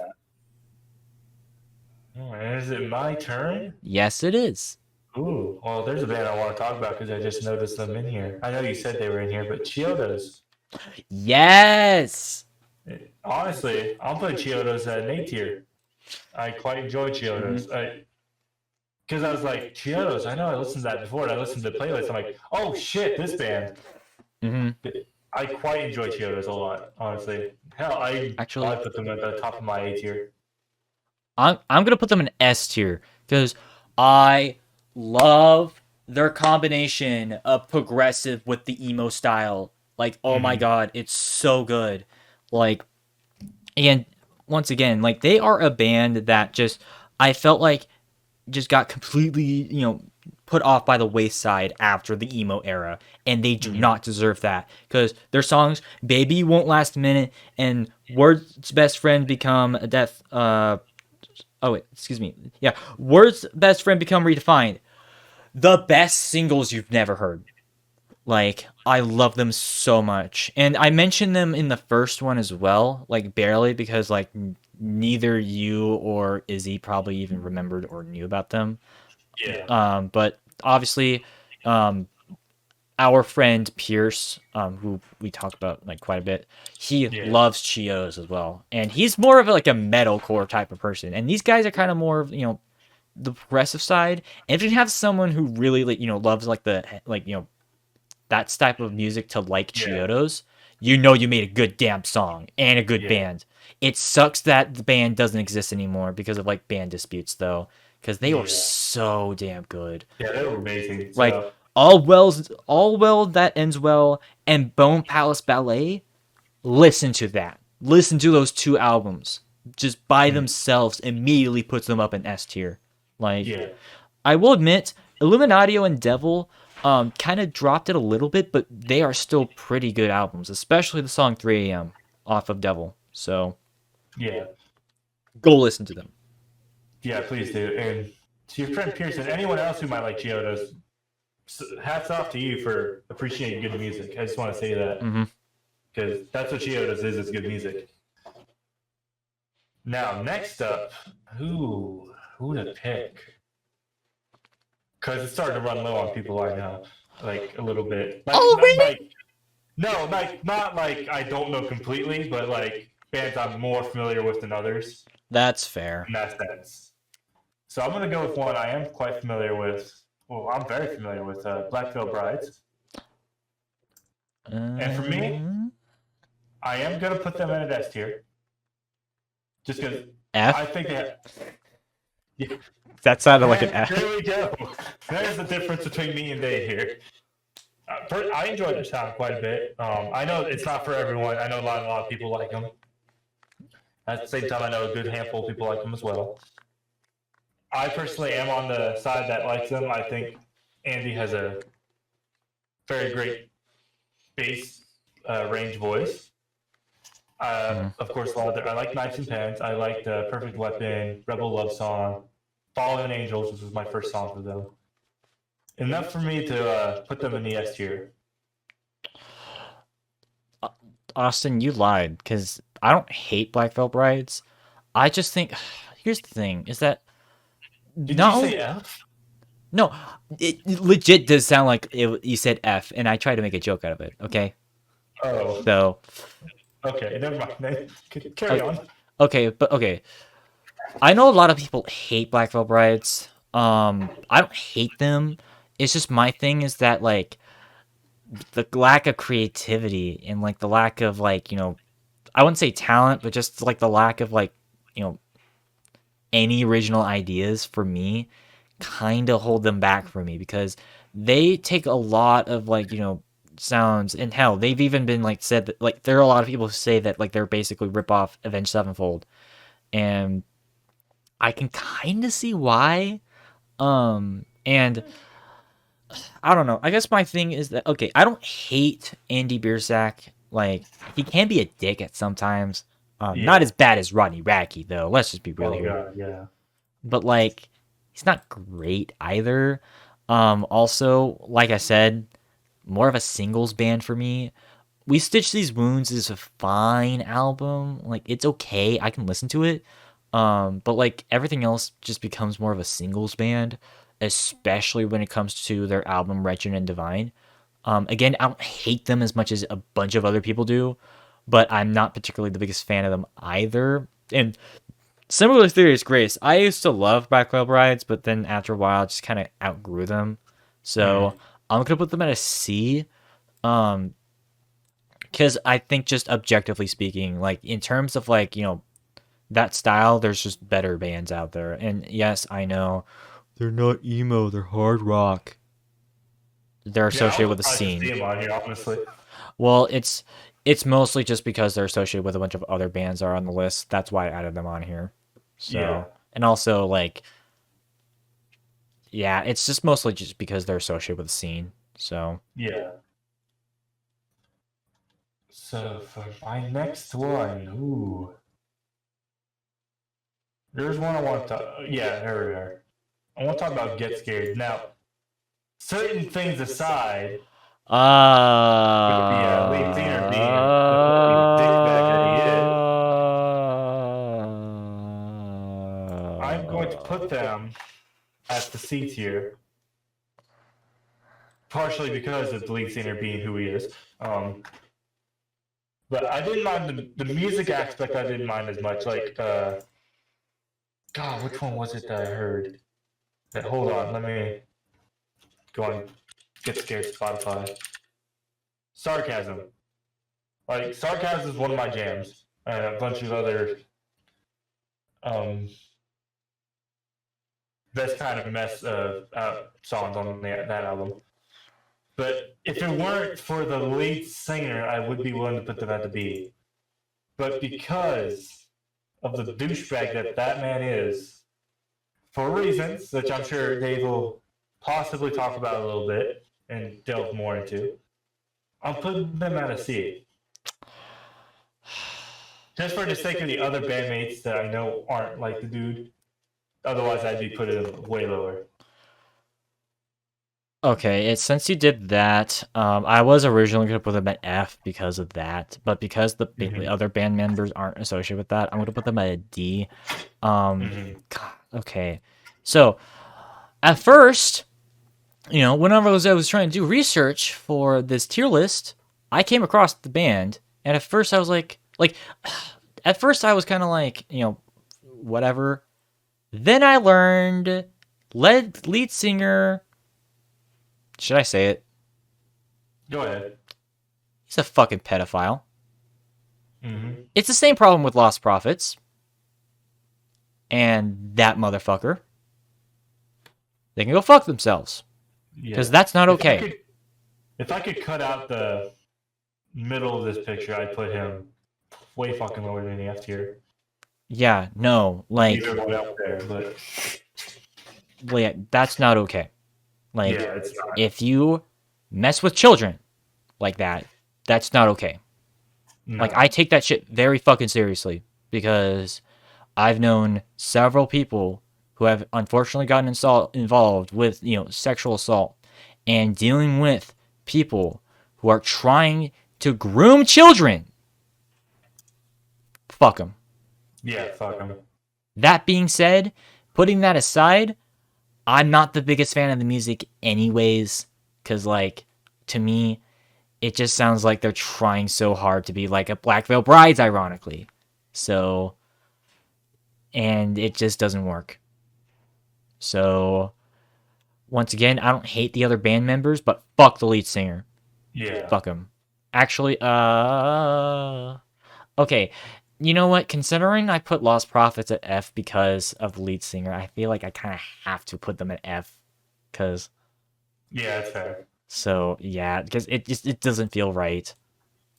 Is it my turn? Yes, it is. Ooh, well, there's a band I want to talk about because I just noticed them in here. I know you said they were in here, but Chiodos. Yes. Honestly, I'll put Chiodos at an A tier. I quite enjoy Chiodos. Because I was like, Chiodos, I know I listened to that before, and I listened to the playlist. I'm like, oh shit, this band. Mm-hmm. I quite enjoy Chiodos a lot, honestly. Hell, I Actually, probably put them at the top of my A tier. I'm gonna put them in S tier because I love their combination of progressive with the emo style, like, oh my god, it's so good. Like, and once again, like, they are a band that just, I felt like, just got completely, put off by the wayside after the emo era, and they do not deserve that, because their songs "Baby Won't Last a Minute" and "Words Best Friend Become a Death." "Words Best Friend Become Redefined." The best singles you've never heard. Like, I love them so much, and I mentioned them in the first one as well, like barely, because like neither you or Izzy probably even remembered or knew about them. Yeah. But obviously, our friend Pierce, who we talk about like quite a bit, he loves Chiodos as well, and he's more of like a metalcore type of person. And these guys are kind of more of the progressive side. And if you have someone who really like loves like the that type of music to like Chiodos, you made a good damn song and a good band. It sucks that the band doesn't exist anymore because of like band disputes, though, because they were so damn good. Yeah, they were amazing. Like, So, all well that ends well, and Bone Palace Ballet. Listen to that. Listen to those two albums. Just by themselves, immediately puts them up in S tier. Like, I will admit, Illuminatio and Devil kind of dropped it a little bit, but they are still pretty good albums, especially the song 3 AM off of Devil. So, go listen to them. Yeah, please do. And to your friend Pearson, anyone else who might like Chiodos, hats off to you for appreciating good music. I just want to say that. Because that's what Chiodos is good music. Now, next up, who to pick? Because it's starting to run low on people I know, like a little bit. Like, really? Not like I don't know completely, but like bands I'm more familiar with than others. That's fair. In that sense. So I'm going to go with one I am quite familiar with. Well, I'm very familiar with Black Veil Brides. And for me, I am going to put them in an S tier. Just because I think they have... Yeah. That sounded like an F. There we go. There's the difference between me and Dave here. I enjoy their sound quite a bit. I know it's not for everyone. I know a lot of people like them. At the same time, I know a good handful of people like them as well. I personally am on the side that likes them. I think Andy has a very great bass range voice. Of course, I like Knives and Pens. I like the Perfect Weapon, Rebel Love Song, Fallen Angels, which was my first song for them. Enough for me to put them in the S tier. Austin, you lied, because I don't hate Black Veil Brides. I just think, here's the thing, is that Did you say F? No, it legit does sound like you said F, and I tried to make a joke out of it, okay? Oh. So. Okay, never mind. Carry on. Okay. I know a lot of people hate Black Veil Brides. I don't hate them. It's just my thing is that, like, the lack of creativity and, like, the lack of, like, I wouldn't say talent, but just, like, the lack of, like, any original ideas for me kind of hold them back for me, because they take a lot of, like, sounds, and hell, they've even been, like, said that, like, there are a lot of people who say that, like, they're basically rip off Avenged Sevenfold, and I can kind of see why. And I don't know. I guess my thing is that, okay, I don't hate Andy Biersack. Like, he can be a dick at sometimes. Not as bad as Rodney Radke, though. Let's just be real here. God, yeah. But, like, he's not great either. Also, like I said, more of a singles band for me. We Stitch These Wounds is a fine album. Like, it's okay. I can listen to it. But, like, everything else just becomes more of a singles band, especially when it comes to their album Wretched and Divine. Again, I don't hate them as much as a bunch of other people do, but I'm not particularly the biggest fan of them either. And similar theory is Grace. I used to love Black Veil Brides, but then after a while, I just kind of outgrew them. So I'm gonna put them at a C. Because I think, just objectively speaking, like, in terms of, like, that style, there's just better bands out there. And yes, I know they're not emo, they're hard rock. they're associated with the I just see scene. him on here, honestly. Well, it's mostly just because they're associated with a bunch of other bands that are on the list. That's why I added them on here. So, Yeah. and also like, yeah, it's just mostly just because they're associated with the scene. So, Yeah. So for my next one, ooh. There's one I want to. Yeah, there we are. I want to talk about Get Scared. Now, certain things aside, with the lead singer being the fucking dickbag that he is, I'm going to put them at the C tier. Partially because of the lead singer being who he is. But I didn't mind the music aspect, I didn't mind as much. Like, God, which one was it that I heard? Hold on, let me go on Get Scared Spotify. Sarcasm. Like, Sarcasm is one of my jams. And a bunch of other best kind of mess songs on that album. But if it weren't for the lead singer, I would be willing to put them at the B. But because of the douchebag that man is, for reasons which I'm sure Dave will possibly talk about a little bit and delve more into, I'm putting them at a C. Just for the sake of the other bandmates that I know aren't like the dude. Otherwise, I'd be putting them way lower. okay, since you did that, I was originally going to put them at F because of that, but because the other band members aren't associated with that, I'm going to put them at a D. God, okay. So, at first, whenever I was trying to do research for this tier list, I came across the band, and at first I was at first I was kind of like, whatever. Then I learned lead singer. Should I say it? Go ahead. He's a fucking pedophile. It's the same problem with Lost Prophets. And that motherfucker. They can go fuck themselves. Because that's not okay. If I could cut out the middle of this picture, I'd put him way fucking lower than the F tier. Yeah, no. Like, Everyone out there, but yeah, that's not okay. Like, yeah, it's not. if you mess with children like that, that's not okay. No. Like, I take that shit very fucking seriously because I've known several people who have unfortunately gotten involved with, sexual assault and dealing with people who are trying to groom children. Fuck them. Yeah, fuck them. That being said, putting that aside, I'm not the biggest fan of the music anyways, because, like, to me, it just sounds like they're trying so hard to be like a Black Veil Brides, ironically. So, and it just doesn't work. So, once again, I don't hate the other band members, but fuck the lead singer. Yeah. Fuck him. Actually, okay. You know what? Considering I put Lost Prophets at F because of the lead singer, I feel like I kind of have to put them at F. Because... yeah, that's fair. So, yeah, because it doesn't feel right.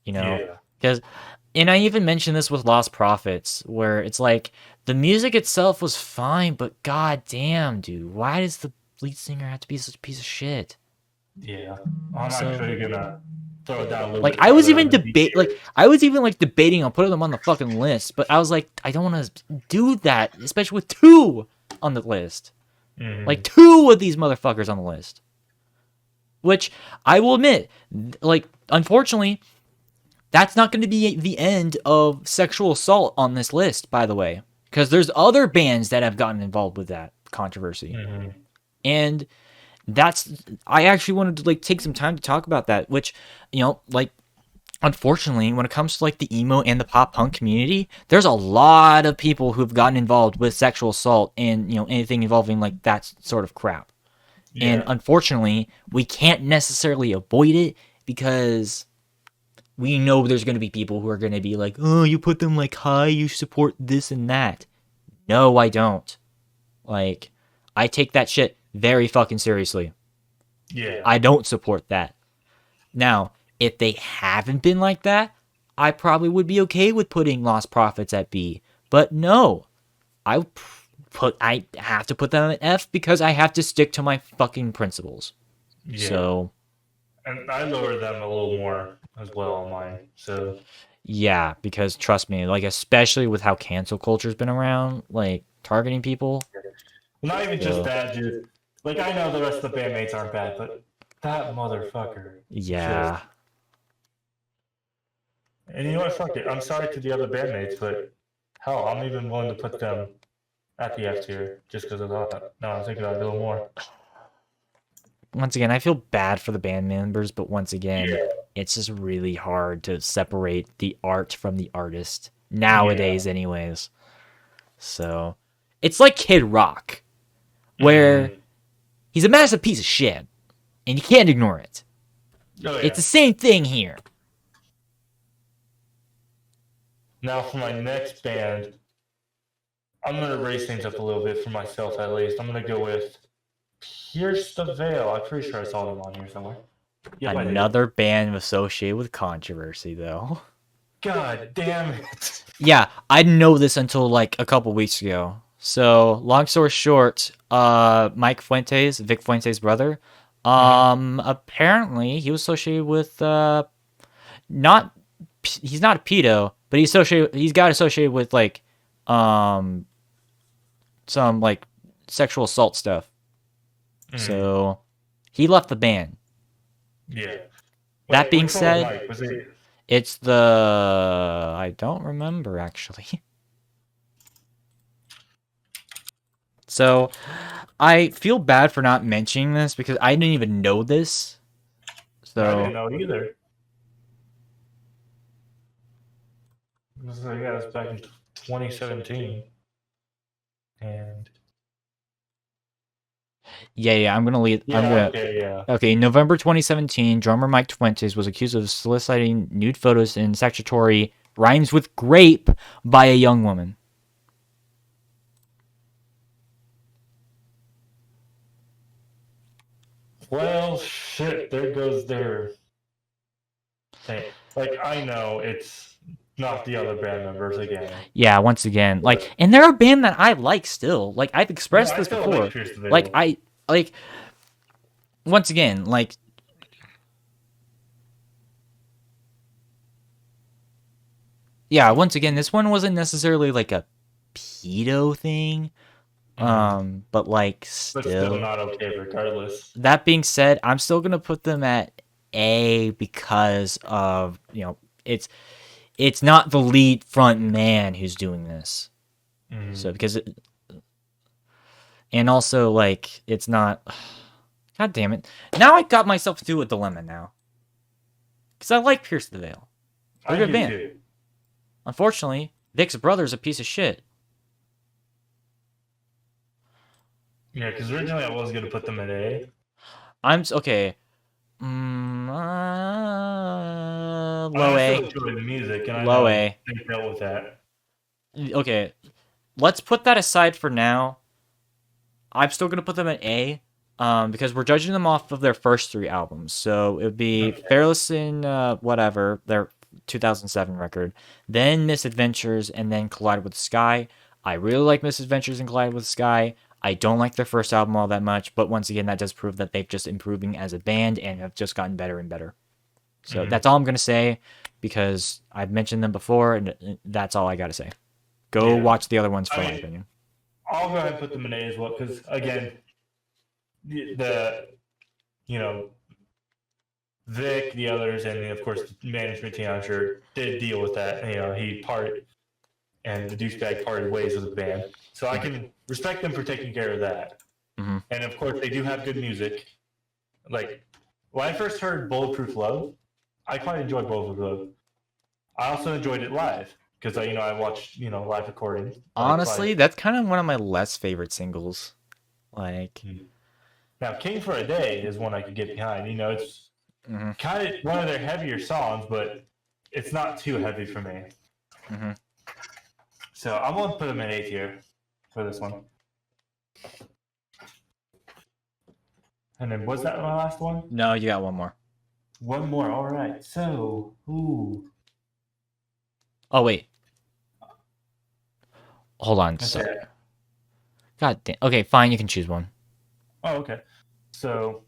Yeah. Because... and I even mentioned this with Lost Prophets, where it's like, the music itself was fine, but goddamn, dude, why does the lead singer have to be such a piece of shit? Yeah. I'm actually gonna throw it down a little like, bit. I was even debating on putting them on the fucking list, but I was like, I don't want to do that, especially with 2 on the list. Like, 2 of these motherfuckers on the list. Which, I will admit, like, unfortunately, that's not going to be the end of sexual assault on this list, by the way. Because there's other bands that have gotten involved with that controversy. And I actually wanted to, like, take some time to talk about that, which, like, unfortunately, when it comes to, like, the emo and the pop punk community, there's a lot of people who've gotten involved with sexual assault and, anything involving, like, that sort of crap. Yeah. And unfortunately, we can't necessarily avoid it because we know there's going to be people who are going to be like, oh, you put them, like, high, you support this and that. No, I don't. Like, I take that shit very fucking seriously. Yeah. I don't support that. Now, if they haven't been like that, I probably would be okay with putting Lost Prophets at B. But no, I have to put them at F because I have to stick to my fucking principles. Yeah. So, and I lower them a little more as well on mine. So yeah, because trust me, like especially with how cancel culture's been around, like targeting people. not even So, just that, just like I know the rest of the bandmates aren't bad, but that motherfucker. yeah. Just, and you know what? Fuck it. I'm sorry to the other bandmates, but hell, I'm even willing to put them at the F tier just because of that. No, I'm thinking about it a little more. Once again, I feel bad for the band members, but once again, Yeah. it's just really hard to separate the art from the artist nowadays, anyways. So, it's like Kid Rock, where he's a massive piece of shit, and you can't ignore it. Oh, yeah. It's the same thing here. Now for my next band, I'm gonna raise things up a little bit for myself at least. I'm gonna go with Pierce the Veil. I'm pretty sure I saw them on here somewhere. Yep, Another band associated with controversy, though. God damn it. Yeah, I didn't know this until like a couple weeks ago. So, long story short, Vic Fuentes' brother, apparently he was associated with not he's not a pedo, but he's got associated with like some like sexual assault stuff. So he left the band. Yeah. That being which one was said, Mike? Was it... it's the I don't remember actually. So I feel bad for not mentioning this because I didn't even know this. So I didn't know either. Yeah, it was back in 2017. And yeah, I'm gonna leave. Okay, November 2017, drummer Mike Fuentes was accused of soliciting nude photos in statutory rhymes with grape by a young woman. Well, shit, there goes their thing. Like, I know it's not the other band members again. Yeah, once again, like, and they're a band that I like still. Like, I've expressed this before. Like, once again, like, yeah, once again, this one wasn't necessarily like a pedo thing. But like still not okay regardless. That being said, I'm still gonna put them at A because of it's not the lead front man who's doing this. So because and also like it's not. God damn it! Now I got myself into a dilemma now. Because I like Pierce the Veil. They're a good band. Too. Unfortunately, Vic's brother's a piece of shit. Yeah, because originally I was going to put them at A. Okay. Low A. I still enjoy the music, and low A. They dealt with that. Okay. Let's put that aside for now. I'm still going to put them at A. Because we're judging them off of their first 3 albums. So it would be Fearless in whatever, their 2007 record, then Misadventures, and then Collide with the Sky. I really like Misadventures and Collide with the Sky. I don't like their first album all that much, but once again, that does prove that they've just improving as a band and have just gotten better and better. So that's all I'm going to say because I've mentioned them before, and that's all I got to say. Go watch the other ones for my opinion. I'll go ahead and put them in A as well because, again, the Vic, the others, and of course the management team, I'm sure, did deal with that. He parted, and the douchebag parted ways with the band. So I can respect them for taking care of that. And of course, they do have good music. Like, when I first heard Bulletproof Love, I quite enjoyed Bulletproof Love. I also enjoyed it live because I watched live recordings. Honestly, that's kind of one of my less favorite singles. Like. Now, King for a Day is one I could get behind. It's kind of one of their heavier songs, but it's not too heavy for me. So I'm going to put them in A tier for this one. And then was that my last one? No, you got one more. One more. All right. So, ooh. Oh wait. Hold on. Okay. So, God damn. Okay, fine. You can choose one. Oh, okay. So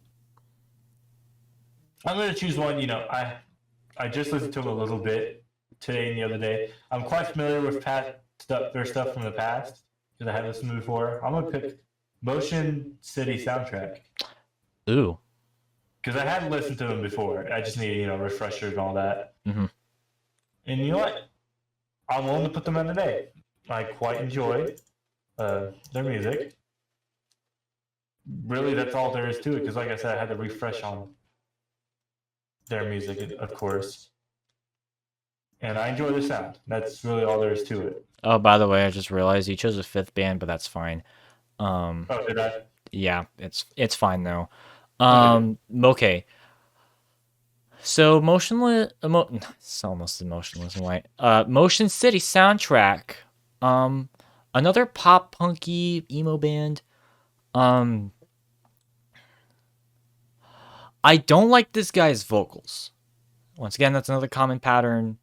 I'm gonna choose one. You know, I just listened to him a little bit today and the other day. I'm quite familiar with past stuff, their stuff from the past because I have listened to before. I'm gonna pick Motion City soundtrack Ooh. because I hadn't listened to them before. I just need refreshers and all that. Mhm. And you know what? I'm willing to put them in today. I quite enjoy their music. Really, that's all there is to it. Because, like I said, I had to refresh on their music, of course. And I enjoy the sound. That's really all there is to it. Oh, by the way, I just realized you chose a fifth band, but that's fine. Oh, did I? Yeah, it's fine though. Okay. So it's almost emotionless and white. Motion City soundtrack. Another pop punky emo band. I don't like this guy's vocals. Once again, that's another common pattern.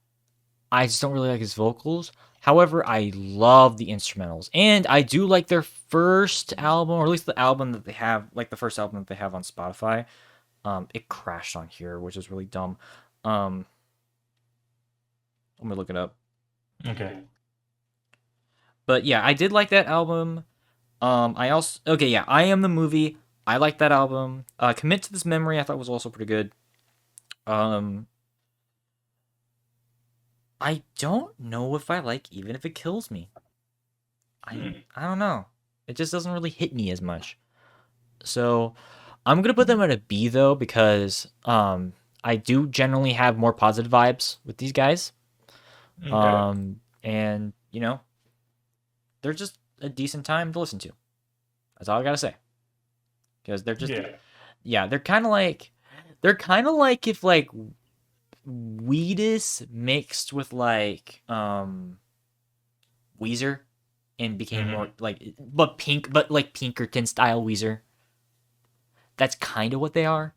I just don't really like his vocals. However, I love the instrumentals. And I do like their first album, or at least the album that they have, like the first album that they have on Spotify. It crashed on here, which is really dumb. I'm gonna look it up. Okay. But yeah, I did like that album. I Am the Movie. I like that album. Commit to This Memory, I thought was also pretty good. I don't know if I like Even If It Kills Me. I don't know. It just doesn't really hit me as much. So I'm gonna put them at a B though, because I do generally have more positive vibes with these guys. Okay. And they're just a decent time to listen to. That's all I gotta say. Because they're just they're kind of like if like Weedus mixed with like Weezer and became more like but Pinkerton style Weezer. That's kind of what they are.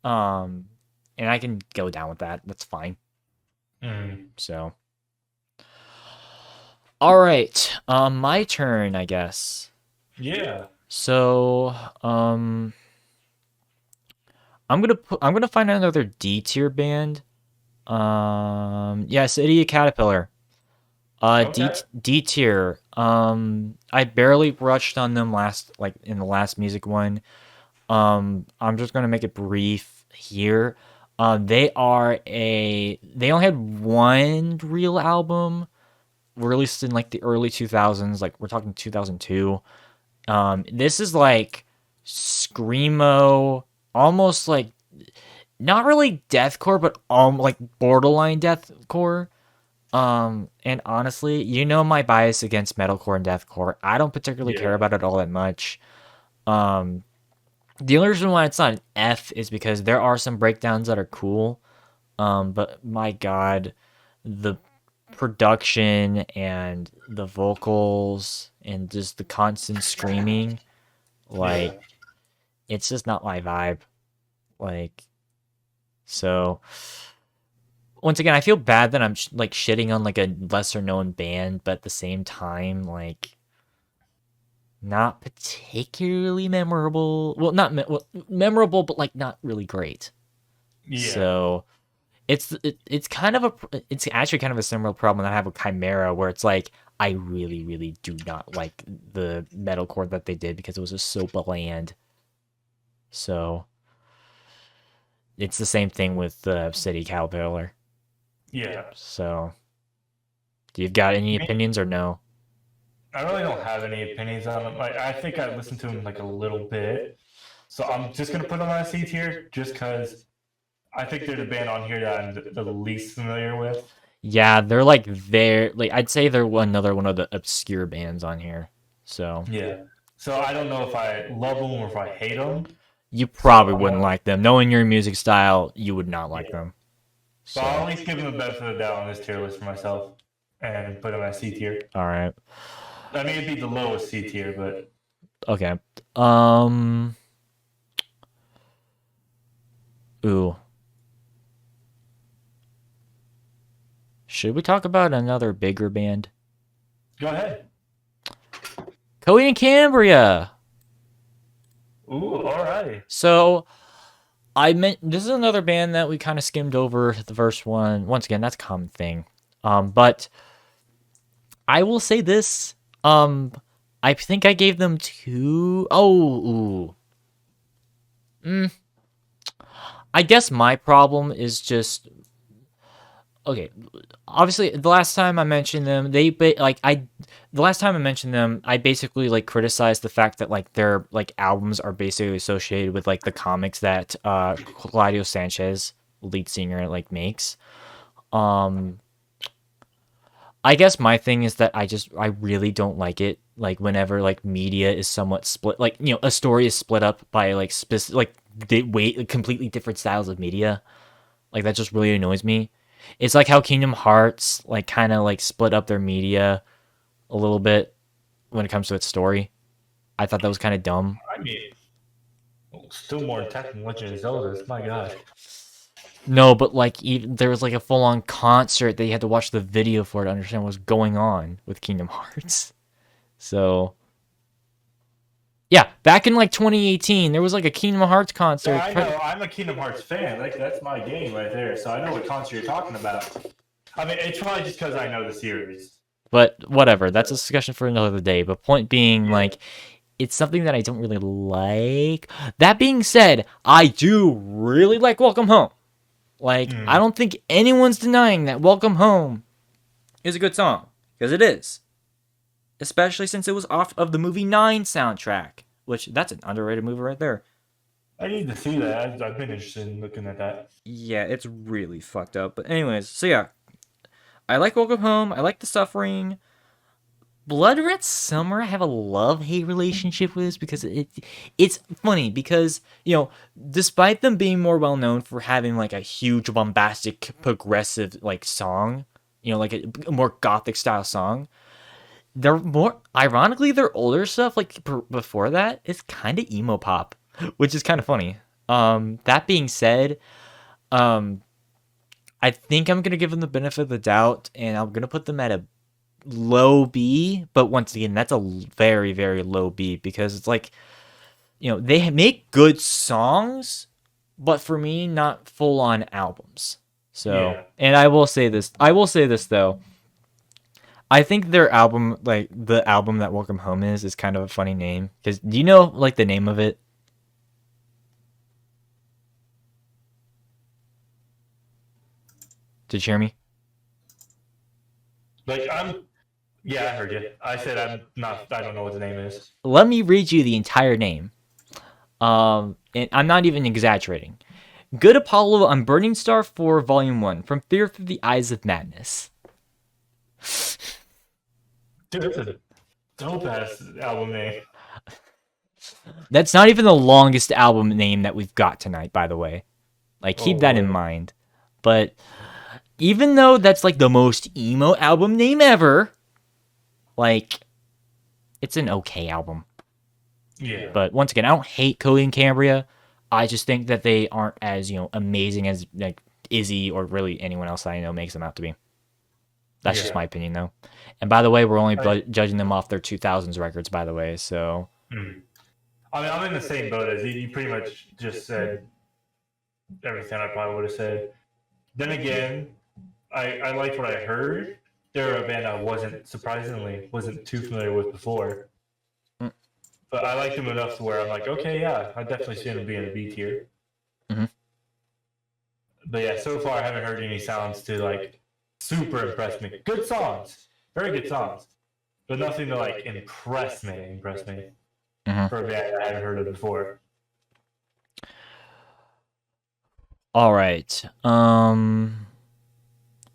And I can go down with that. That's fine. So all right. My turn, I guess. Yeah. So, I'm gonna find another D tier band. Yes, Idiot Caterpillar. Okay. D tier. I barely brushed on them in the last music one. I'm just gonna make it brief here. They only had one real album released in like the early 2000s, like we're talking 2002. This is like screamo, almost like not really deathcore, but like borderline deathcore. And honestly, my bias against metalcore and deathcore. I don't particularly care about it all that much. The only reason why it's not an F is because there are some breakdowns that are cool. But my God, the production and the vocals and just the constant screaming, like it's just not my vibe. Like, so once again, I feel bad that I'm like shitting on like a lesser known band, but at the same time, like not particularly memorable. Well, not memorable, but like not really great. Yeah. So it's actually kind of a similar problem that I have with Chimera, where it's like I really, really do not like the metalcore that they did because it was just so bland. So it's the same thing with City Caterpillar. Yeah. So do you've got any opinions or no? I really don't have any opinions on them. Like, I think I listened to them like a little bit, so I'm just gonna put them on C tier just because I think they're the band on here that I'm the least familiar with. Yeah, they're I'd say they're another one of the obscure bands on here. So yeah. So I don't know if I love them or if I hate them. You probably wouldn't like them. Knowing your music style, you would not like them. So I'll at least give them the benefit of the doubt on this tier list for myself and put them at C tier. All right. I mean, it'd be the lowest C tier, but okay. Ooh. Should we talk about another bigger band? Go ahead. Coheed and Cambria. Ooh, all right. So this is another band that we kind of skimmed over the first one. Once again, that's a common thing. But I will say this. I think I gave them 2. Oh, ooh. I guess my problem is just okay. Obviously, the last time I mentioned them, I basically like criticized the fact that like their like albums are basically associated with like the comics that Claudio Sanchez, lead singer, like makes. I guess my thing is that I really don't like it. Like whenever like media is somewhat split, like a story is split up by like completely different styles of media. Like that just really annoys me. It's like how Kingdom Hearts like kind of like split up their media a little bit when it comes to its story. I thought that was kind of dumb. I mean, still more intact than Legend of Zelda. My God. No, but like even there was like a full on concert that you had to watch the video for to understand what was going on with Kingdom Hearts. So yeah, back in like 2018, there was like a Kingdom Hearts concert. Yeah, I know. I'm a Kingdom Hearts fan. Like that's my game right there. So I know what concert you're talking about. I mean, it's probably just because I know the series. But whatever, that's a discussion for another day. But point being, like, it's something that I don't really like. That being said, I do really like Welcome Home. Like, I don't think anyone's denying that Welcome Home is a good song. Because it is. Especially since it was off of the movie 9 soundtrack. Which, that's an underrated movie right there. I need to see that. I've been interested in looking at that. Yeah, it's really fucked up. But anyways, so yeah. I like Welcome Home. I like The Suffering. Blood Red Summer I have a love-hate relationship with because it's funny because, despite them being more well-known for having, like, a huge, bombastic, progressive, like, song, like a more gothic-style song, they're more, ironically, their older stuff, like, before that, is kind of emo pop, which is kind of funny. That being said, I think I'm going to give them the benefit of the doubt, and I'm going to put them at a low B, but once again, that's a very, very low B, because it's like, they make good songs, but for me, not full-on albums. So, yeah. And I will say this, though. I think their album, like, the album that Welcome Home is kind of a funny name, because do you know, like, the name of it? Did you hear me? Like, yeah, I heard you. I said I don't know what the name is. Let me read you the entire name. And I'm not even exaggerating. Good Apollo on Burning Star 4 Volume 1, From Fear Through the Eyes of Madness. Dude, that's a dope-ass album name. That's not even the longest album name that we've got tonight, by the way. Like, keep that in mind. But even though that's, like, the most emo album name ever, like, it's an okay album. Yeah. But once again, I don't hate Coheed and Cambria. I just think that they aren't as, amazing as, like, Izzy or really anyone else I know makes them out to be. That's just my opinion, though. And by the way, we're only judging them off their 2000s records, by the way, so. I mean, I'm in the same boat as you. You pretty much just said everything I probably would have said. Then again, I liked what I heard. They're a band I wasn't too familiar with before. But I liked them enough to where I'm like, okay, yeah, I definitely see them being a B tier. Mm-hmm. But yeah, so far I haven't heard any sounds to like super impress me. Good songs, very good songs, but nothing to like impress me Mm-hmm. for a band I haven't heard of before. All right, I'm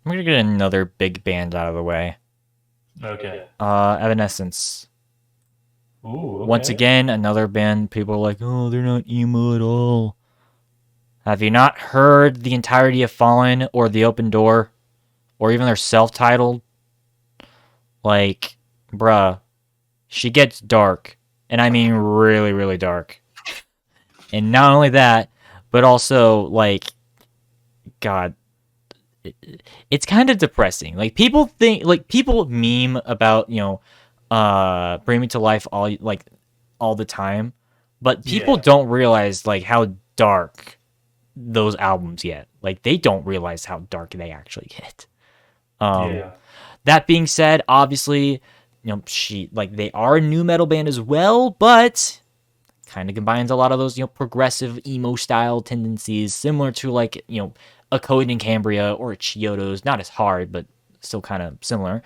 gonna get another big band out of the way. Okay. Evanescence. Ooh, okay. Once again, another band people are like, oh, they're not emo at all. Have you not heard the entirety of Fallen or The Open Door? Or even their self-titled? Like, bruh, she gets dark. And I mean really, really dark. And not only that, but also like, God, it's kind of depressing. Like people meme about Bring Me to Life all the time, but people Yeah. don't realize like how dark those albums get. Like they don't realize how dark they actually get. Yeah. That being said, obviously, they are a new metal band as well, but kind of combines a lot of those progressive emo style tendencies, similar to like a Code in Cambria or a Chiodos. Not as hard, but still kind of similar.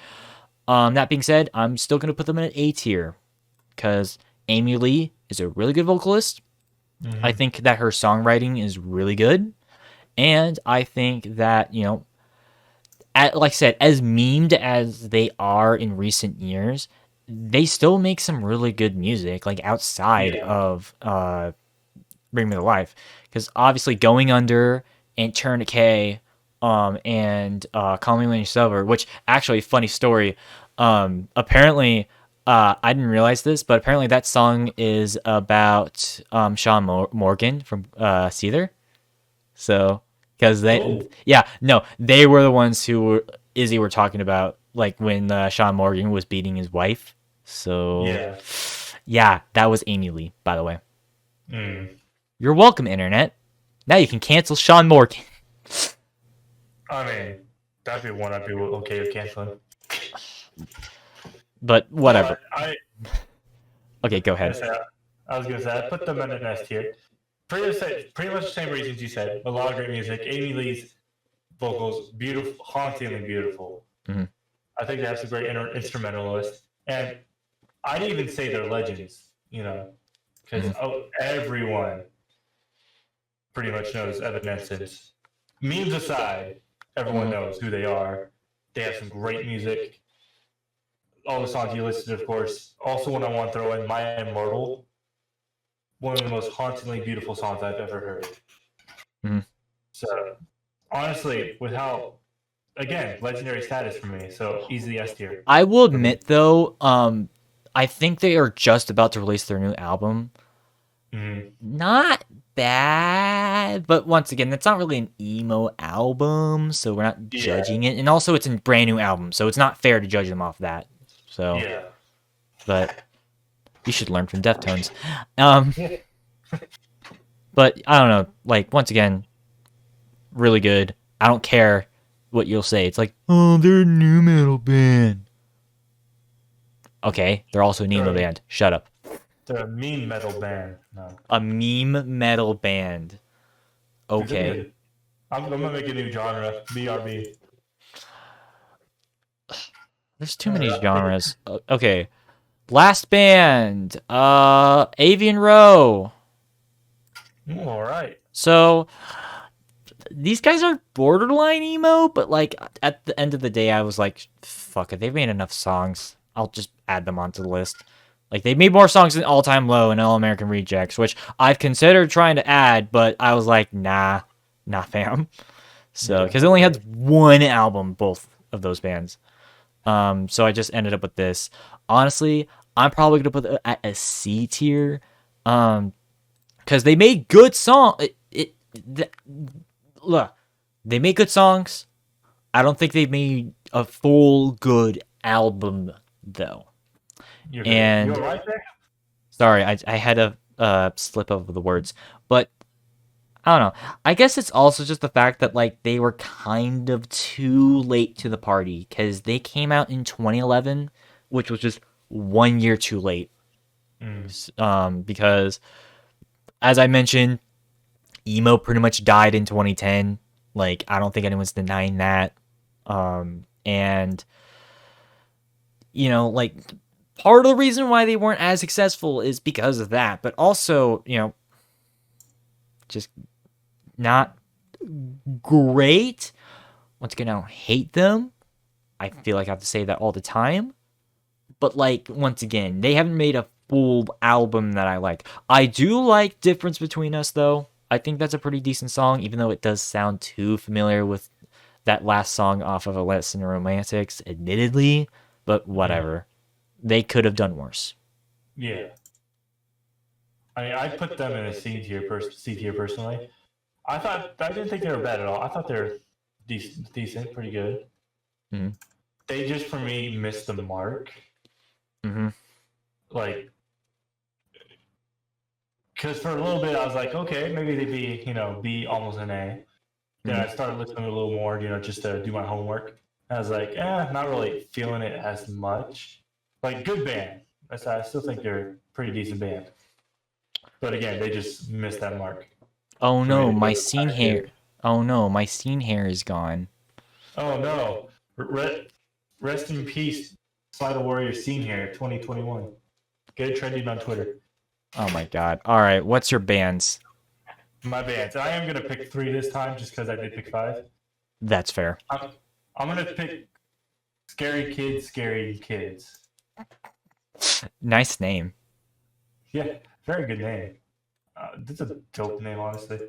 That being said, I'm still gonna put them in an A tier because Amy Lee is a really good vocalist. I think that her songwriting is really good, and I think that like I said, as memed as they are in recent years, they still make some really good music, like outside Yeah. of Bring Me to Life. Because obviously, Going Under and Tourniquet, and Call Me When You're Sober, which actually, funny story. Apparently, I didn't realize this, but apparently that song is about Sean Morgan from Seether. So, because Oh. they were the ones who Izzy were talking about, like when Sean Morgan was beating his wife. So, yeah, that was Amy Lee, by the way. You're welcome, internet. Now you can cancel Sean Morgan. I mean, that'd be one I'd be okay with canceling. But whatever. But Okay, go ahead. I was gonna say I put them in an S tier. Pretty much the same reasons you said. A lot of great music. Amy Lee's vocals, beautiful, hauntingly beautiful. Mhm. I think they have some great instrumentalists, and I'd even say they're legends. Because everyone pretty much knows Evanescence. Memes aside, everyone knows who they are. They have some great music. All the songs you listed, of course. Also, one I want to throw in, My Immortal. One of the most hauntingly beautiful songs I've ever heard. Mhm. So, honestly, with how, again, legendary status for me, so easily S tier. I will admit, though, I think they are just about to release their new album. Not bad, but once again, that's not really an emo album, so we're not judging it. And also, it's a brand new album, so it's not fair to judge them off that. So, but you should learn from Deftones. But I don't know. Like once again, really good. I don't care what you'll say. It's like, oh, they're a new metal band. Okay, they're also a emo band. Shut up. They're a meme metal band. No. A meme metal band. Okay. I'm gonna make a new genre. BRB. There's too many genres. Okay. Last band. Avian Row. All right. So these guys are borderline emo, but like at the end of the day, I was like, fuck it. They've made enough songs. I'll just add them onto the list. Like they made more songs than All Time Low and All American Rejects, which I've considered trying to add, but I was like, nah, fam. So because they only had one album, both of those bands. So I just ended up with this. Honestly, I'm probably gonna put it at a C tier, because they made good songs. Look, they make good songs. I don't think they made a full good album though. You're right there? Sorry, I had a slip of the words, but I don't know. I guess it's also just the fact that like they were kind of too late to the party because they came out in 2011, which was just 1 year too late. Because as I mentioned, emo pretty much died in 2010. Like I don't think anyone's denying that. And like part of the reason why they weren't as successful is because of that, but also just not great. Once again, I don't hate them. I feel like I have to say that all the time. But like once again, they haven't made a full album that I like. I do like Difference Between Us though. I think that's a pretty decent song, even though it does sound too familiar with that last song off of A Lesson in Romantics, admittedly. But whatever. They could have done worse. Yeah. I mean, I put them in a C tier personally. I didn't think they were bad at all. I thought they were decent, pretty good. Mhm. They just for me missed the mark. Mm-hmm. Like, because for a little bit I was like, okay, maybe they'd be almost an A. Then I started listening a little more, just to do my homework. I was like, not really feeling it as much. Like, good band. I still think they're a pretty decent band. But again, they just missed that mark. Oh For me no, to my give them scene higher hair. grade. Oh no, my scene hair is gone. Oh no. Rest in peace, SlytheWarrior scene here, 2021. Get it trending on Twitter. Oh my god. All right, what's your bands? My bands. I am gonna pick 3 this time, just because I did pick 5. That's fair. I'm gonna pick Scary Kids, Scary Kids. Nice name. Yeah, very good name. This is a dope name, honestly.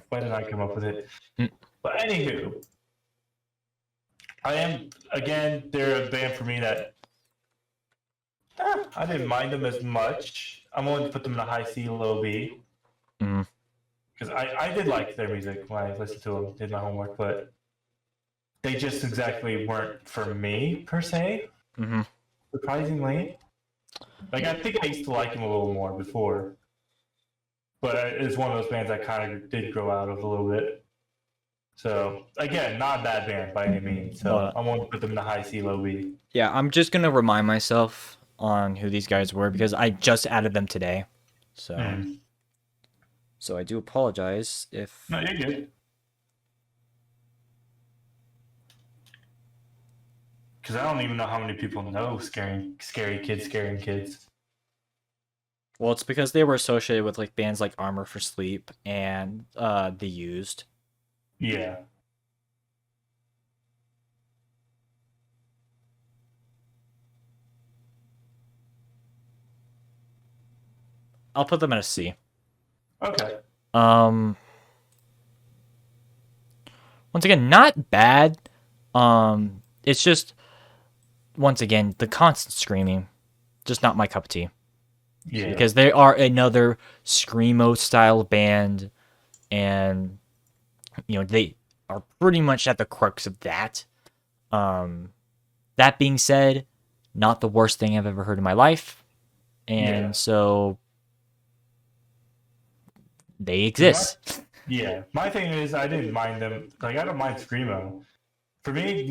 Why did I come up with it? Mm. But anywho, they're a band for me that I didn't mind them as much. I'm willing to put them in a high C, low B. Mm. Because I did like their music when I listened to them, did my homework, but they just exactly weren't for me, per se. Mm-hmm. Surprisingly. Like, I think I used to like them a little more before. But it's one of those bands I kind of did grow out of a little bit. So, again, not a bad band by any means. So, I won't put them in the high C, low B. Yeah, I'm just gonna remind myself on who these guys were because I just added them today. So, so I do apologize if. No, you're good. Because I don't even know how many people know scary kids scaring kids. Well, it's because they were associated with like bands like Armor for Sleep and The Used. Yeah. I'll put them at a C. Okay. Once again, not bad. It's just once again the constant screaming, just not my cup of tea. Yeah. Because they are another screamo style band, and they are pretty much at the crux of that. That being said, not the worst thing I've ever heard in my life, and so they exist. My thing is, I didn't mind them. Like, I don't mind screamo. For me,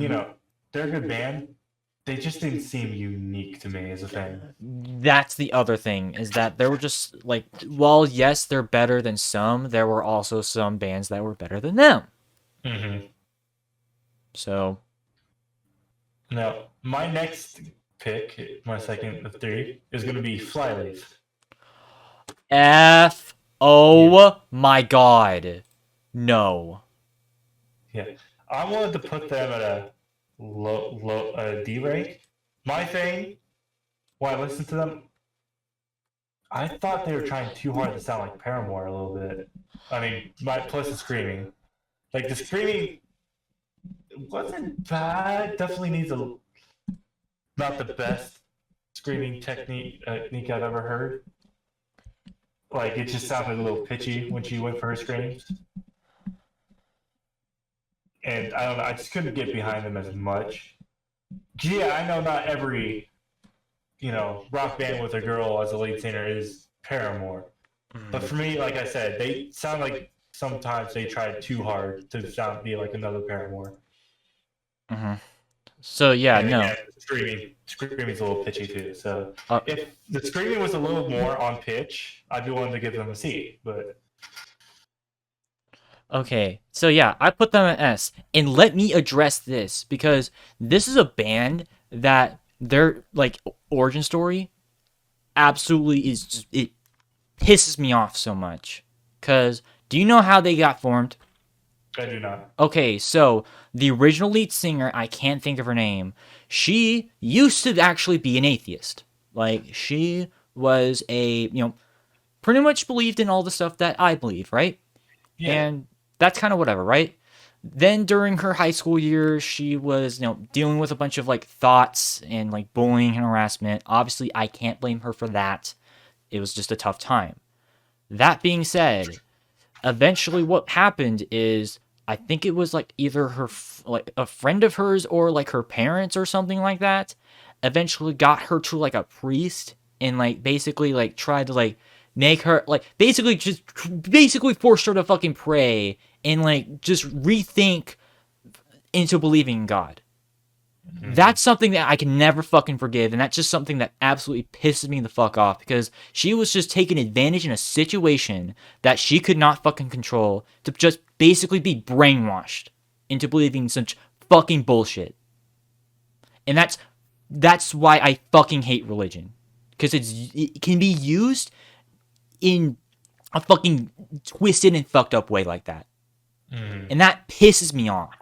they're a good band. They just didn't seem unique to me as a fan. That's the other thing, is that there were just like, well, yes, they're better than some. There were also some bands that were better than them. Mm-hmm. So, now my next pick, my second of 3, is going to be Flyleaf. my god, no. Yeah, I wanted to put them at a low D rank. My thing, when I listened to them, I thought they were trying too hard to sound like Paramore a little bit. I mean, plus the screaming. Like, the screaming wasn't bad. Definitely needs not the best screaming technique I've ever heard. Like, it just sounded a little pitchy when she went for her screams. And I don't know, I just couldn't get behind them as much. Yeah, I know not every, rock band with a girl as a lead singer is Paramore. But for me, like I said, they sound like sometimes they tried too hard to be like another Paramore. Mm-hmm. So yeah, and no. Again, screaming's a little pitchy too. So if the screaming was a little more on pitch, I'd be willing to give them a C. But okay, so yeah, I put them at S, and let me address this because this is a band that their like origin story absolutely is just, it pisses me off so much. Cause do you know how they got formed? I do not. Okay, so the original lead singer, I can't think of her name. She used to actually be an atheist. Like, she was pretty much believed in all the stuff that I believe, right? Yeah. And that's kind of whatever, right? Then during her high school years, she was, dealing with a bunch of like thoughts and like bullying and harassment. Obviously, I can't blame her for that. It was just a tough time. That being said, eventually what happened is I think it was like either like a friend of hers or like her parents or something like that eventually got her to like a priest and like basically like tried to like make her like basically forced her to fucking pray and like just rethink into believing in God. That's something that I can never fucking forgive, and that's just something that absolutely pisses me the fuck off because she was just taking advantage in a situation that she could not fucking control to just basically be brainwashed into believing such fucking bullshit. And that's why I fucking hate religion. Because it can be used in a fucking twisted and fucked up way like that. And that pisses me off.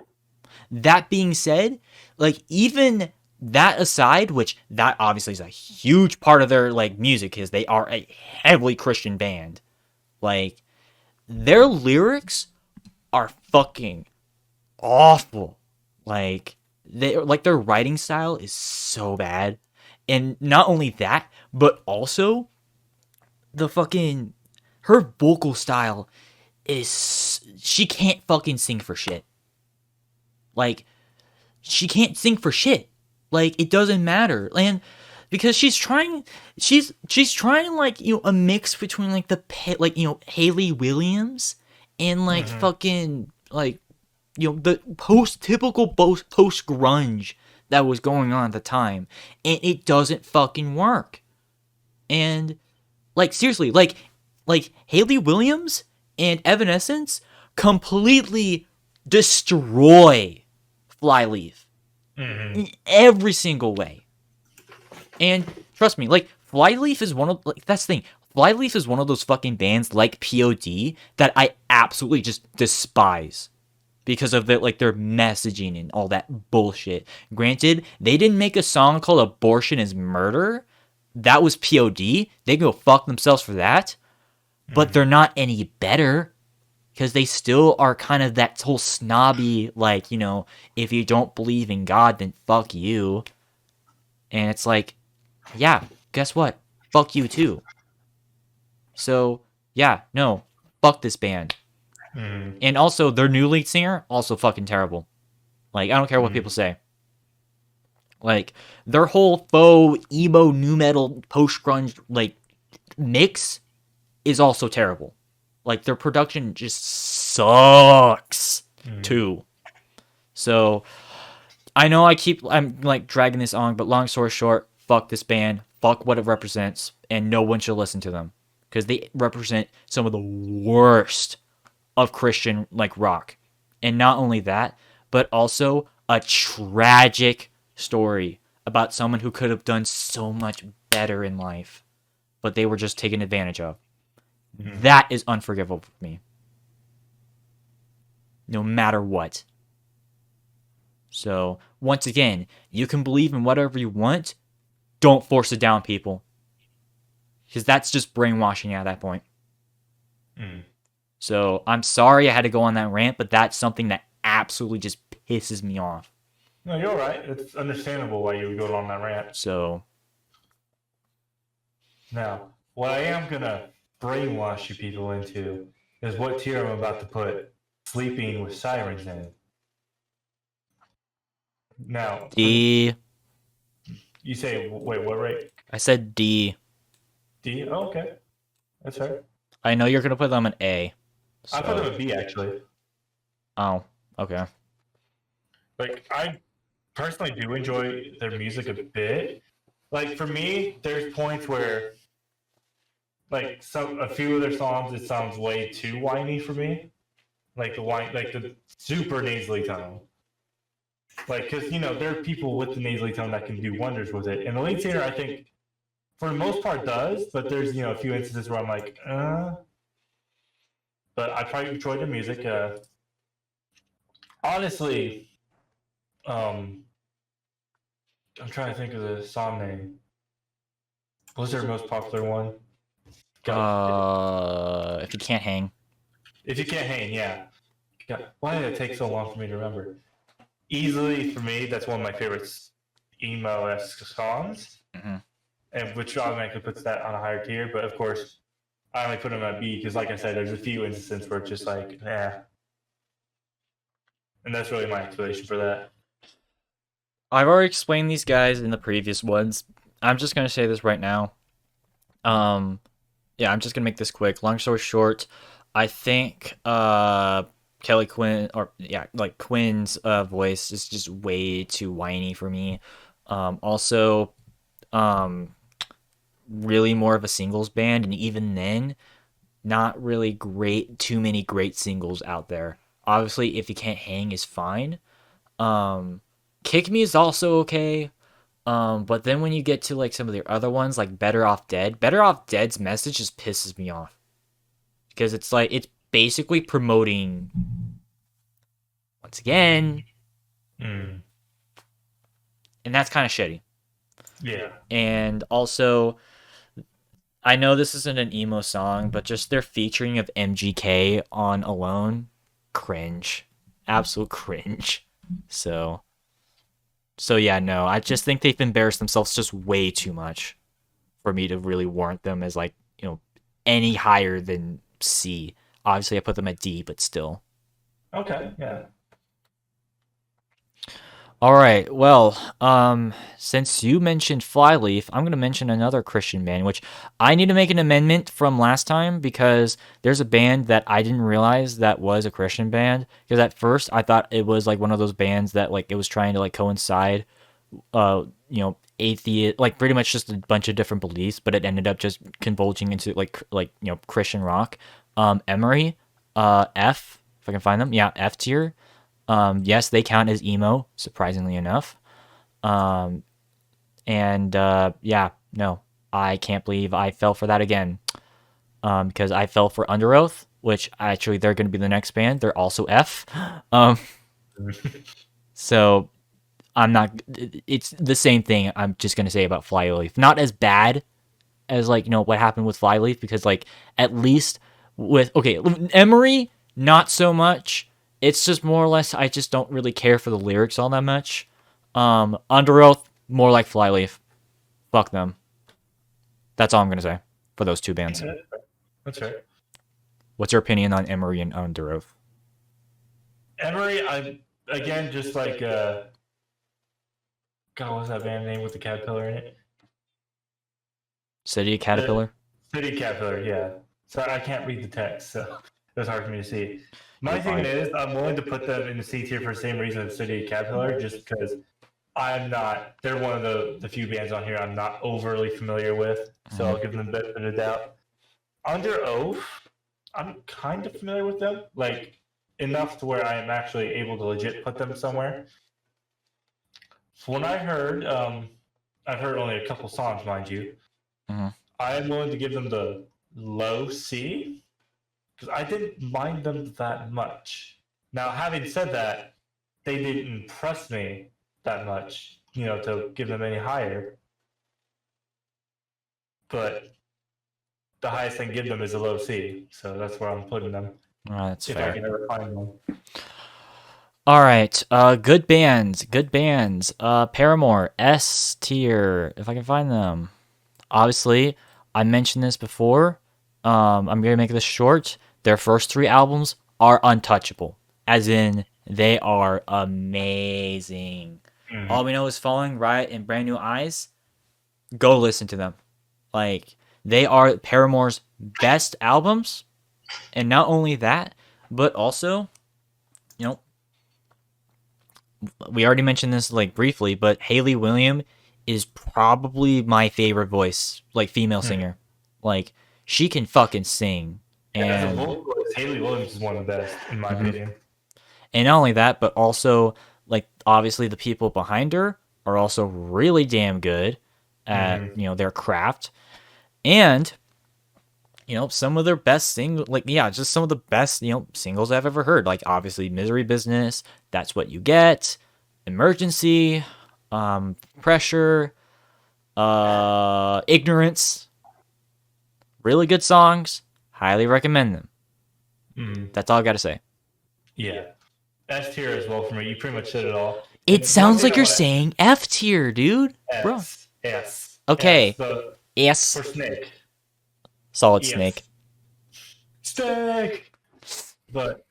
That being said, like even that aside, which that obviously is a huge part of their like music because they are a heavily Christian band. Like their lyrics are fucking awful. Like their writing style is so bad. And not only that, but also the fucking her vocal style is she can't fucking sing for shit. Like she can't sing for shit. Like it doesn't matter. And because she's trying like, you know, a mix between like like, you know, Hayley Williams and like fucking like, you know, the typical post grunge that was going on at the time. And it doesn't fucking work. And like seriously, like Hayley Williams and Evanescence completely destroy Flyleaf in every single way. And trust me, like Flyleaf is one of like that's the thing. Flyleaf is one of those fucking bands like POD that I absolutely just despise because of their like their messaging and all that bullshit. Granted, they didn't make a song called Abortion is Murder. That was POD. They go fuck themselves for that. But they're not any better. Because they still are kind of that whole snobby, like, you know, if you don't believe in God, then fuck you. And it's like, yeah, guess what? Fuck you too. So, yeah, no, fuck this band. And also, their new lead singer, also fucking terrible. Like, I don't care what people say. Like, their whole faux emo nu metal post grunge, like, mix is also terrible. Like, their production just sucks, too. So, I know I'm, like, dragging this on, but long story short, fuck this band, fuck what it represents, and no one should listen to them. Because they represent some of the worst of Christian, like, rock. And not only that, but also a tragic story about someone who could have done so much better in life, but they were just taken advantage of. That is unforgivable for me. No matter what. So, once again, you can believe in whatever you want. Don't force it down, people. Because that's just brainwashing at that point. So, I'm sorry I had to go on that rant, but that's something that absolutely just pisses me off. No, you're right. It's understandable why you would go on that rant. So, now, what I am going to brainwash you people into is what tier I'm about to put Sleeping with Sirens in. Now, D. You say, wait, what rate? I said D. D? Oh, okay. That's fair. I know you're going to put them an A. So. I put them a B, actually. Oh, okay. Like, I personally do enjoy their music a bit. Like, for me, there's points where like a few of their songs, it sounds way too whiny for me. Like the super nasally tone. Like, because you know there are people with the nasally tone that can do wonders with it, and the lead singer I think for the most part does, but there's a few instances where I'm like, But I probably enjoyed their music. Honestly, I'm trying to think of the song name. What was their most popular one? If you can't hang. If you can't hang, yeah. God, why did it take so long for me to remember? Easily, for me, that's one of my favorite emo-esque songs, and which automatically puts that on a higher tier. But of course, I only put them at B because, like I said, there's a few instances where it's just like, and that's really my explanation for that. I've already explained these guys in the previous ones. I'm just gonna say this right now. Yeah, I'm just gonna make this quick. Long story short, I think Kelly Quinn, or yeah, like Quinn's voice is just way too whiny for me. Also, really more of a singles band, and even then, not really great. Too many great singles out there. Obviously, If You Can't Hang is fine. Kick Me is also okay. But then when you get to like some of the other ones, like Better Off Dead's message just pisses me off. Because it's like, it's basically promoting, once again, and that's kind of shitty. Yeah. And also, I know this isn't an emo song, but just their featuring of MGK on Alone, cringe. Absolute cringe. So yeah, no, I just think they've embarrassed themselves just way too much for me to really warrant them as like, any higher than C. Obviously, I put them at D, but still. Okay. Yeah. All right. Well, since you mentioned Flyleaf, I'm going to mention another Christian band, which I need to make an amendment from last time because there's a band that I didn't realize that was a Christian band. Because at first I thought it was like one of those bands that like it was trying to like coincide, atheist, like pretty much just a bunch of different beliefs, but it ended up just converging into like Christian rock. Emery, F, if I can find them, yeah, F tier. Yes, they count as emo, surprisingly enough. Yeah, no, I can't believe I fell for that again. Because I fell for Under Oath, which actually they're going to be the next band. They're also F. So I'm not. It's the same thing. I'm just going to say about Flyleaf. Not as bad as like what happened with Flyleaf, because like at least with Emery, not so much. It's just more or less, I just don't really care for the lyrics all that much. Under Oath, more like Flyleaf. Fuck them. That's all I'm going to say for those two bands. That's right. What's your opinion on Emery and Under Oath? Emery, again, just like, God, what's that band name with the caterpillar in it? City Caterpillar? City Caterpillar, yeah. Sorry, I can't read the text, so it's hard for me to see. My thing is, I'm willing to put them in the C tier for the same reason as City Caterpillar, just because they're one of the few bands on here I'm not overly familiar with, so I'll give them the benefit of the doubt. Under Oath, I'm kind of familiar with them, like enough to where I am actually able to legit put them somewhere. When I heard, I've heard only a couple songs, mind you. I am willing to give them the low C, because I didn't mind them that much. Now, having said that, they didn't impress me that much, to give them any higher. But the highest I can give them is a low C, so that's where I'm putting them. That's if fair. I can ever find them. All right, good bands. Paramore, S tier, if I can find them. Obviously, I mentioned this before. I'm going to make this short. Their first 3 albums are untouchable. As in, they are amazing. All We Know Is Falling, Riot, and Brand New Eyes. Go listen to them. Like, they are Paramore's best albums. And not only that, but also, we already mentioned this like briefly, but Hayley Williams is probably my favorite voice, like female singer. Like, she can fucking sing. As a vocalist, Hayley Williams is one of the best, in my opinion. And not only that, but also, like, obviously the people behind her are also really damn good at, their craft. And, some of their best just some of the best, singles I've ever heard. Like, obviously, Misery Business, That's What You Get, Emergency, Pressure, Ignorance. Really good songs. Highly recommend them. That's all I got to say. Yeah. S tier as well for me. You pretty much said it all. It sounds like you're saying F tier, dude. S. Okay. S S. for Snake. Solid Yes. Snake. Stick. But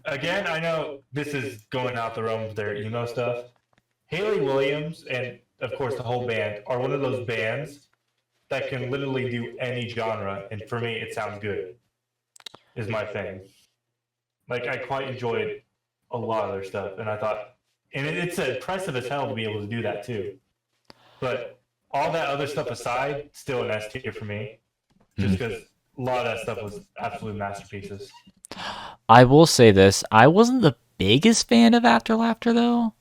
again, I know this is going out the realm of their emo stuff. Haley Williams and of course the whole band are one of those bands that can literally do any genre, and for me, it sounds good. Is my thing. Like I quite enjoyed a lot of their stuff, and I thought, and it's impressive as hell to be able to do that too. But all that other stuff aside, still an S tier for me, just because a lot of that stuff was absolute masterpieces. I will say this: I wasn't the biggest fan of After Laughter, though.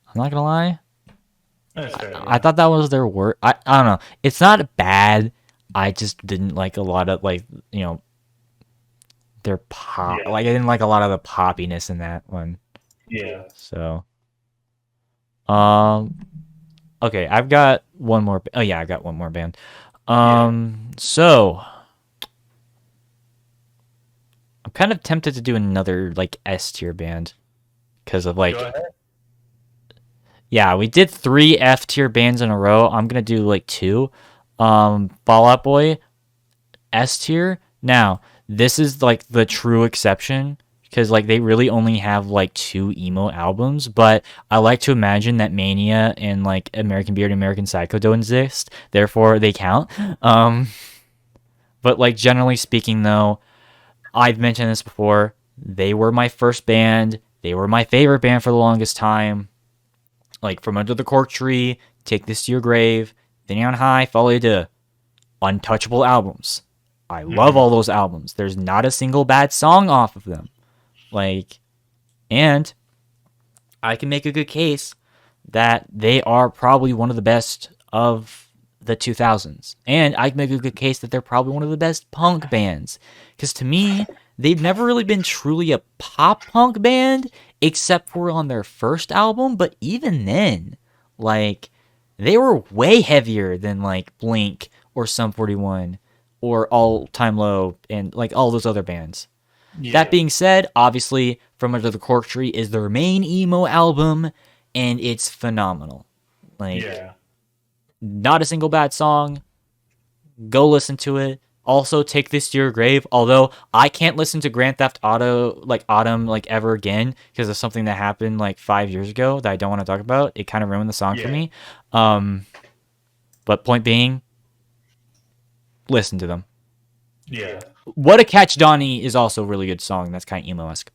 I'm not gonna lie. That's fair, I thought that was their worst. I don't know. It's not bad. I just didn't like a lot of their pop. Yeah. Like I didn't like a lot of the poppiness in that one. Yeah. So, okay, I've got one more. Oh yeah, I got one more band. So I'm kind of tempted to do another like S tier band because of like. Go ahead. Yeah, we did 3 F tier bands in a row. I'm gonna do like 2. Fall Out Boy, S tier. Now, this is like the true exception because like they really only have like 2 emo albums, but I like to imagine that Mania and like American Beard and American Psycho don't exist, therefore they count. But like generally speaking though, I've mentioned this before, they were my first band. They were my favorite band for the longest time. Like From Under the Cork Tree, Take This to Your Grave, Thinning on High, Follow to untouchable albums. I love all those albums. There's not a single bad song off of them. Like, and I can make a good case that they are probably one of the best of the 2000s. And I can make a good case that they're probably one of the best punk bands. Because to me, they've never really been truly a pop punk band, except for on their first album. But even then, like, they were way heavier than, like, Blink or Sum 41 or All Time Low and, like, all those other bands. Yeah. That being said, obviously, From Under the Cork Tree is their main emo album, and it's phenomenal. Like, Yeah. not a single bad song. Go listen to it. Also, Take This to Your Grave. Although I can't listen to Grand Theft Auto like Autumn like ever again because of something that happened like 5 years ago that I don't want to talk about. It kind of ruined the song for me. But point being, listen to them. Yeah. What a Catch Donnie is also a really good song. That's kind of emo-esque.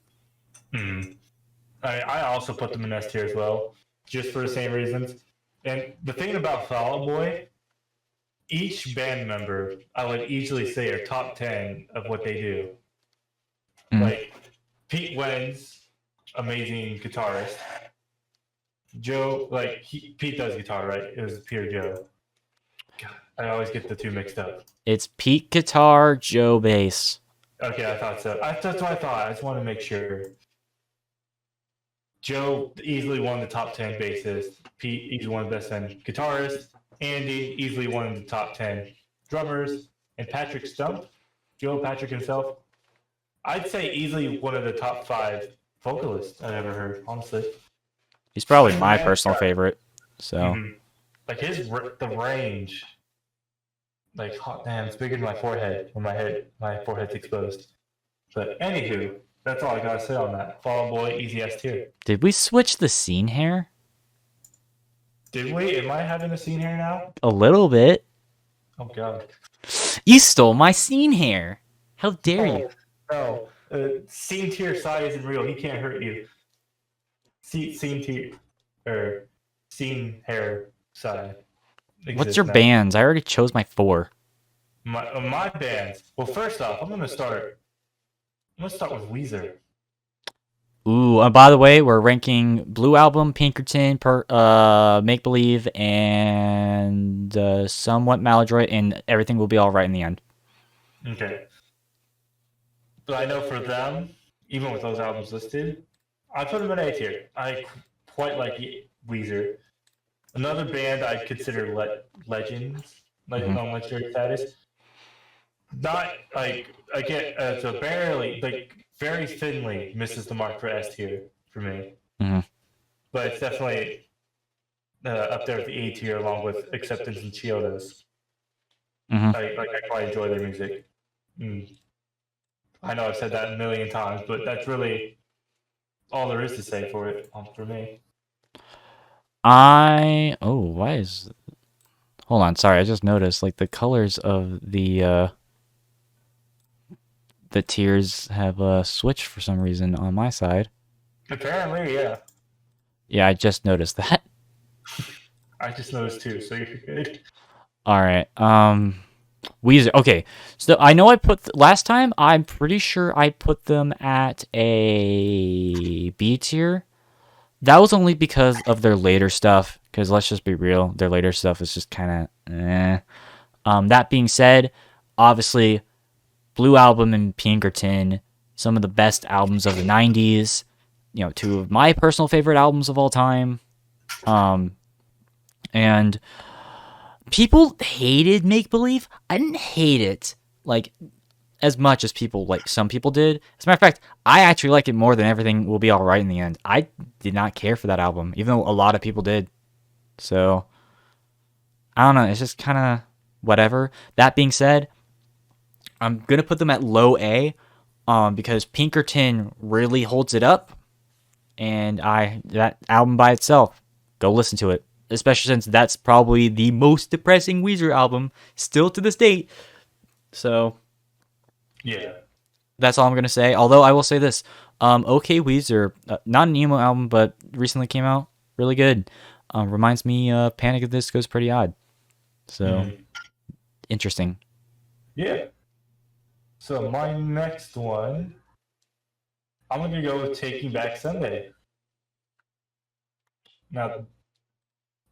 I also put them in S tier as well, just for the same reasons. And the thing about Fall Out Boy, each band member, I would easily say, are top 10 of what they do. Like, Pete Wentz, amazing guitarist. Joe, like, Pete does guitar, right? It was Peter Joe. God, I always get the two mixed up. It's Pete guitar, Joe bass. Okay, I thought so. That's what I thought. I just want to make sure. Joe easily one of the top 10 bassists. Pete easily one of the best 10 guitarists. Andy easily one of the top 10 drummers. And Patrick Stump, Joe Patrick himself, I'd say easily one of the top 5 vocalists I've ever heard, honestly. He's probably my personal favorite. So, like the range, like hot damn, it's bigger than my forehead when my forehead's exposed. But anywho, that's all I gotta say on that. Fall Out Boy, easy S tier. did we switch the scene hair? Did we? Am I having a scene here now? A little bit. Oh god. You stole my scene hair. How dare you? No. Scene tier Psy isn't real. He can't hurt you. Scene tier or scene hair Psy. What's your bands? I already chose my 4. My bands. Well, first off, I'm gonna start with Weezer. Ooh, and by the way, we're ranking Blue Album, Pinkerton, Make Believe, and somewhat Maladroit, and Everything Will Be Alright in the end. Okay. But I know for them, even with those albums listed, I put them in A tier. I quite like Weezer. Another band I'd consider legends, like on legendary status. Not like again, so barely, like very thinly misses the mark for S tier for me. But it's definitely up there with the A tier, along with Acceptance and Chiodos. I quite enjoy their music. I know I've said that a million times, but that's really all there is to say for it for me. Why is... Hold on, sorry, I just noticed, like, the colors of the tiers have switched for some reason on my side. Apparently, yeah. Yeah, I just noticed that. I just noticed too, so you're good. All right. Weezer. Okay. So I know I put last time. I'm pretty sure I put them at a B tier. That was only because of their later stuff. Because let's just be real, their later stuff is just kind of eh. That being said, obviously, Blue Album and Pinkerton, some of the best albums of the '90s. You know, two of my personal favorite albums of all time. And people hated Make Believe. I didn't hate it like as much as people like some people did. As a matter of fact, I actually like it more than Everything Will Be Alright in the end. I did not care for that album, even though a lot of people did. So I don't know. It's just kind of whatever. That being said, I'm gonna put them at low A, because Pinkerton really holds it up, and that album by itself, go listen to it. Especially since that's probably the most depressing Weezer album still to this date. So, Yeah. that's all I'm going to say. Although, I will say this. OK Weezer, not an emo album, but recently came out. Really good. Reminds me Panic at the Disco is pretty odd. So, interesting. Yeah. So my next one, I'm going to go with Taking Back Sunday. Now,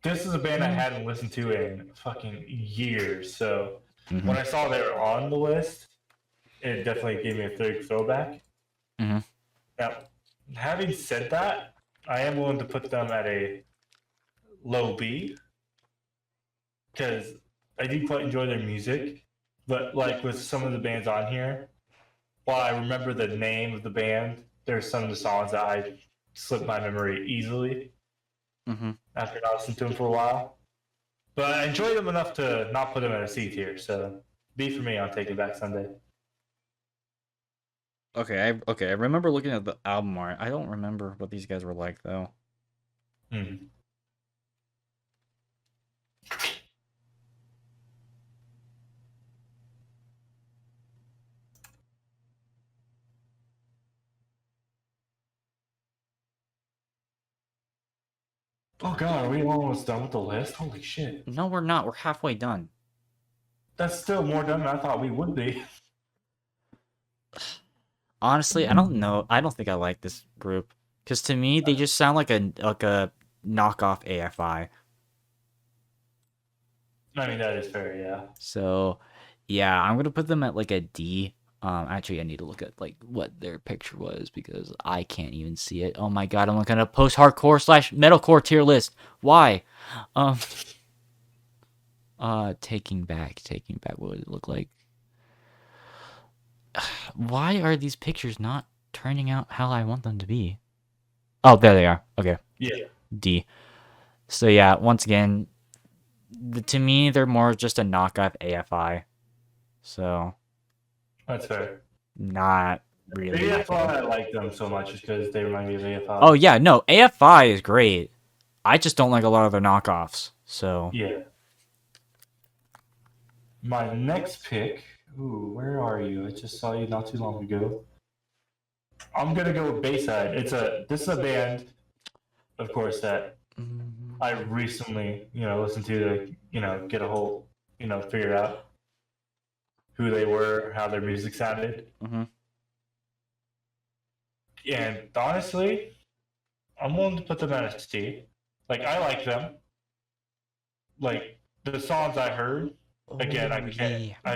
this is a band I hadn't listened to in fucking years. So when I saw they were on the list, it definitely gave me a throwback. Mhm. Now, having said that, I am willing to put them at a low B because I do quite enjoy their music. But like with some of the bands on here, while I remember the name of the band, there's some of the songs that I slip my memory easily after not listening to them for a while. But I enjoy them enough to not put them at a C tier. So B for me on Taking Back Sunday. Okay, I remember looking at the album art. I don't remember what these guys were like, though. Oh god, are we almost done with the list? Holy shit. No, we're not. We're halfway done. That's still more done than I thought we would be. Honestly, I don't know. I don't think I like this group. Because to me, they just sound like a knockoff AFI. I mean, that is fair, yeah. So, yeah, I'm gonna put them at like a D. Actually, I need to look at like what their picture was because I can't even see it. Oh my god, I'm looking at a post-hardcore / metalcore tier list. Why? Taking back. What would it look like? Why are these pictures not turning out how I want them to be? Oh, there they are. Okay. Yeah. D. So yeah, once again, to me, they're more just a knockoff AFI. So That's fair. not really. AFI, I like them so much just because they remind me of AFI. Oh yeah, no, AFI is great. I just don't like a lot of their knockoffs. So yeah. My next pick. Ooh, where are you? I just saw you not too long ago. I'm gonna go with Bayside. This is a band, of course, that I recently, listened to get a whole, figure out who they were, how their music sounded. And honestly, I'm willing to put them at a C. Like, I like them. Like, the songs I heard, again, I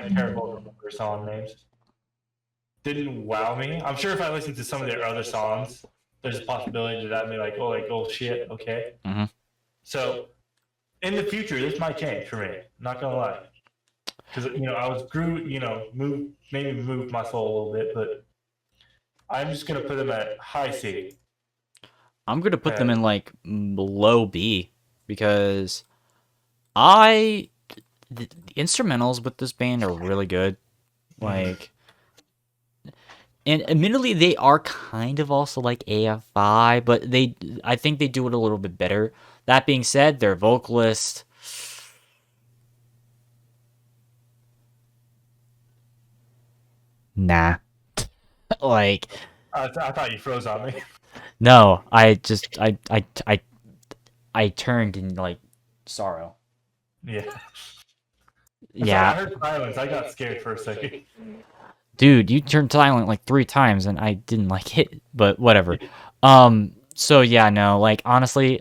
terrible remember song names. Didn't wow me. I'm sure if I listened to some of their other songs, there's a possibility that I'd be like, oh shit, okay. So, in the future, this might change for me. Not gonna lie, because I was moved my soul a little bit, but I'm just gonna put them at high C. I'm gonna put them in like low B because the instrumentals with this band are really good. Like And admittedly, they are kind of also like AFI, but I think they do it a little bit better. That being said, their vocalist, nah. Like, I thought you froze on me. no, I turned in like sorrow. Yeah. Yeah, I heard silence. I got scared for a second. dude, you turned silent like 3 times and I didn't like it, but whatever. So yeah, no, like honestly,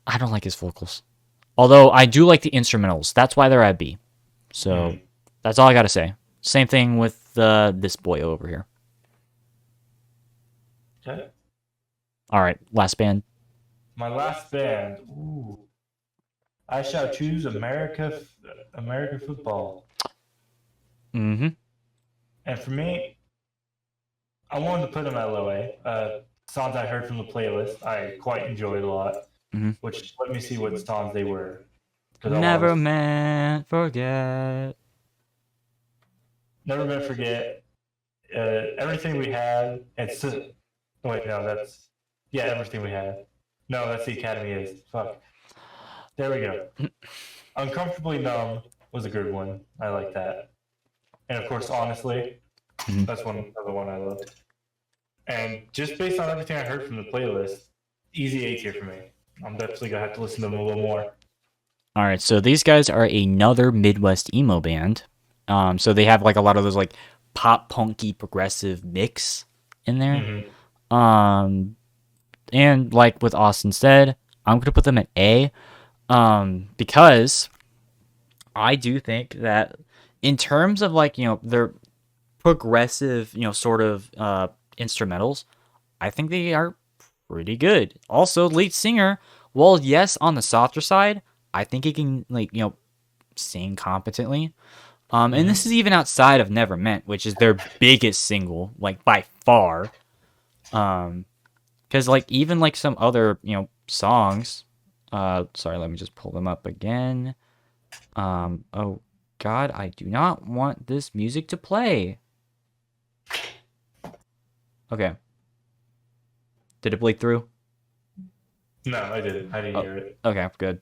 I don't like his vocals. Although I do like the instrumentals. That's why they're at B. So that's all I gotta say. Same thing with this boy over here. Okay. All right, last band. My last band. Ooh. I shall choose America football. Mm-hmm. And for me, I wanted to put them at low A. Songs I heard from the playlist, I quite enjoyed a lot. Mhm. Which, let me see what songs they were. 'Cause Never meant forget. Never Meant Forget. Everything We Had. And wait, no, that's... Yeah, Everything We Had. No, that's The Academy Is. Fuck. There we go. Uncomfortably Numb was a good one. I like that. And of course, Honestly. Mhm. That's another one I loved. And just based on everything I heard from the playlist, easy A tier for me. I'm definitely gonna have to listen to them a little more. All right, so these guys are another Midwest emo band. So they have like a lot of those like pop punky progressive mix in there. Mm-hmm. And like with Austin said, I'm gonna put them at A, because I do think that in terms of like their progressive sort of instrumentals, I think they are pretty good. Also, lead singer, well, yes, on the softer side, I think he can like sing competently. And this is even outside of Never Meant, which is their biggest single, like by far. Because like even like some other songs, sorry, let me just pull them up again. Oh God, I do not want this music to play. Okay. Did it bleed through? No, I didn't. I didn't hear it. Okay, good.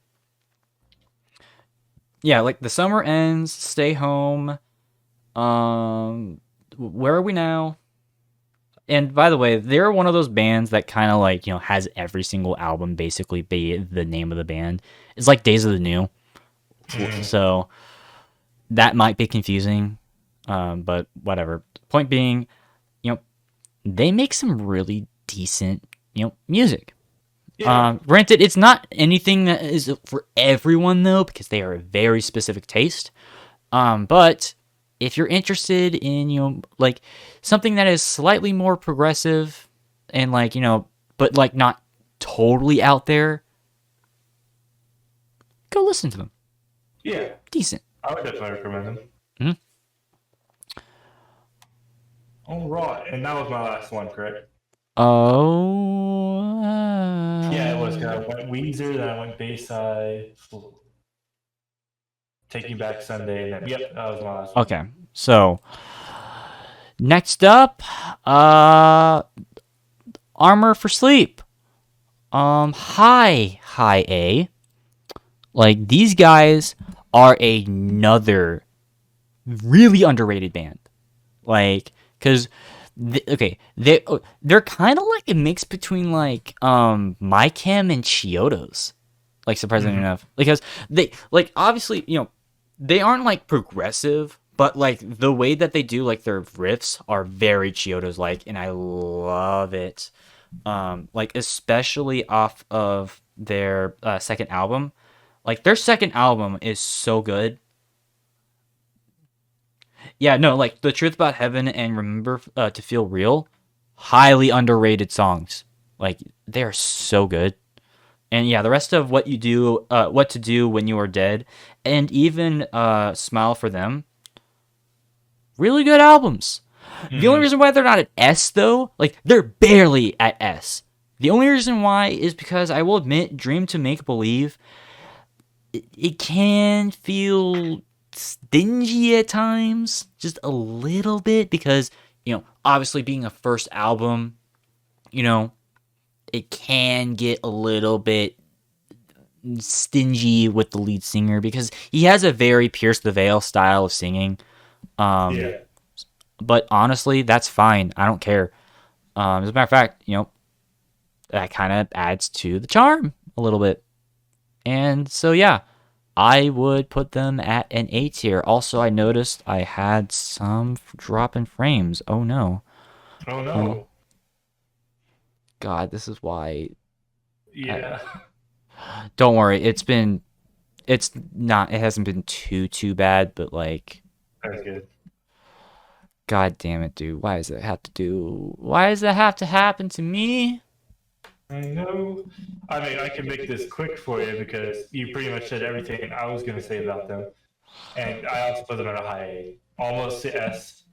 Yeah, like The Summer Ends, Stay Home. Where are we now? And by the way, they're one of those bands that kind of like has every single album basically be the name of the band. It's like Days of the New, so that might be confusing, but whatever. Point being, they make some really decent music. Yeah. Granted, it's not anything that is for everyone though, because they are a very specific taste. But if you're interested in like something that is slightly more progressive and like but like not totally out there, go listen to them. Yeah. Decent. I would definitely recommend them. Mhm. All right, and that was my last one, correct? Oh. Yeah, it was. I went Weezer, then I went Bayside, Taking Back Sunday, and then yep, that was my last one. Okay, so next up, Armor for Sleep. High A. Like these guys are another really underrated band. Like, cause they're kind of like a mix between like My Chem and Chiodos. Like surprisingly enough, because they like obviously they aren't like progressive, but like the way that they do like their riffs are very Chiodos like, and I love it. Like especially off of their second album. Like their second album is so good. Yeah, no, like The Truth About Heaven and Remember to Feel Real, highly underrated songs. Like they are so good. And yeah, the rest of What to Do When You Are Dead, and even Smile for Them, really good albums. The only reason why they're not at S though, like they're barely at S. The only reason why is because I will admit, Dream to Make Believe, it can feel stingy at times, just a little bit, because obviously being a first album, it can get a little bit stingy with the lead singer because he has a very Pierce the Veil style of singing. Yeah. But honestly, that's fine. I don't care. As a matter of fact, that kind of adds to the charm a little bit. And so, yeah, I would put them at an A tier. Also, I noticed I had some drop in frames. Oh, no. Oh, no. God, this is why. Yeah. Don't worry. It hasn't been too bad, but like. That's good. God damn it, dude. Why does it have to happen to me? I know. I mean, I can make this quick for you because you pretty much said everything I was going to say about them. And I also put them at a high A. Almost to S.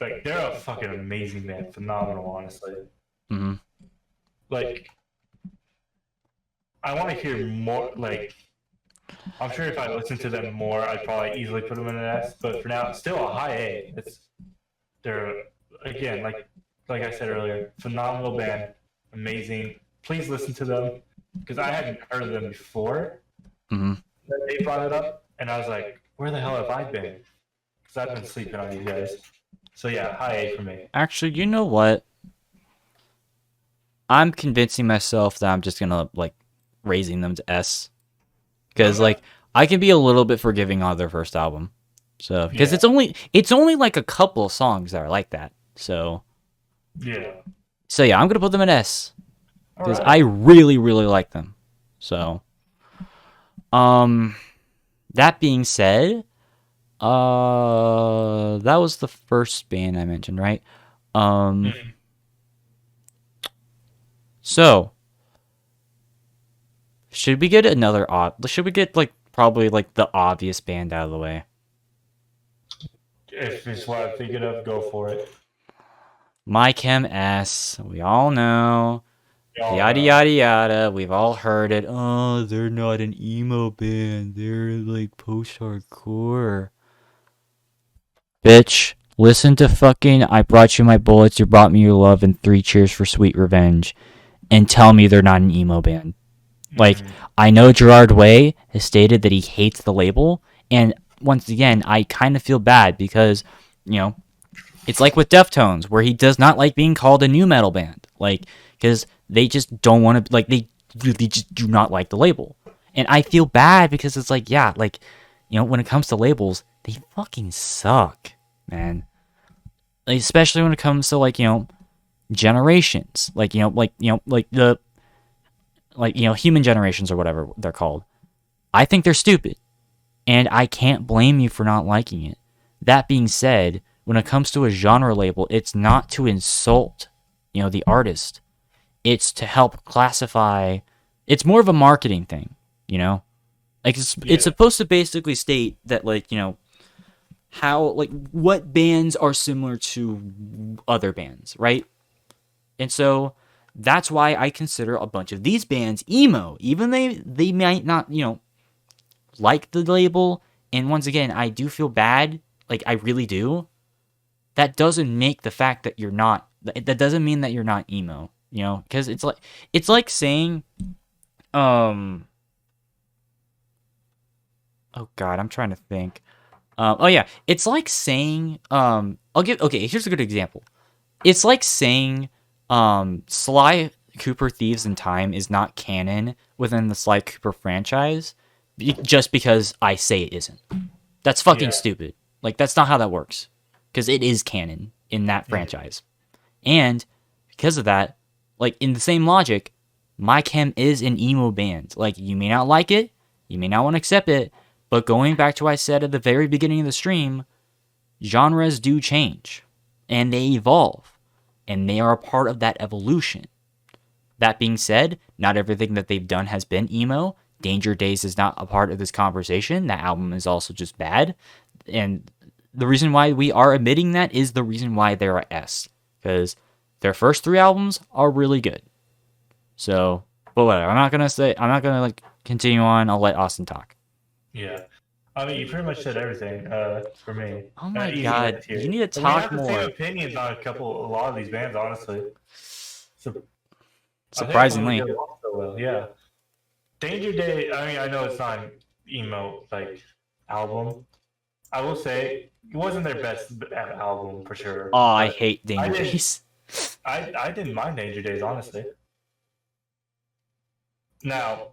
Like, they're a fucking amazing band. Phenomenal, honestly. Mm-hmm. Like, I want to hear more, like, I'm sure if I listened to them more, I'd probably easily put them in an S. But for now, it's still a high A. They're, again, like I said earlier, phenomenal band. Amazing. Please listen to them because I hadn't heard of them before. Mm-hmm. They brought it up, and I was like, "Where the hell have I been?" Because I've been sleeping on you guys. So yeah, high A for me. Actually, you know what? I'm convincing myself that I'm just gonna raising them to S because I can be a little bit forgiving on their first album. So because it's only like a couple of songs that are like that. So yeah. So yeah, I'm gonna put them in S because Right. I really, really like them. So, that being said, that was the first band I mentioned, right? So should we get Should we get probably the obvious band out of the way? If it's what I'm thinking of, go for it. My Chem S. We all know. Yada yada yada. We've all heard it. Oh, they're not an emo band. They're post-hardcore. Bitch, listen to fucking I Brought You My Bullets, You Brought Me Your Love, and 3 Cheers for Sweet Revenge, and tell me they're not an emo band. I know Gerard Way has stated that he hates the label, and once again, I kind of feel bad because, it's like with Deftones, where he does not like being called a new metal band. Because they just don't want to, they really just do not like the label. And I feel bad because it's when it comes to labels, they fucking suck, man. Especially when it comes to, generations. Human generations or whatever they're called. I think they're stupid. And I can't blame you for not liking it. That being said, when it comes to a genre label, it's not to insult, the artist. It's to help classify. It's more of a marketing thing, It's supposed to basically state that, how, what bands are similar to other bands, right? And so that's why I consider a bunch of these bands emo, even they might not, like the label. And once again, I do feel bad, I really do. That doesn't make the fact that you're not. That doesn't mean that you're not emo, because it's like saying, oh God, I'm trying to think. It's like saying, here's a good example. It's like saying, Sly Cooper Thieves in Time is not canon within the Sly Cooper franchise, just because I say it isn't. That's fucking stupid. That's not how that works. Because it is canon in that franchise. And because of that, in the same logic, My Chem is an emo band. You may not like it, you may not want to accept it, but going back to what I said at the very beginning of the stream, genres do change. And they evolve. And they are a part of that evolution. That being said, not everything that they've done has been emo. Danger Days is not a part of this conversation. That album is also just bad. And the reason why we are admitting that is the reason why they're a S. Because their first 3 albums are really good. So, but whatever. I'm not going to continue on. I'll let Austin talk. Yeah. I mean, you pretty much said everything for me. Oh my Easy god, wins here. you need to And we talk have the more. same opinions on a lot of these bands, honestly. So, Surprisingly. I think so well. Yeah. Danger Day. I mean, I know it's not an emo like album. I will say it wasn't their best album for sure. Oh, I but hate Danger didn't- Days. I didn't mind Danger Days, honestly. Now,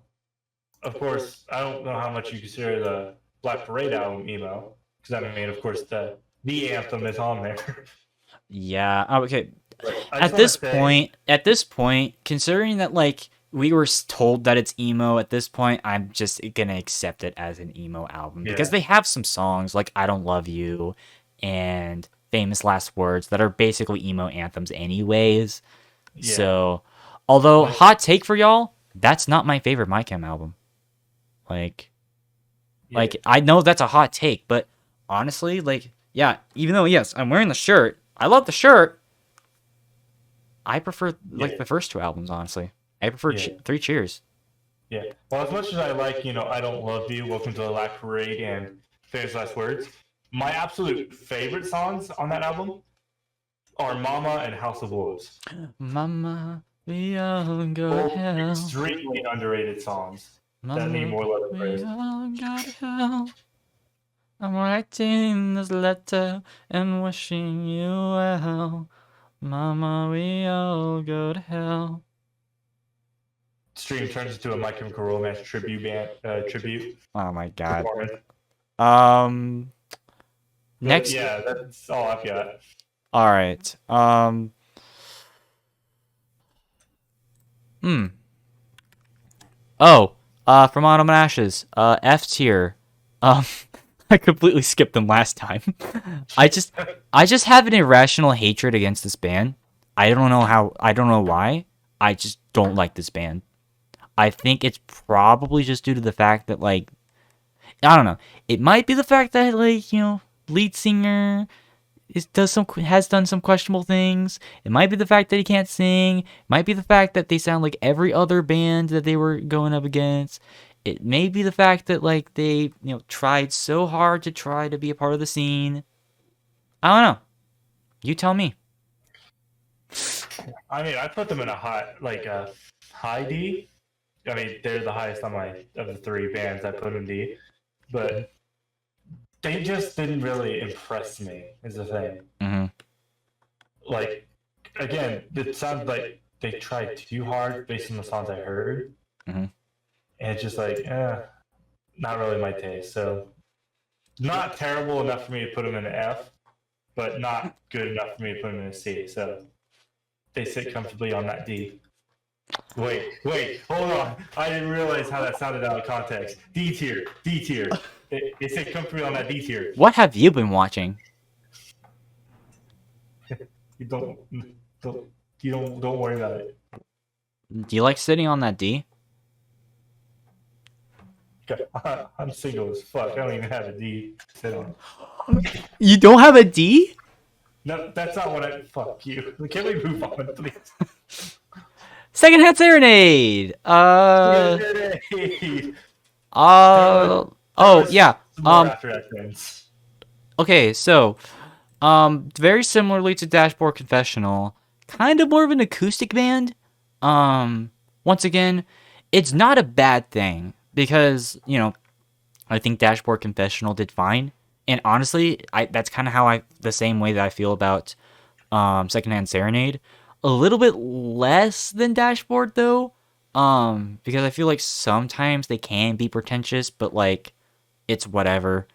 of course, I don't know how much you consider the Black Parade album emo, because I mean, of course, the anthem is on there. Yeah. Oh, okay. I At just wanna this point, considering that like we were told that it's emo at this point, I'm just gonna accept it as an emo album because Yeah. they have some songs like "I Don't Love You" and "Famous Last Words" that are basically emo anthems, anyways. Yeah. So, although Like- hot take for y'all, that's not my favorite My Chem album. Like, Yeah. like I know that's a hot take, but honestly, like, yeah, even though yes, I'm wearing the shirt, I love the shirt. I prefer like Yeah. the first two albums, honestly. I prefer Yeah. Three Cheers. Yeah. Well, as much as I like, I Don't Love You, Welcome to the Black Parade, and Famous Last Words, my absolute favorite songs on that album are Mama and House of Wolves. Mama, we all go to Both hell. extremely underrated songs that need Mama, more love and we praise. all go to hell. I'm writing this letter and wishing you well. Mama, we all go to hell. Stream turns into a My Chemical Romance tribute Oh my god. performance. Next. Yeah, that's all I've got. All right. Oh, from Autumn and Ashes. F tier. I completely skipped them last time. I just have an irrational hatred against this band. I don't know why. I just don't like this band. I think it's probably just due to the fact that like I don't know. It might be the fact that like, lead singer has done some questionable things. It might be the fact that he can't sing. It might be the fact that they sound like every other band that they were going up against. It may be the fact that like they, tried so hard to try to be a part of the scene. I don't know. You tell me. I mean, I put them in a high D. I mean, they're the highest on of the three bands. I put in D, but they just didn't really impress me. Is the thing. Mm-hmm. Like, again, it sounds like they tried too hard based on the songs I heard, Mhm. and it's just like, not really my taste. So, not terrible enough for me to put them in an F, but not good enough for me to put them in a C. So, they sit comfortably on that D. Wait, hold on. I didn't realize how that sounded out of context. D tier. They sit comfortably on that D tier. What have you been watching? You don't worry about it. Do you like sitting on that D? I'm single as fuck. I don't even have a D to sit on. You don't have a D? No, that's not what I. Fuck you. Can we move on, please? Secondhand Serenade. Oh yeah. After that, friends. Okay, so, very similarly to Dashboard Confessional, kind of more of an acoustic band. Once again, it's not a bad thing because I think Dashboard Confessional did fine, and honestly, that's kind of how the same way that I feel about Secondhand Serenade. A little bit less than Dashboard though, because I feel like sometimes they can be pretentious, but like it's whatever.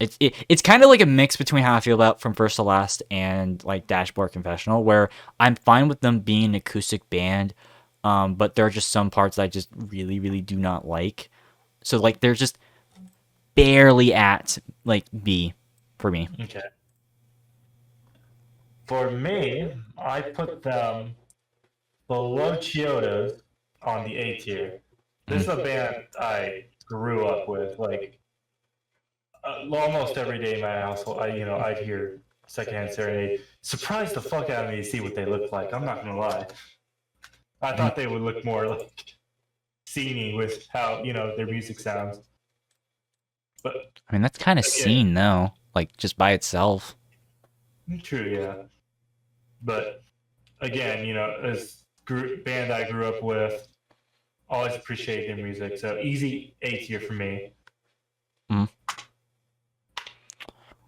It's kind of like a mix between how I feel about From First to Last and like Dashboard Confessional, where I'm fine with them being an acoustic band, but there are just some parts that I just really, really do not like. So like they're just barely at like B for me. Okay. For me, I put them below Chiodos on the A tier. This is a band I grew up with. Like almost every day in my household, I'd hear Secondhand Serenade. Surprised the fuck out of me to see what they look like. I'm not gonna lie. I thought they would look more like sceney with how their music sounds. But I mean, that's kind of again, seen though, like just by itself. true, yeah. But again, as band I grew up with, always appreciate their music. So easy A tier for me.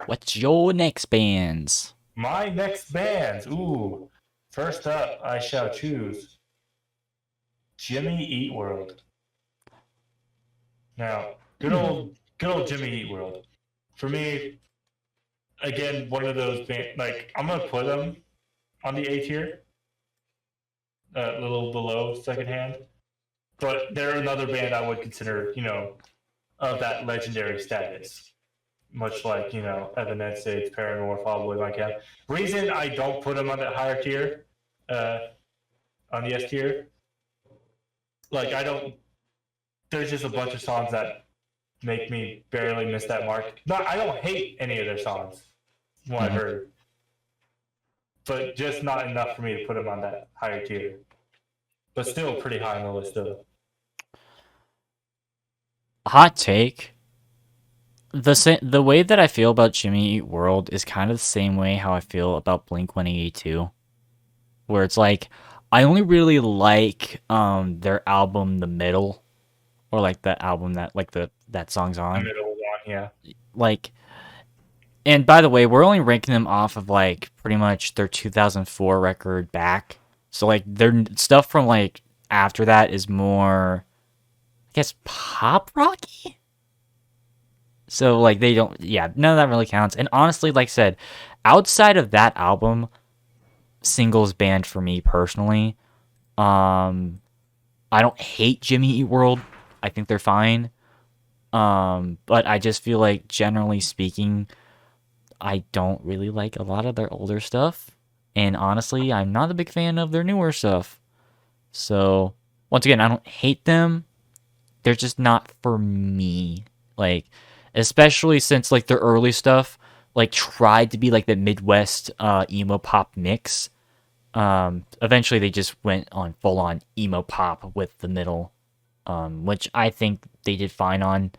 What's your next bands? My next bands. Ooh. First up, I shall choose Jimmy Eat World. Now, good old Jimmy Eat World. For me, again, one of those bands. Like, I'm gonna put them on the A tier, a little below secondhand. But they're another band I would consider, of that legendary status. Much like, Evanescence, Paramore, Fall Out Boy, My Cap. Reason I don't put them on that higher tier, on the S tier, like, I don't, there's just a bunch of songs that make me barely miss that mark. Not, I don't hate any of their songs, from what I've heard, but just not enough for me to put them on that higher tier. But still pretty high on the list, though. Hot take. The way that I feel about Jimmy Eat World is kind of the same way how I feel about Blink-182, where it's like I only really like their album The Middle, or like that album that like that song's The on. middle one, yeah. Like, and by the way, we're only ranking them off of like pretty much their 2004 record back. So like their stuff from like after that is more, I guess, pop rocky. So like they don't, yeah, none of that really counts. And honestly, like I said, outside of that album, singles band for me personally. I don't hate Jimmy Eat World. I think they're fine. But I just feel like generally speaking, I don't really like a lot of their older stuff. And honestly, I'm not a big fan of their newer stuff. So once again, I don't hate them. They're just not for me. Like, especially since like their early stuff like tried to be like the Midwest emo pop mix. Eventually they just went on full on emo pop with The Middle, which I think they did fine on.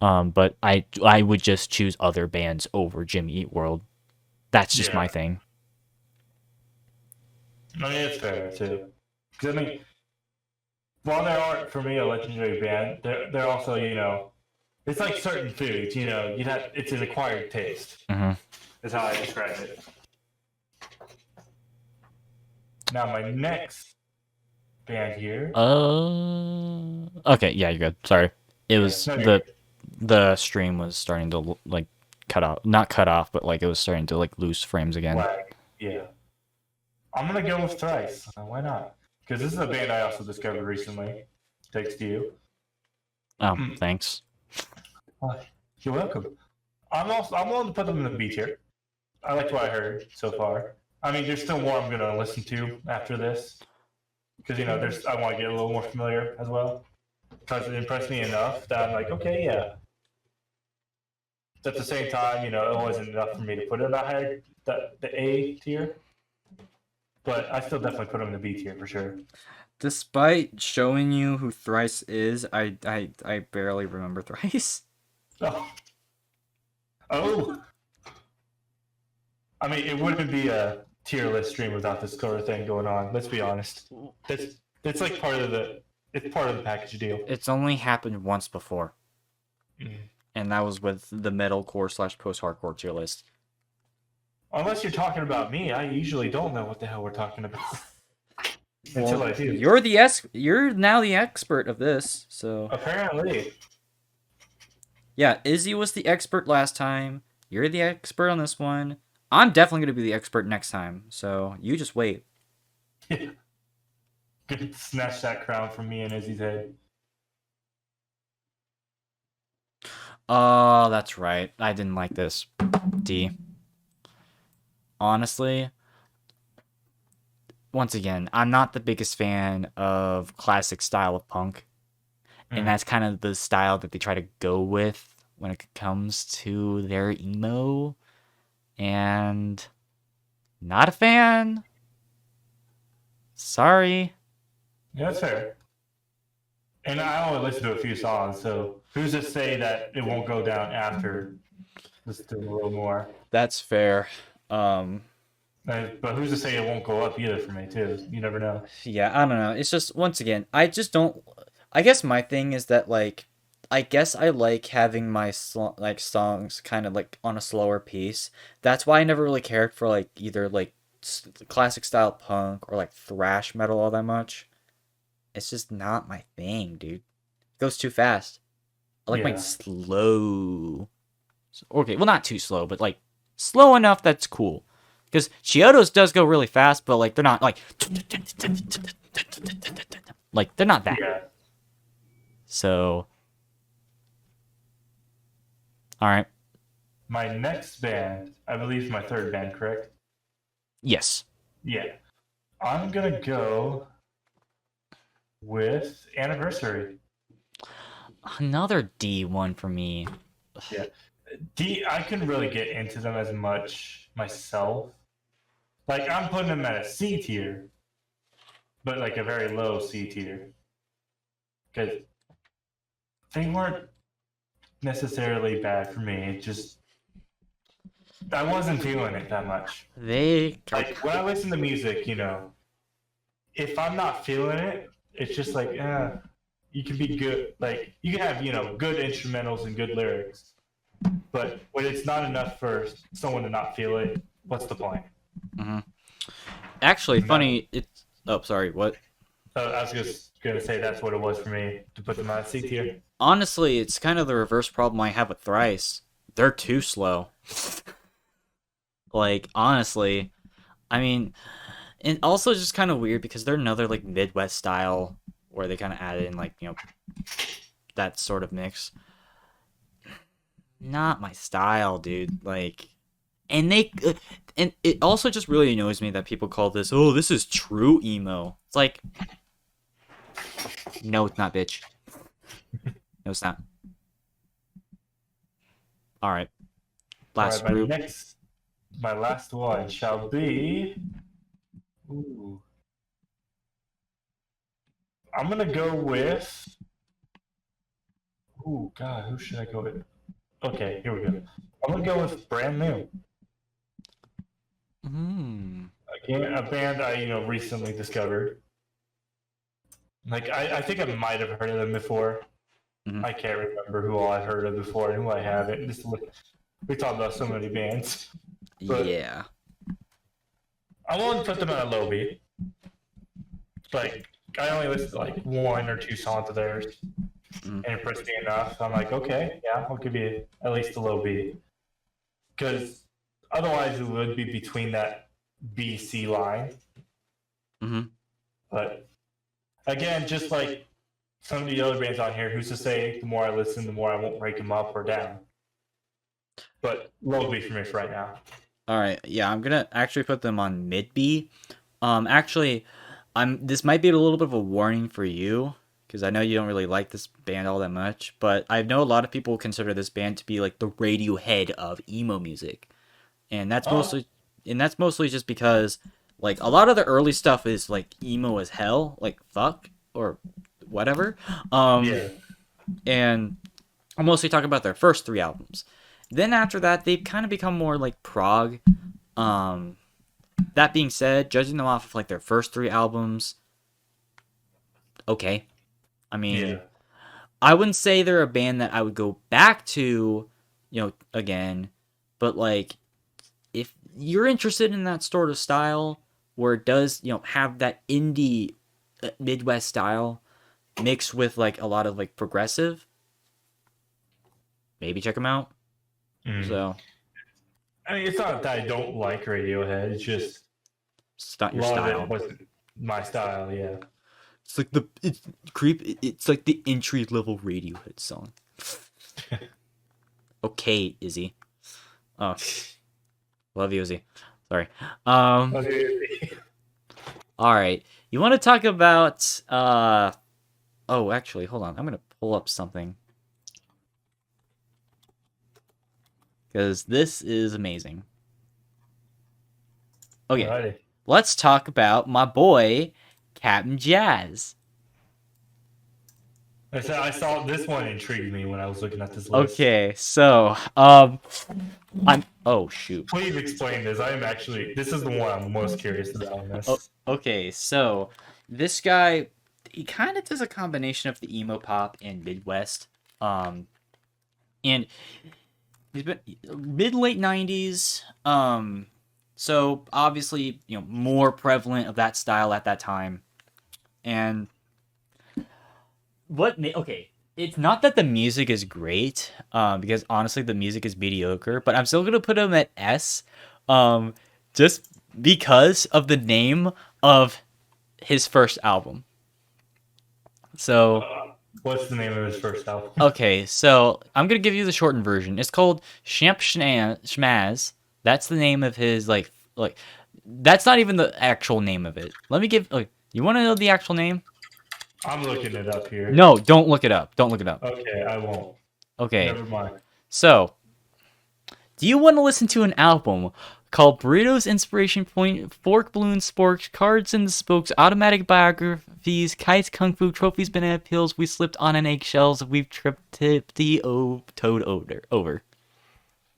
But I would just choose other bands over Jimmy Eat World. That's just my thing. I mean, it's fair too. Because I mean, while they aren't for me a legendary band, they're also it's like certain foods. It's an acquired taste. Mm-hmm. Is how I describe it. Now my next band here. Okay, yeah, you're good. Sorry, it was no, the stream was starting to like cut off, not cut off, but like it was starting to like lose frames again. Lag. Yeah. I'm gonna go with Thrice. Why not? Because this is a band I also discovered recently. Thanks to you. Oh, thanks. You're welcome. I'm willing to put them in the B tier. I like what I heard so far. I mean, there's still more I'm gonna listen to after this, because I want to get a little more familiar as well. Because it impressed me enough that I'm like, okay, yeah. At the same time, it wasn't enough for me to put it in the A tier. But I still definitely put them in the B tier for sure. Despite showing you who Thrice is, I barely remember Thrice. Oh. I mean, it wouldn't be a tier list stream without this sort of thing going on. Let's be honest. It's like part of the package deal. It's only happened once before, and that was with the metalcore / post-hardcore tier list. Unless you're talking about me, I usually don't know what the hell we're talking about. Until I do. You're now the expert of this, so apparently. Yeah, Izzy was the expert last time. You're the expert on this one. I'm definitely gonna be the expert next time, so you just wait. Good, snatch that crown from me and Izzy's head. Oh, that's right. I didn't like this. D. Honestly, once again, I'm not the biggest fan of classic style of punk. And that's kind of the style that they try to go with when it comes to their emo. And not a fan. Sorry. Yeah, that's fair. And I only listen to a few songs, so who's to say that it won't go down after listen to a little more? That's fair. But who's to say it won't go up either for me too? You never know. Yeah, I don't know. It's just, once again, I just don't. I guess my thing is that, like, I guess I like having my like songs kind of like on a slower pace. That's why I never really cared for like either like classic style punk or like thrash metal all that much. It's just not my thing, dude. It goes too fast. I like mine Yeah. slow. Okay, well, not too slow, but like slow enough that's cool. Because Chiodos does go really fast, but like they're not like they're not that. Yeah. So, all right. My next band, I believe, is my third band, correct? Yes. Yeah. I'm gonna go with Anniversary. Another D one for me. Yeah. I couldn't really get into them as much myself. Like, I'm putting them at a C tier, but like a very low C tier. Because they weren't necessarily bad for me. It just, I wasn't feeling it that much. Like, when I listen to music, you know, if I'm not feeling it, it's just like, you can be good. Like, you can have, you know, good instrumentals and good lyrics. But when it's not enough for someone to not feel it, what's the point? Mm-hmm. Actually, funny. It's. Oh, sorry. What? I was just gonna say that's what it was for me to put them on C tier. Honestly, it's kind of the reverse problem I have with Thrice. They're too slow. Like, honestly, I mean, and also just kind of weird because they're another like Midwest style where they kind of added in like, you know, that sort of mix. Not my style, dude. Like, and and it also just really annoys me that people call this, oh, this is true emo. It's like, no, it's not, bitch. No, it's not. All right. Last group. My last one shall be. Ooh. I'm gonna go with. Oh God, who should I go with? Okay, here we go. I'm gonna go with Brand New. Again, a band I recently discovered. Like I think I might have heard of them before. Mm-hmm. I can't remember who all I've heard of before and who I haven't. We talked about so many bands. But yeah. I won't put them at a low B. Like I only listened to like one or two songs of theirs, and it impressed me enough. So I'm like, okay, yeah, I'll give you at least a low B. Because otherwise, it would be between that B C line. Mm-hmm. But again, just like some of the other bands on here, who's to say the more I listen, the more I won't break them up or down. But low B for me for right now. All right, yeah, I'm gonna actually put them on mid B. Actually, this might be a little bit of a warning for you because I know you don't really like this band all that much, but I know a lot of people consider this band to be like the Radiohead of emo music, and that's mostly just because like a lot of the early stuff is like emo as hell, like fuck or whatever. Yeah. And I'm mostly talking about their first 3 albums. Then after that, they've kind of become more like prog. That being said, judging them off of like their first 3 albums, okay. I mean, Yeah. I wouldn't say they're a band that I would go back to, again. But like, if you're interested in that sort of style where it does, have that indie Midwest style mixed with like a lot of like progressive, maybe check them out. So, I mean, it's not that I don't like Radiohead. It's just it's not your a lot style. of it wasn't my style. Yeah. It's like It's like the entry level Radiohead song. Okay, Izzy. Oh, love you, Izzy. Sorry. All right. You want to talk about? Oh, actually, hold on. I'm gonna pull up something because this is amazing. Okay, Alrighty. let's talk about my boy Captain Jazz. I saw this one intrigued me when I was looking at this list. Okay, so oh shoot. Please explain this. I am actually. This is the one I'm most curious about in this. Okay, so this guy, he kind of does a combination of the emo pop and Midwest. And he's been mid late 90s. So obviously, more prevalent of that style at that time. And okay, it's not that the music is great, because honestly the music is mediocre, but I'm still gonna put him at S, just because of the name of his first album. So What's the name of his first album? okay, so I'm gonna give you the shortened version. It's called Shamp Schmaz. That's the name of his like that's not even the actual name of it. Let me give you want to know the actual name? I'm looking it up here. No, don't look it up. Don't look it up. Okay, I won't. Okay. Never mind. So, do you want to listen to an album called Burritos Inspiration Point, Fork Balloon Sporks, Cards in the Spokes, Automatic Biographies, Kites, Kung Fu, Trophies, Banana Peels, We Slipped on an Eggshells, We've Tripped the Toad over.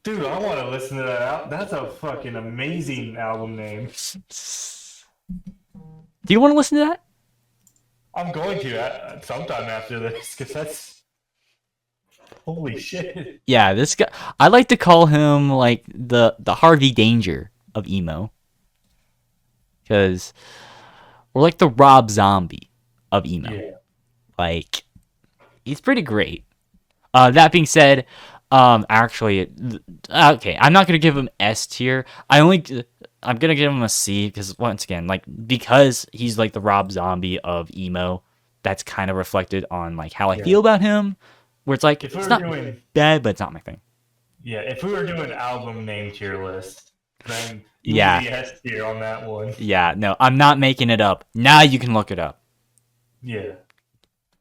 Dude, I want to listen to that. That's a fucking amazing album name. Do you want to listen to that? I'm going to sometime after this, because that's... Holy shit. Yeah, this guy, I like to call him like the Harvey Danger of emo. Because we're like the Rob Zombie of emo. Yeah. Like, he's pretty great. That being said, actually, okay, I'm not gonna give him S tier. I'm gonna give him a C because once again, because he's like the Rob Zombie of emo. That's kind of reflected on like how I feel about him. Where it's like it's not bad, but it's not my thing. Yeah, if we were doing album name tier list, then yeah, S tier on that one. Yeah, no, I'm not making it up. Now you can look it up. Yeah.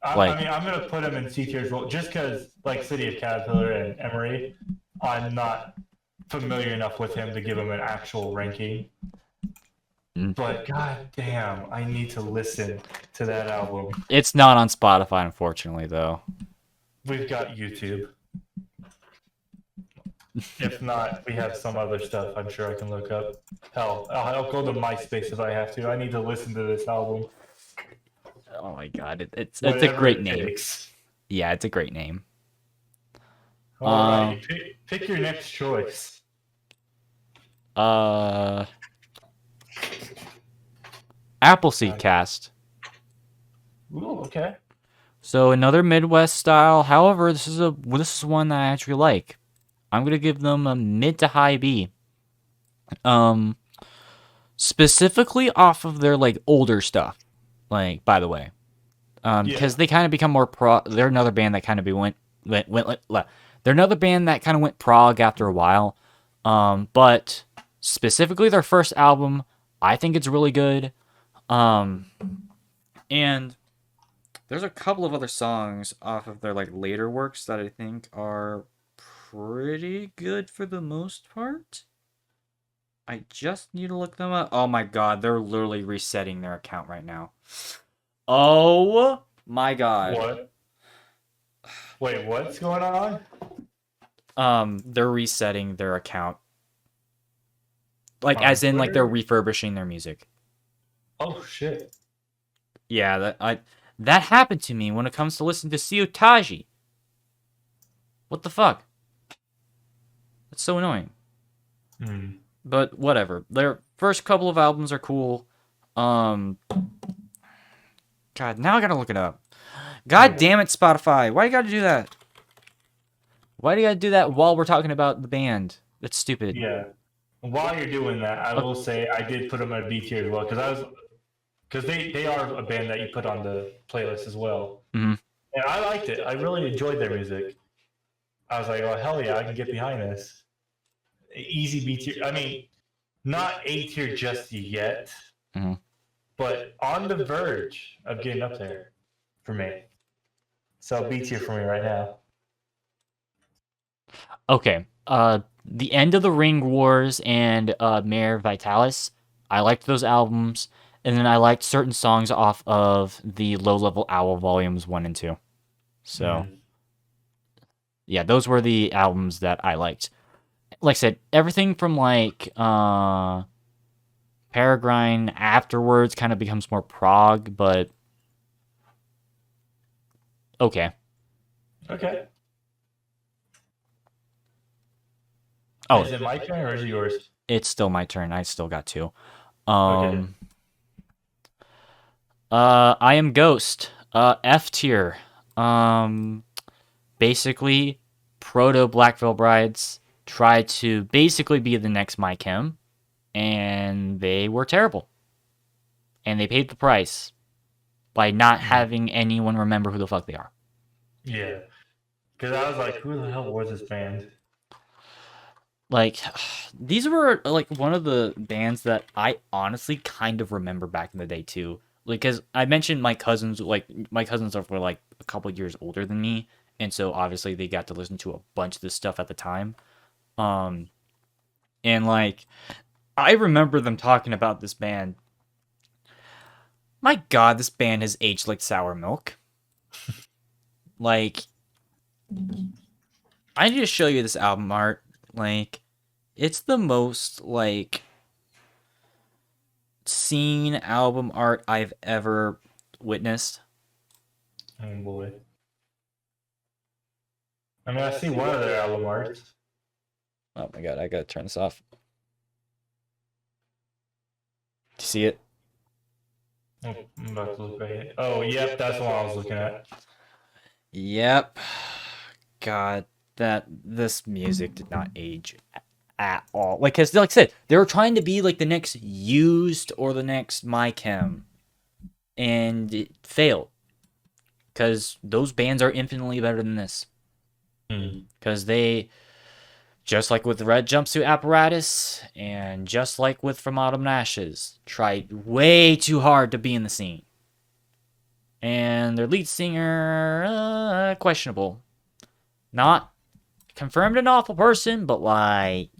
I mean, I'm going to put him in C tier as well, just because, like City of Caterpillar and Emery, I'm not familiar enough with him to give him an actual ranking. But god damn, I need to listen to that album. It's not on Spotify, unfortunately, though. We've got YouTube. If not, we have some other stuff I'm sure I can look up. Hell, I'll go to MySpace if I have to. I need to listen to this album. Oh my god, it's a great name. Takes. Yeah, it's a great name. Alright, pick your next choice. Appleseed Cast. Ooh, okay. So another Midwest style. However, this is one that I actually like. I'm gonna give them a mid to high B. Specifically off of their like older stuff. Like, by the way, because they kind of become more they're another band that kind of they're another band that kind of went prog after a while. But specifically their first album, I think it's really good. And there's a couple of other songs off of their like later works that I think are pretty good for the most part. I just need to look them up. Oh my god, they're literally resetting their account right now. Oh my god. What? Wait, what's going on? They're resetting their account. Like, as in, like, they're refurbishing their music. Oh shit. Yeah, that happened to me when it comes to listening to Psy13. What the fuck? That's so annoying. But whatever. Their first couple of albums are cool. God, now I gotta look it up. God damn it, Spotify. Why you gotta do that? Why do you gotta do that while we're talking about the band? That's stupid. Yeah. While you're doing that, I will say I did put them at B tier as well because they are a band that you put on the playlist as well. Mm-hmm. And I liked it. I really enjoyed their music. I was like, oh hell yeah, I can get behind this. Easy B tier. I mean, not A tier just yet, but on the verge of getting up there for me. So B tier for me right now. Okay. The End of the Ring Wars and Mare Vitalis. I liked those albums, and then I liked certain songs off of the Low Level Owl Volumes 1 and 2. So, yeah, those were the albums that I liked. Like I said, everything from like Peregrine afterwards kind of becomes more prog, but okay. Okay. Oh, Is it my turn or is it yours? it's still my turn. I still got two. Okay. I Am Ghost. F tier. Basically, proto Black Veil Brides tried to basically be the next My Chem, and they were terrible. And they paid the price by not having anyone remember who the fuck they are. Yeah. Because I was like, who the hell was this band? Like, these were like one of the bands that I honestly kind of remember back in the day too. Like, because I mentioned my cousins, like my cousins were like a couple years older than me, and so obviously they got to listen to a bunch of this stuff at the time. And like, I remember them talking about this band. My God, this band has aged like sour milk. Like, I need to show you this album art. Like, it's the most like seen album art I've ever witnessed. Oh boy. I mean, I see one of their album arts. Oh my God, I gotta turn this off. Do you see it? Oh, I'm about to look right here. Oh, yep, that's the one I was looking at. Yep. God, this music did not age at all. Like, cause like I said, they were trying to be like the next Used or the next My Chem, and it failed. Cause those bands are infinitely better than this. Cause they, just like with the Red Jumpsuit Apparatus, and just like with From Autumn to Ashes, tried way too hard to be in the scene. And their lead singer, questionable. Not confirmed an awful person, but like,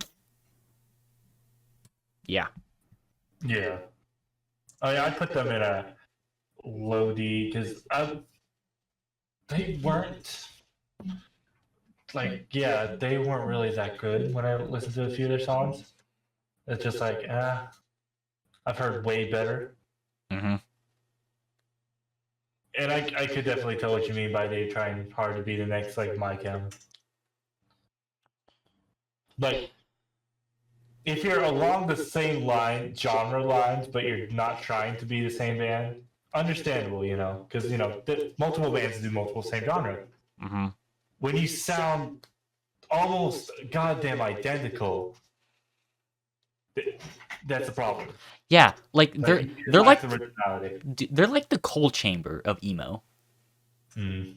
yeah. Yeah. I mean, I put them in a low D because they weren't like, yeah, they weren't really that good when I listened to a few of their songs. It's just like, I've heard way better. Mm-hmm. And I could definitely tell what you mean by they trying hard to be the next like My Chem. Like, if you're along the same genre lines, but you're not trying to be the same band, understandable, because multiple bands do multiple same genre. Mm-hmm. When you sound almost goddamn identical, that's a problem. Yeah, like they're like the originality. they're like the Coal Chamber of emo. Mm.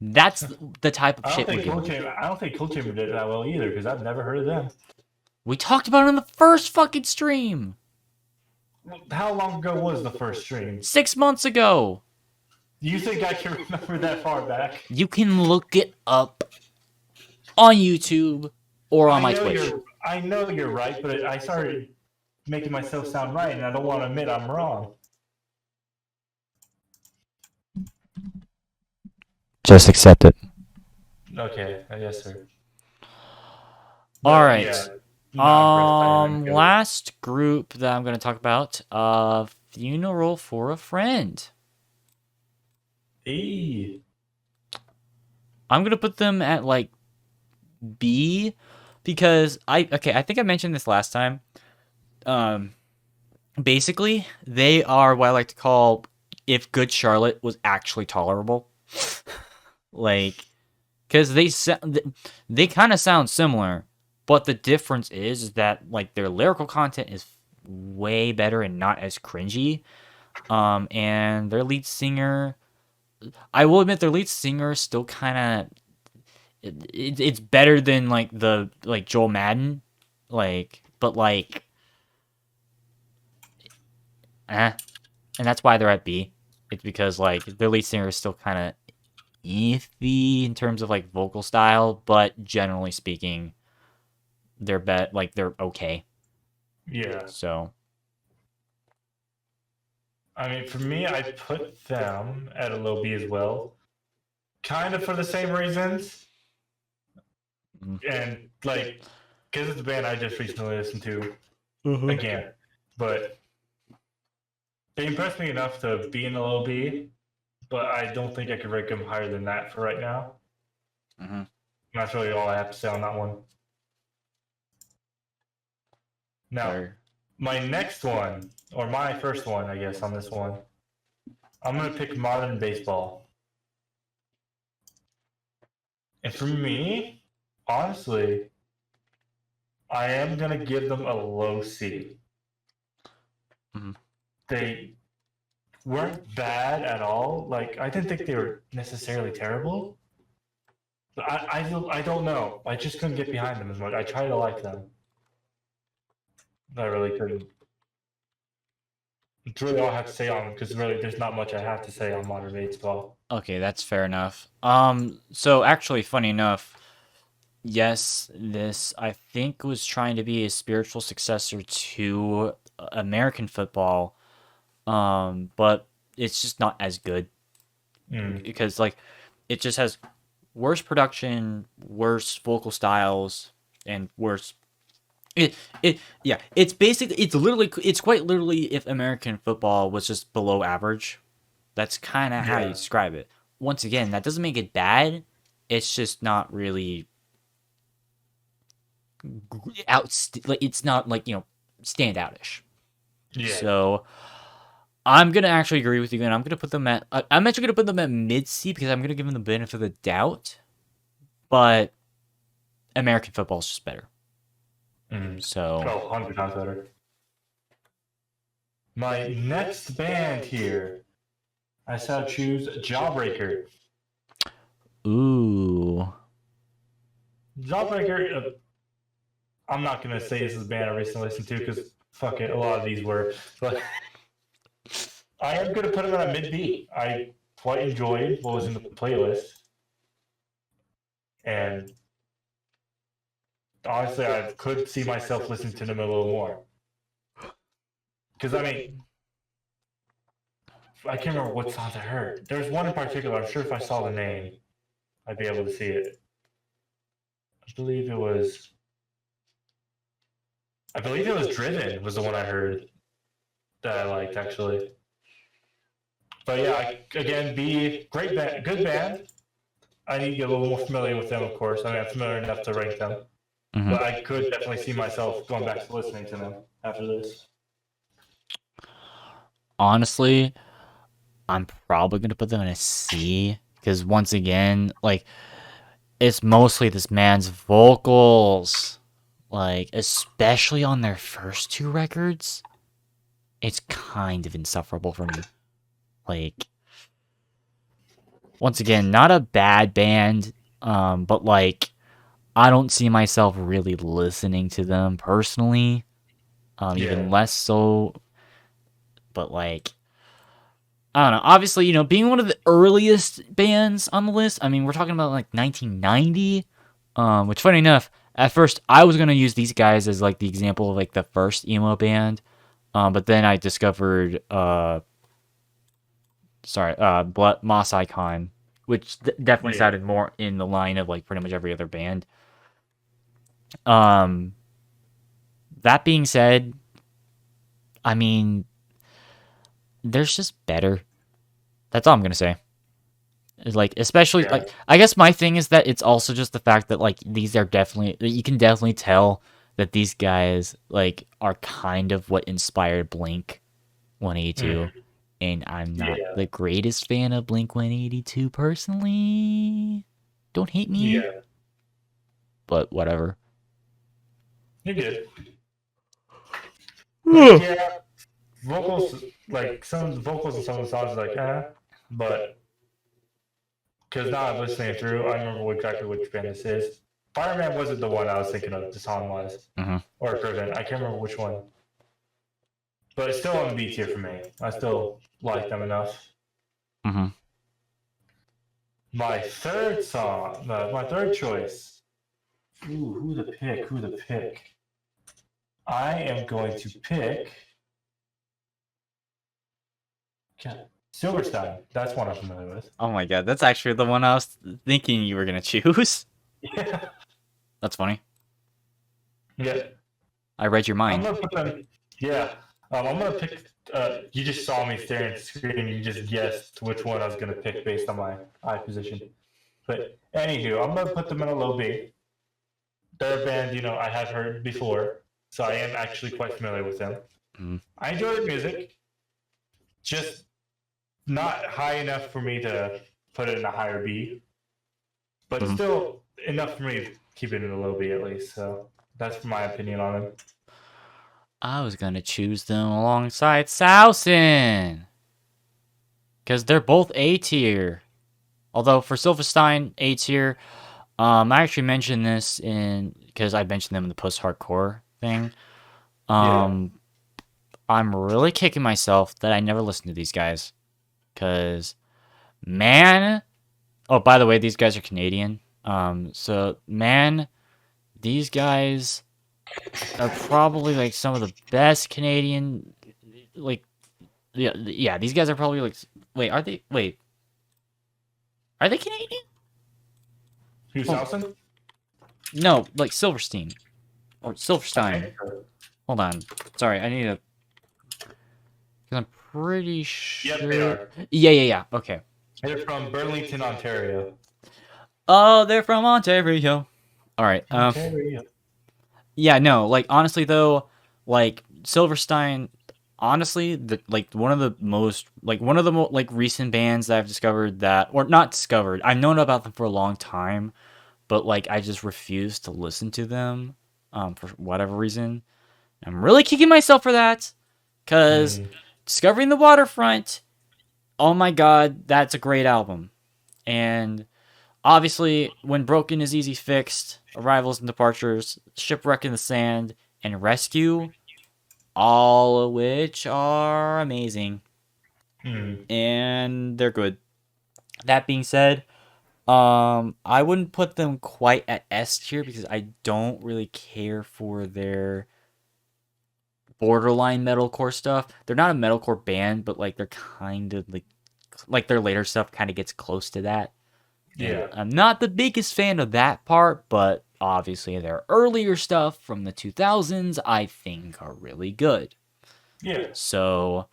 That's the type of I shit don't we think do. I don't think Coal Chamber did that well either because I've never heard of them. We talked about it on the first fucking stream. How long ago was the first stream? 6 months ago. You think I can remember that far back? You can look it up on YouTube or on my Twitch. I know you're right, but I started making myself sound right, and I don't want to admit I'm wrong. Just accept it. Okay, yes, sir. All right. Yeah, last group that I'm going to talk about, Funeral for a Friend. E. I'm going to put them at like B because I think I mentioned this last time. Basically, they are what I like to call if Good Charlotte was actually tolerable. Like, because they kind of sound similar, but the difference is that like their lyrical content is way better and not as cringy. And their lead singer, I will admit, their lead singer is still kind of it's better than like the Joel Madden, like, but like, and that's why they're at B. It's because like their lead singer is still kind of iffy in terms of like vocal style, but generally speaking, they're they're okay. Yeah. So, I mean, for me, I put them at a low B as well, kind of for the same reasons, Mhm. and like, because it's a band I just recently listened to again, but they impressed me enough to be in the low B, but I don't think I could rank them higher than that for right now. Mhm. That's really all I have to say on that one. Now, Fair. my next one, or my first one, I guess, on this one, I'm going to pick modern baseball. And for me, honestly, I am going to give them a low C. Mhm. They weren't bad at all. Like, I didn't think they were necessarily terrible. But I don't know. I just couldn't get behind them as much. I tried to like them. But I really couldn't. It's really all I have to say on them, because really there's not much I have to say on modern baseball. Okay, that's fair enough. So actually, funny enough, yes, this I think was trying to be a spiritual successor to American football, but it's just not as good because like it just has worse production, worse vocal styles, and worse. It's basically it's quite literally if American football was just below average. That's kind of how you Yeah. describe it. Once again, that doesn't make it bad. It's just not really like it's not like standoutish. Yeah. So I'm gonna actually agree with you, and I'm gonna put them at. I'm actually gonna put them at mid C because I'm gonna give them the benefit of the doubt. But American football is just better. So 100 times better. My next band here, I shall choose Jawbreaker. ooh, Jawbreaker, I'm not going to say this is a band I recently listened to because fuck it, a lot of these were. But I am going to put them at a mid B. I quite enjoyed what was in the playlist. And honestly, I could see myself listening to them a little more. Because, I mean, I can't remember what songs I heard. There's one in particular, I'm sure if I saw the name, I'd be able to see it. I believe it was Driven was the one I heard that I liked, actually. But yeah, again, B, great band, good band. I need to get a little more familiar with them, of course. I mean, I'm familiar enough to rank them. mhm. But I could definitely see myself going back to listening to them after this. Honestly, I'm probably gonna put them in a C because once again, like it's mostly this man's vocals, like especially on their first two records. It's kind of insufferable for me. Like once again, not a bad band, but like I don't see myself really listening to them personally. Even Yeah. less so. But like I don't know. Obviously, being one of the earliest bands on the list. I mean, we're talking about like 1990. Which funny enough, at first I was gonna use these guys as like the example of like the first emo band. But then I discovered Moss Icon, which definitely Yeah. sounded more in the line of like pretty much every other band. Um, that being said, I mean, there's just better. That's all I'm gonna say. It's like, especially Yeah. like, I guess my thing is that it's also just the fact that like these are definitely you can definitely tell that these guys like are kind of what inspired Blink 182. And I'm not Yeah. the greatest fan of Blink 182 personally. Don't hate me. Yeah. But whatever. You're good. Like, yeah, vocals, like some of the vocals in some of the songs, like, but because now I'm listening through, I remember exactly which band this is. Fireman wasn't the one I was thinking of, the song was, Mhm. or Driven. I can't remember which one, but it's still on the B tier for me. I still like them enough. Mhm. My third song, my third choice. Ooh, who to pick? Who to pick? I am going to pick. God, Silverstein. That's one I'm familiar with. Oh my god, that's actually the one I was thinking you were gonna choose. Yeah. That's funny. Yeah. I read your I'm mind. gonna put them. Yeah. I'm gonna pick. You just saw me staring at the screen. You just guessed which one I was gonna pick based on my eye position. But anywho, I'm gonna put them in a low B. They're a band, I have heard before, so I am actually quite familiar with them. Mhm. I enjoy their music, just not high enough for me to put it in a higher B, but Mhm. still enough for me to keep it in a low B at least. So that's my opinion on them. I was gonna choose them alongside Sausen. Because they're both A tier. Although for Silverstein, A tier, I actually mentioned this because I mentioned them in the post-hardcore thing. I'm really kicking myself that I never listened to these guys. Because, man... Oh, by the way, these guys are Canadian. These guys are probably, like, some of the best Canadian... Like, yeah, these guys are probably, like... Wait, are they... Wait. Are they Canadian? Who's Sausen? No, like Silverstein. Or Silverstein. Hold on. Sorry, I need to... Because I'm pretty sure... Yep, they are. Yeah. Okay. They're from Burlington, Ontario. Oh, they're from Ontario. All right. Ontario. Yeah, no. Like, honestly, though, like, Silverstein... Honestly, one of the most recent bands that I've discovered or not discovered. I've known about them for a long time, but like I just refuse to listen to them, for whatever reason. I'm really kicking myself for that, because Discovering the Waterfront, oh my god, that's a great album. And obviously, When Broken is Easy Fixed, Arrivals and Departures, Shipwreck in the Sand, and Rescue, all of which are amazing. And they're good. That being said, I wouldn't put them quite at S tier because I don't really care for their borderline metalcore stuff. They're not a metalcore band, but like they're kind of like their later stuff kind of gets close to that. Yeah. And I'm not the biggest fan of that part, but obviously their earlier stuff from the 2000s I think are really good. Yeah. So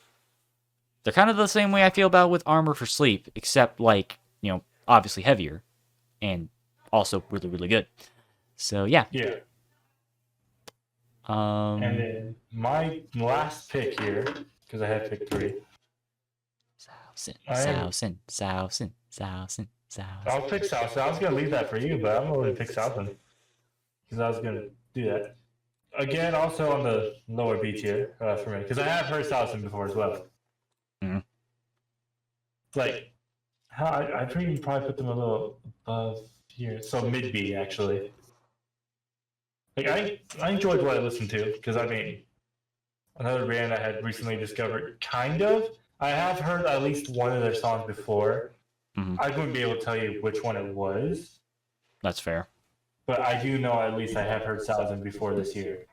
they're kind of the same way I feel about with Armor for Sleep, except like, obviously heavier and also really, really good. So yeah. Yeah. And then my last pick here, because I had picked 3. Sausen. I'll pick Sausen. I was going to leave that for you, but I'm going to pick Sausen. Because I was going to do that. Again, also on the lower B tier for me. Because I have heard Sausen before as well. Mhm. Like, I'd probably put them a little above here. So mid B, actually. Like, I enjoyed what I listened to. Because, I mean, another band I had recently discovered, kind of. I have heard at least one of their songs before. Mhm. I wouldn't be able to tell you which one it was. That's fair. But I do know at least I have heard Sausen before this year.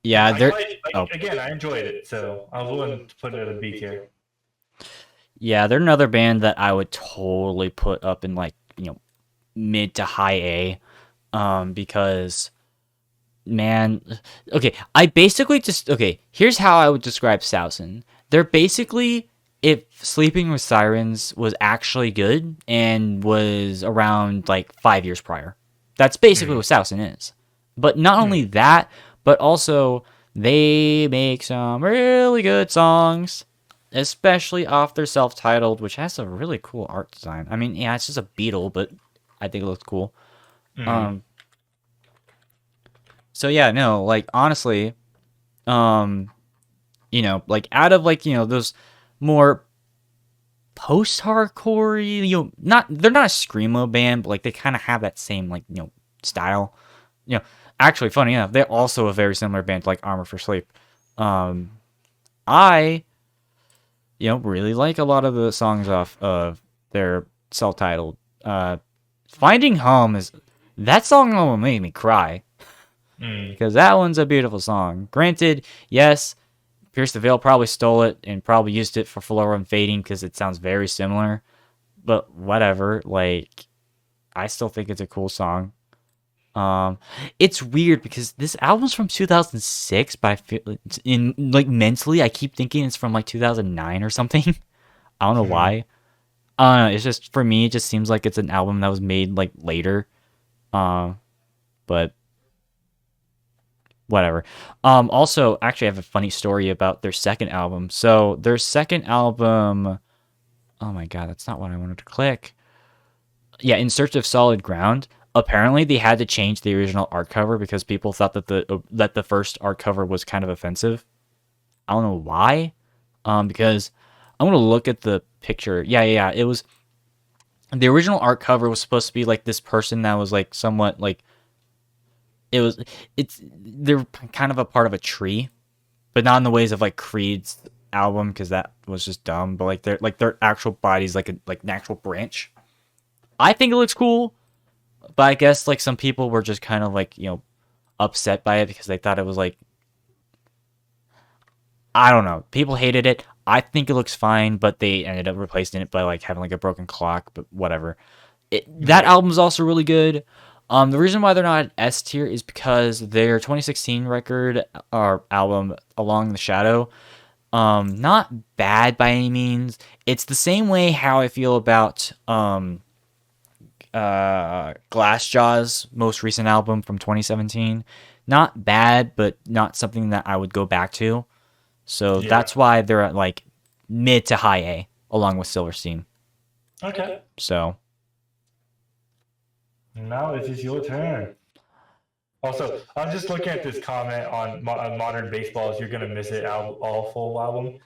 Yeah, Again, I enjoyed it, so I was willing to put it at a B tier. Yeah, they're another band that I would totally put up in like, mid to high A. Because man, okay, here's how I would describe Sausen. They're basically if Sleeping with Sirens was actually good and was around like 5 years prior. That's basically what Sausen is. But not only that, but also they make some really good songs, especially off their self-titled, which has a really cool art design. I mean, yeah, it's just a beetle, but I think it looks cool. So yeah, no, like honestly, like out of like, those more post-hardcore, they're not a screamo band, but like they kind of have that same like, style. Actually, funny enough, they're also a very similar band to like Armor for Sleep. I really like a lot of the songs off of their self-titled. Finding Home that song almost made me cry. Because that one's a beautiful song. Granted, yes, Pierce the Veil probably stole it and probably used it for Flora and Fading because it sounds very similar. But whatever, like, I still think it's a cool song. It's weird because this album's from 2006, but I feel in like mentally, I keep thinking it's from like 2009 or something. I don't know why. It's just for me, it just seems like it's an album that was made like later. But whatever. Also, actually, I have a funny story about their second album. So their second album. Oh my god, that's not what I wanted to click. Yeah, In Search of Solid Ground. Apparently, they had to change the original art cover because people thought that the first art cover was kind of offensive. I don't know why. Because I'm gonna look at the picture. Yeah. It was the original art cover was supposed to be like this person that was like somewhat like they're kind of a part of a tree, but not in the ways of like Creed's album because that was just dumb. But like their actual body's like an actual branch. I think it looks cool, but I guess like some people were just kind of like upset by it because they thought it was like I don't know. People hated it. I think it looks fine, but they ended up replacing it by like having like a broken clock. But whatever. That album's also really good. The reason why they're not at S tier is because their 2016 record or album, Along the Shadow, not bad by any means. It's the same way how I feel about Glassjaw's most recent album from 2017. Not bad, but not something that I would go back to. So that's why they're at like mid to high A, along with Silverstein. Okay. So now it is your turn. Also, I'm just looking at this comment on Modern Baseballs. You're gonna miss it. Awful album.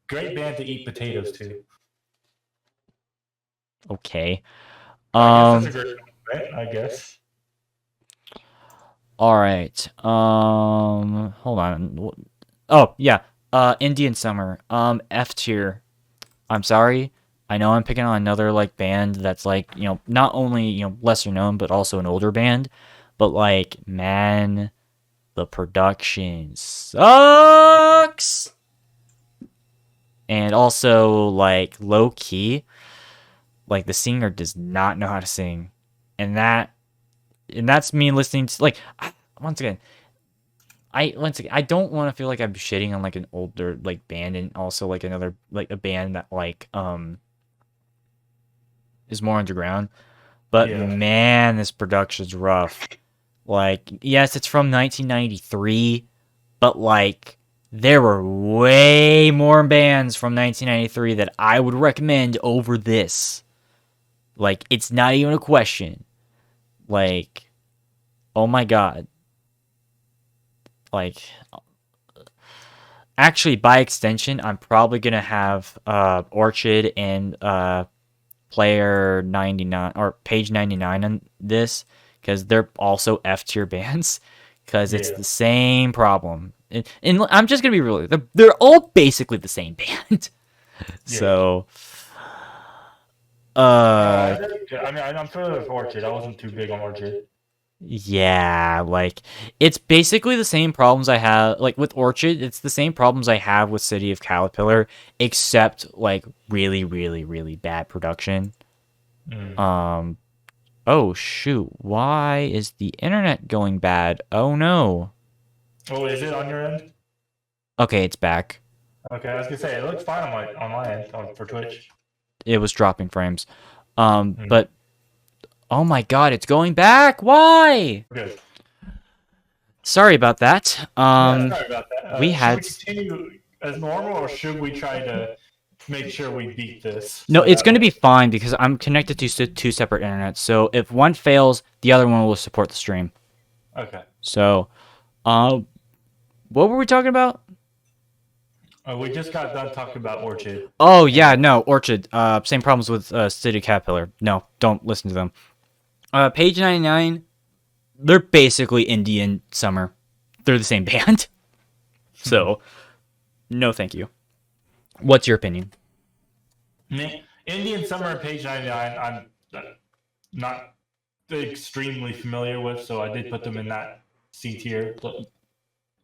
Great band to eat potatoes to. okay. I guess that's a great comment, I guess. All right. Hold on. Oh yeah. Indian Summer. F tier. I'm sorry. I know I'm picking on another like band that's like not only lesser known but also an older band, but like man, the production sucks. And also like low key, like the singer does not know how to sing, and that's me listening to like once again. I don't want to feel like I'm shitting on like an older like band and also like another like a band that like is more underground. But man, this production's rough. Like yes, it's from 1993, but like there were way more bands from 1993 that I would recommend over this. Like it's not even a question. Like oh my god. Like actually by extension I'm probably gonna have Orchid and player 99 or page 99 on this because they're also F tier bands because it's the same problem and I'm just gonna be real, they're all basically the same band. So I mean I'm familiar with Orchid. I wasn't too big on Orchid. Yeah, like it's basically the same problems I have like with Orchid. It's the same problems I have with City of Caterpillar, except like really, really, really bad production. Oh shoot, why is the internet going bad? Oh no. Oh, is it on your end? Okay, it's back. Okay, I was gonna say it looks fine on my end for Twitch. It was dropping frames. But oh my god, it's going back. Why? Good. Sorry about that. Sorry about that. We had should we continue as normal, or should we try to make sure we beat this? No, it's going to be fine because I'm connected to two separate internets. So if one fails, the other one will support the stream. Okay. So, what were we talking about? We just got done talking about Orchid. Oh yeah, no, Orchid. Same problems with City Caterpillar. No, don't listen to them. Page 99, they're basically Indian Summer. They're the same band. So, no thank you. What's your opinion? Indian Summer and Page 99, I'm not extremely familiar with, so I did put them in that C tier.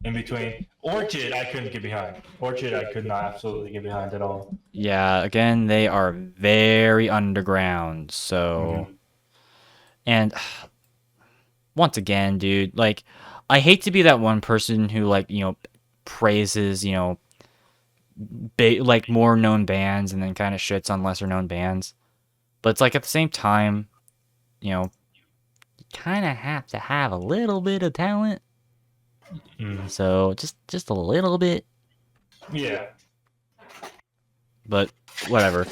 in between. Orchid, I couldn't get behind. Orchid, I could not absolutely get behind at all. Yeah, again, they are very underground. So, Mhm. and once again, dude, like, I hate to be that one person who, like, praises, like more known bands and then kind of shits on lesser known bands. But it's like at the same time, you kind of have to have a little bit of talent. Mm. So just a little bit, Yeah. but whatever.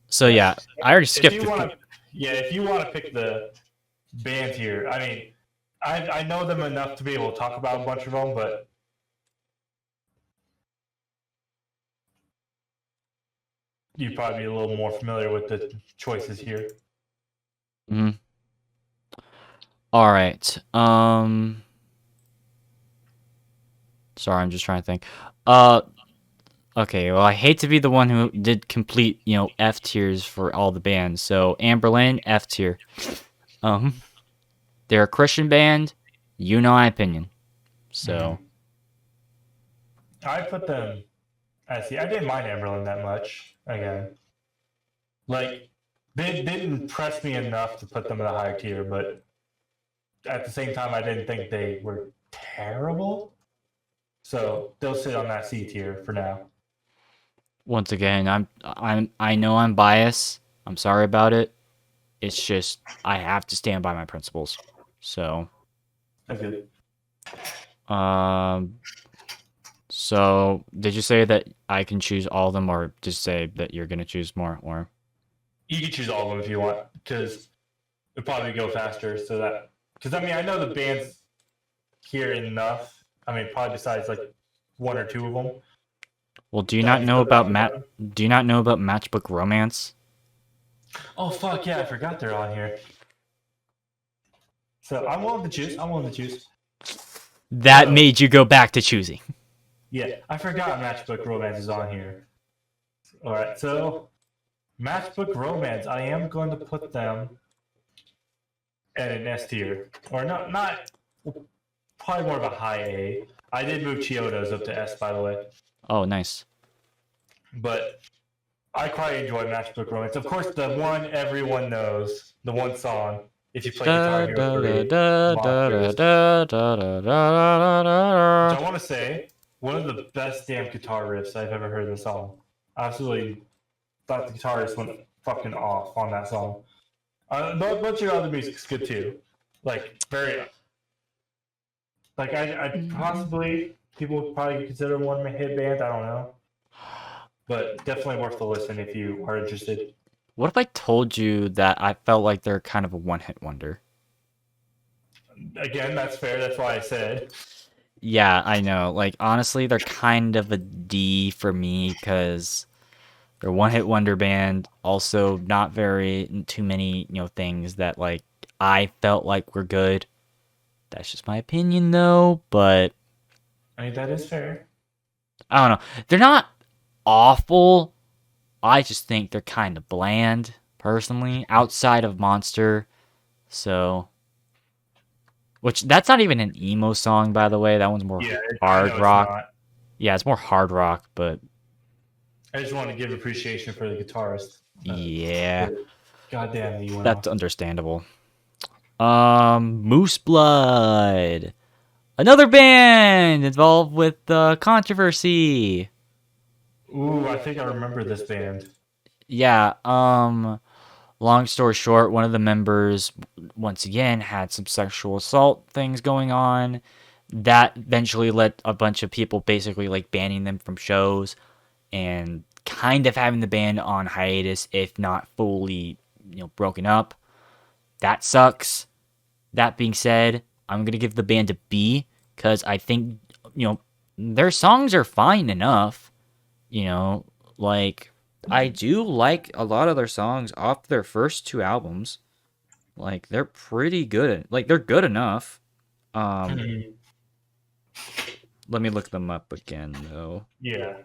So Yeah. yeah, I already If skipped you the. want to, yeah, if you want to pick the band here, I mean, I know them enough to be able to talk about a bunch of them, but you'd probably be a little more familiar with the choices here. Mhm. All right. Sorry, I'm just trying to think. Okay. Well, I hate to be the one who did complete, F tiers for all the bands. So Amberlin, F tier. They're a Christian band. You know my opinion. So I put them. I see. I didn't mind Amberlin that much. Again, like they didn't impress me enough to put them in a higher tier, but at the same time, I didn't think they were terrible. So they'll sit on that C tier for now. once again, I know I'm biased. I'm sorry about it. It's just I have to stand by my principles. So That's good. um. So did you say that I can choose all of them, or just say that you're gonna choose more? Or You can choose all of them if you want, because it'll probably go faster. So that, because I mean, I know the bands here enough. I mean, probably besides like one or two of them. well, do you That not I know put it about on the bottom. Do you not know about Matchbook Romance? Oh fuck yeah! I forgot they're on here. So I'm willing to choose. I'm willing to choose. That So, made you go back to choosing. yeah, I forgot Matchbook Romance is on here. All right, so Matchbook Romance, I am going to put them at an S tier, or not probably more of a high A. I did move Chiodos up to S, by the way, Oh, nice. but I quite enjoy Matchbook Romance. Of course, the one everyone knows, the one song. If you play Guitar Da Hero da da 3, da da Monsters, da da da da da which da. I want to say one of the best damn guitar riffs I've ever heard in a song. Absolutely thought the guitarist went fucking off on that song. A bunch of other music's good too. Like very, like I possibly people would probably consider them one hit band. I don't know, but definitely worth the listen if you are interested. What if I told you that I felt like they're kind of a one-hit wonder? Again, that's fair. That's why I said. Yeah, I know. Like honestly, they're kind of a D for me because they're one-hit wonder band. Also, not very too many things that like I felt like were good. That's just my opinion though. But I mean, that is fair. I don't know. They're not awful. I just think they're kind of bland, personally, outside of Monster. So, which that's not even an emo song, by the way. That one's more Yeah, I hard know it's rock. not. Yeah, it's more hard rock, but I just want to give appreciation for the guitarist. yeah, Goddamn, you went that's off. understandable. Moose Blood, another band involved with controversy. Ooh, I think I remember this band. Yeah. Long story short, one of the members once again had some sexual assault things going on. That eventually led a bunch of people basically like banning them from shows and kind of having the band on hiatus, if not fully, broken up. That sucks. That being said, I'm gonna give the band a B because I think their songs are fine enough. You know, like I do like a lot of their songs off their first two albums. Like they're pretty good. Like they're good enough. Um, Let me look them up again though. Yeah.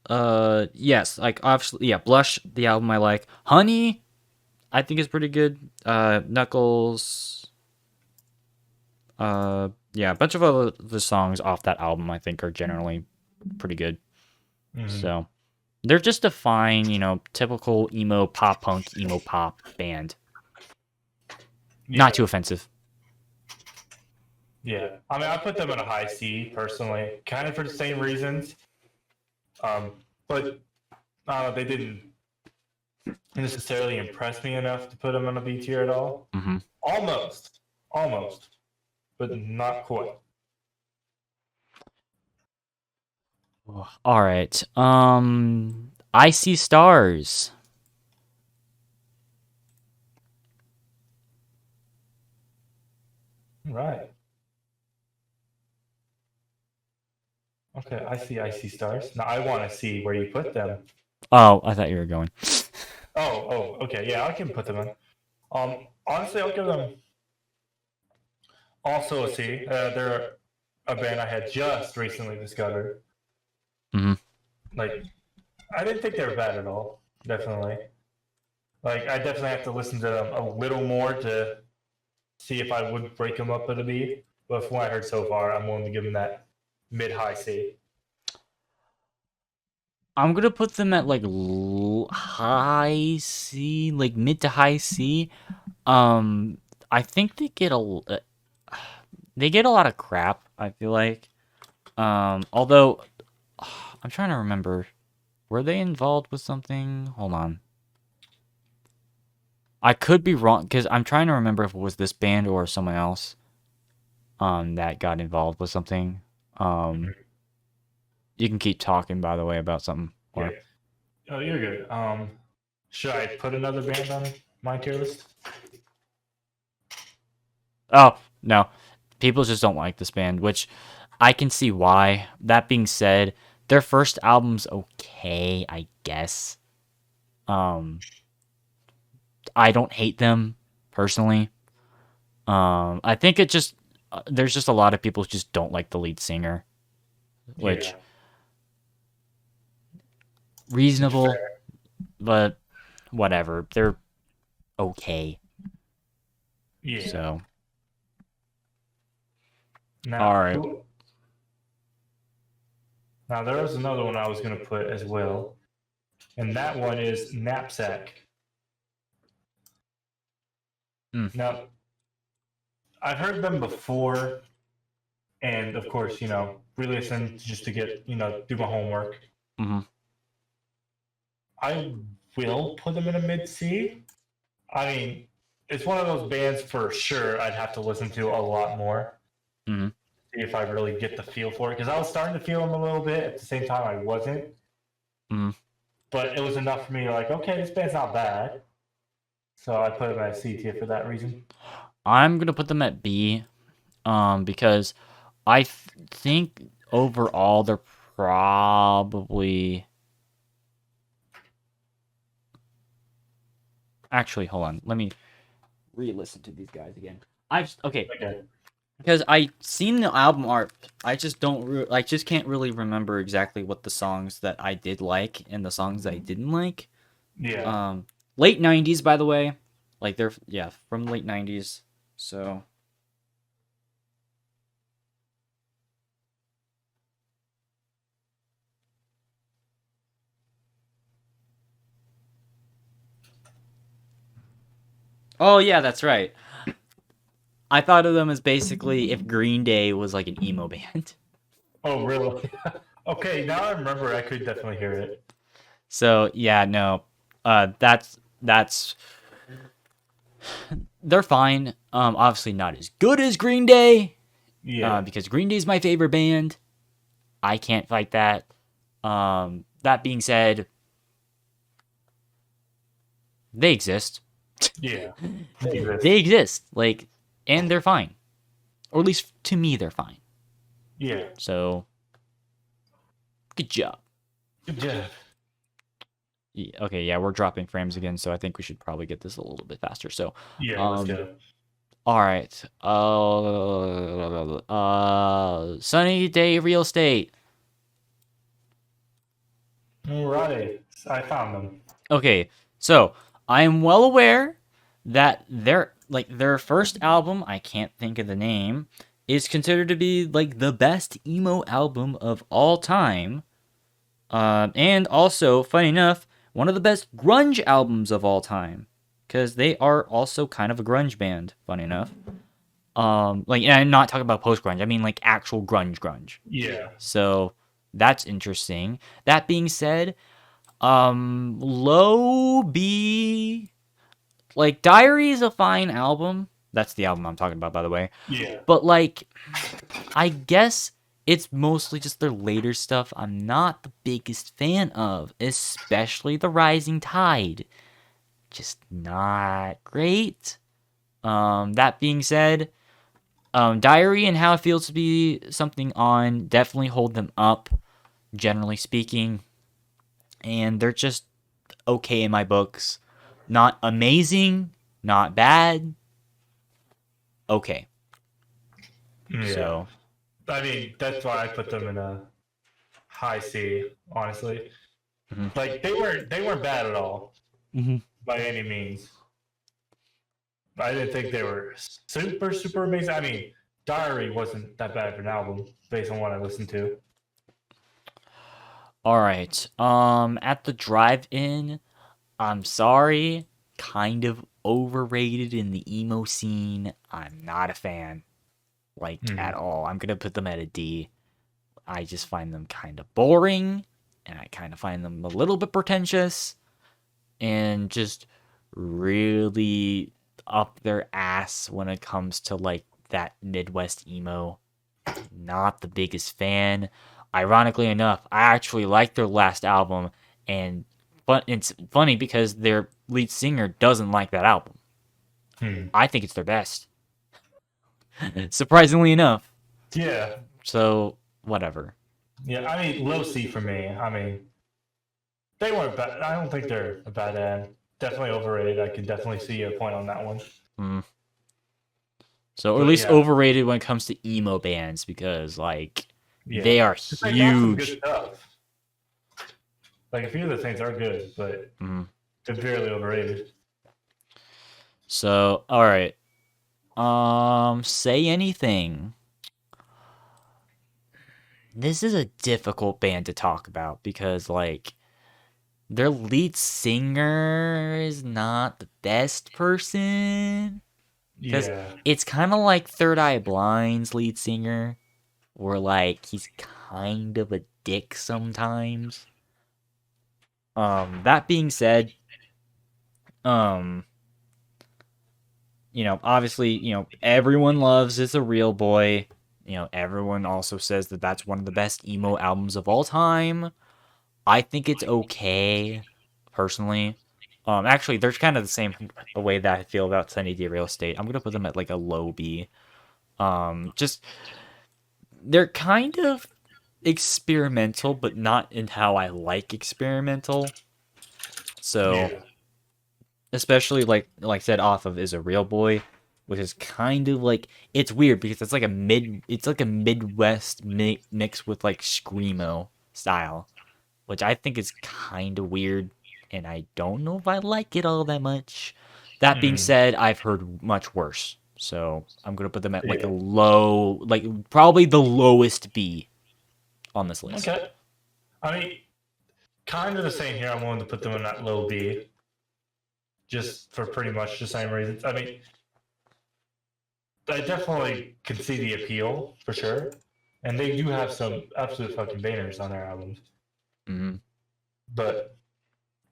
Uh, yes, like obviously, yeah. Blush, the album I like. Honey, I think is pretty good. Knuckles. Yeah, a bunch of other the songs off that album I think are generally pretty good. So they're just a fine, typical emo pop punk, emo pop band. Not too offensive. Yeah, I mean, I put them in a high C personally, kind of for the same reasons. But they didn't necessarily impress me enough to put them on a B tier at all. Mm-hmm. Almost, but not quite. All right. I See Stars. Right. Okay, I see stars. Now I want to see where you put them. Oh, I thought you were going. Okay, yeah, I can put them in. Honestly, I'll give them also a C. They're a band I had just recently discovered. Mm-hmm. Like, I didn't think they were bad at all. Definitely. Like, I definitely have to listen to them a little more to see if I would break them up at a B. But from what I heard so far, I'm willing to give them that mid-high C. I'm gonna put them at like high C, like mid to high C. I think they get a lot of crap. I feel like, although I'm trying to remember, were they involved with something? Hold on, I could be wrong because I'm trying to remember if it was this band or someone else, that got involved with something. You can keep talking, by the way, about something. Or... Yeah. Oh, you're good. Should I put another band on my tier list? Oh, no. People just don't like this band, which I can see why. That being said, their first album's okay, I guess. I don't hate them, personally. I think it just... there's just a lot of people who just don't like the lead singer. Which... Yeah. Reasonable, but whatever. They're okay. Yeah. So... Now, all right. Now, there was another one I was going to put as well, and that one is Knapsack. Now, I've heard them before, and of course, re-listen just to get, do my homework. Mm-hmm. I will put them in a mid-C. I mean, it's one of those bands for sure I'd have to listen to a lot more. Mm-hmm. See if I really get the feel for it, because I was starting to feel them a little bit. At the same time, I wasn't. Mm-hmm. But it was enough for me to like, okay, this band's not bad. So I put them at C tier for that reason. I'm gonna put them at B, because I think overall they're probably... Actually, hold on. Let me re-listen to these guys again. Okay. Because I seen the album art, I just don't. I just can't really remember exactly what the songs that I did like and the songs that I didn't like. Yeah. Late '90s, by the way. Like they're from late '90s. So. Oh yeah, that's right. I thought of them as basically if Green Day was like an emo band. Oh really? Okay, now I remember. I could definitely hear it. So yeah, no, that's they're fine. Obviously not as good as Green Day. Yeah. Because Green Day's my favorite band. I can't fight that. That being said, they exist. Yeah. They exist. Like, and they're fine. Or at least to me, they're fine. Yeah. So, good job. Good job. Yeah, okay, yeah, we're dropping frames again, so I think we should probably get this a little bit faster. So, Yeah, let's go. All right. Sunny Day Real Estate. Alrighty, I found them. Okay, so I am well aware that their first album, I can't think of the name, is considered to be like the best emo album of all time. And also, funny enough, one of the best grunge albums of all time, because they are also kind of a grunge band. Funny enough, like, and I'm not talking about post grunge. I mean like actual grunge. Yeah. So that's interesting. That being said, low B, like Diary is a fine album. That's the album I'm talking about, by the way. Yeah. But like, I guess it's mostly just their later stuff I'm not the biggest fan of, especially The Rising Tide. Just not great. That being said, Diary and How It Feels to Be Something On definitely hold them up, generally speaking. And they're just okay in my books. Not amazing, not bad. Okay. Yeah. So, I mean, that's why I put them in a high C, honestly. Mhm. Like they weren't bad at all by any means. I didn't think they were super amazing. I mean, Diary wasn't that bad of an album based on what I listened to. all right. At the drive-in, I'm sorry, kind of overrated in the emo scene. I'm not a fan, like at all. I'm gonna put them at a D. I just find them kind of boring, and I kind of find them a little bit pretentious, and just really up their ass when it comes to like that Midwest emo. Not the biggest fan. Ironically enough, I actually like their last album, and but it's funny because their lead singer doesn't like that album. I think it's their best. Surprisingly enough. Yeah. So whatever. Yeah, I mean, low C for me. I mean, they weren't bad. I don't think they're a bad band. Definitely overrated. I can definitely see your point on that one. So, or But at least yeah. overrated when it comes to emo bands, because like Yeah. they are They got some good huge. stuff. Like a few of the things are good, but they're fairly overrated. So, all right. Say Anything. This is a difficult band to talk about because like their lead singer is not the best person. Because Yeah. it's kind of like Third Eye Blind's lead singer, where like he's kind of a dick sometimes. That being said, obviously, everyone loves Is a Real Boy. Everyone also says that that's one of the best emo albums of all time. I think it's okay, personally. Actually, they're kind of the same way that I feel about Sunny D Real Estate. I'm gonna put them at like a low B. Just they're kind of experimental, but not in how I like experimental. So, especially like I said, off of Is a Real Boy, which is kind of like it's weird because it's like a Midwest mix with like screamo style, which I think is kind of weird, and I don't know if I like it all that much. That being said, I've heard much worse, so I'm gonna put them at like a low, like probably the lowest B on this list. Okay. I mean, kind of the same here. I'm willing to put them in that low B, just for pretty much the same reasons. I mean, I definitely can see the appeal for sure, and they do have some absolute fucking bangers on their albums. But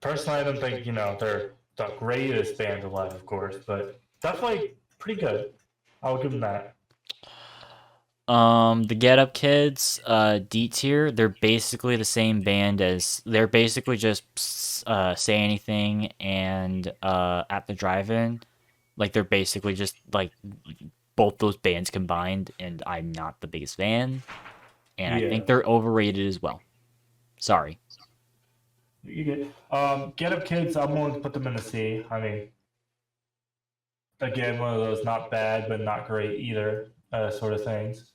personally, I don't think they're the greatest band alive, of course, but definitely pretty good. I'll give them that. The Get Up Kids, D tier, they're basically the same band as they're basically just Say Anything and At the Drive-In. Like they're basically just like both those bands combined, and I'm not the biggest fan. And I think they're overrated as well. Sorry. You Get Up Kids, I'm willing to put them in the C. I mean, again, one of those not bad but not great either sort of things.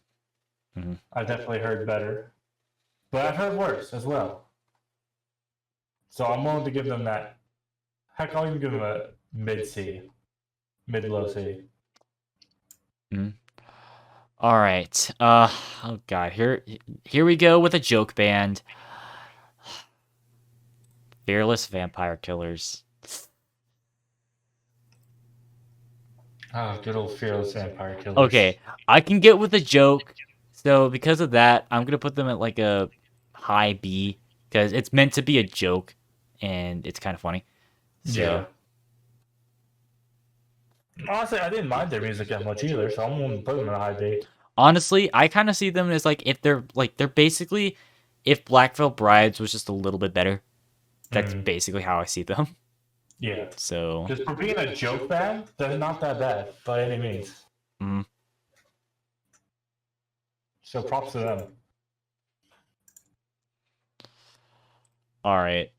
I've definitely heard better, but I've heard worse as well. So I'm willing to give them that. Heck, I'll even give them a mid C, mid low C. All right. Oh god. Here we go with a joke band. Fearless Vampire Killers. Oh, good old fearless vampire killers. Okay, I can get with a joke. So because of that, I'm gonna put them at like a high B because it's meant to be a joke, and it's kind of funny. So Yeah. Honestly, I didn't mind their music that much either, so I'm gonna put them in a high B. honestly, I kind of see them as like if they're basically if Black Veil Brides was just a little bit better. That's basically how I see them. Yeah. So Because for being a joke band, they're not that bad by any means. mm, So props to them. all right.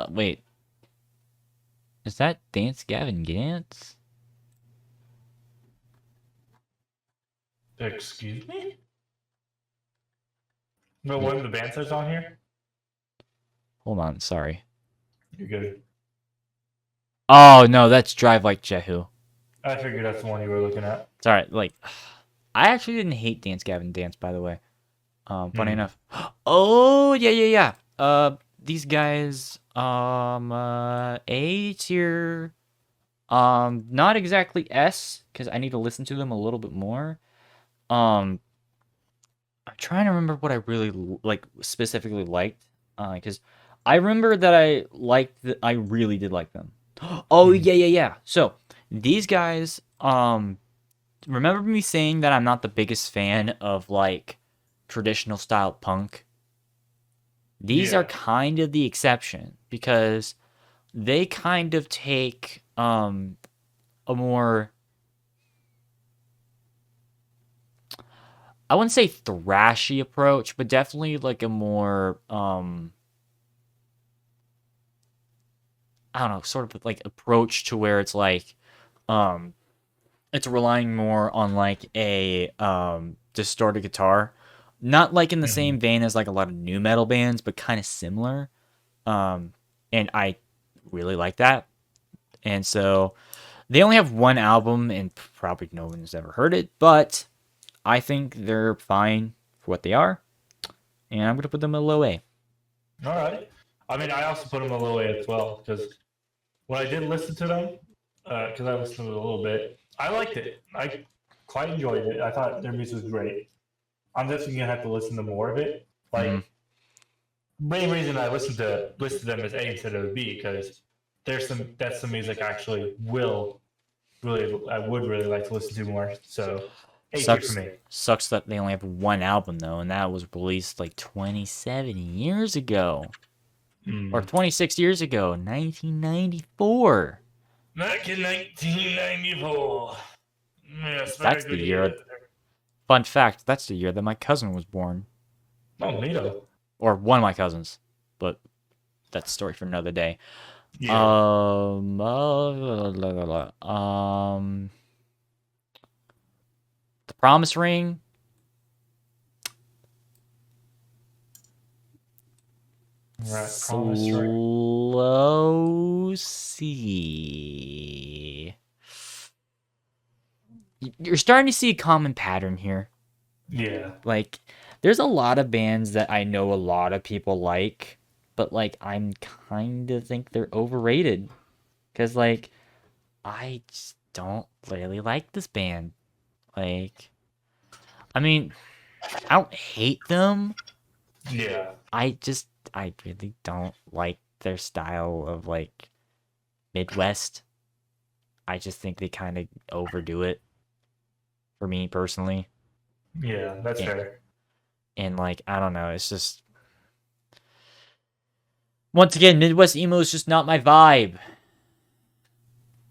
Wait. Is that Dance Gavin Dance? Excuse me? No, one of the band says on here? Hold on, sorry. You're good. Oh no, that's Drive Like Jehu. I figured that's the one you were looking at. Sorry, like I actually didn't hate Dance Gavin Dance, by the way. Funny enough. Oh yeah. These guys, A tier. Not exactly S, because I need to listen to them a little bit more. I'm trying to remember what I really like specifically liked. Because I remember that I really did like them. Oh yeah. So these guys, remember me saying that I'm not the biggest fan of like traditional style punk? These are kind of the exception because they kind of take a more, I wouldn't say thrashy approach, but definitely like a more I don't know, sort of like approach to where it's like it's relying more on like a distorted guitar. Not like in the same vein as like a lot of new metal bands, but kind of similar. And I really like that. And so they only have one album, and probably no one's ever heard it, but I think they're fine for what they are. And I'm going to put them in a low A. All right. I mean, I also put them a low A as well because when I did listen to them, because I listened to it a little bit, I liked it. I quite enjoyed it. I thought their music was great. I'm definitely gonna have to listen to more of it. Like, main reason I listed them as A instead of a B because that's some music I actually I would really like to listen to more. So A tier for me. Sucks that they only have one album though, and that was released like 27 years ago. Or 26 years ago, 1994. Back in 1994. Yes, That's the year. Fun fact, that's the year that my cousin was born. Oh, neato. Or one of my cousins. But that's a story for another day. Yeah. The Promise Ring. Right, Promise Ring. Slow C. You're starting to see a common pattern here. Yeah. Like, there's a lot of bands that I know a lot of people like, but like I'm kind of think they're overrated because like I just don't really like this band. Like, I mean, I don't hate them. Yeah. I really don't like their style of like Midwest. I just think they kind of overdo it for me personally. Yeah, that's fair. And like, I don't know, it's just once again, Midwest emo is just not my vibe.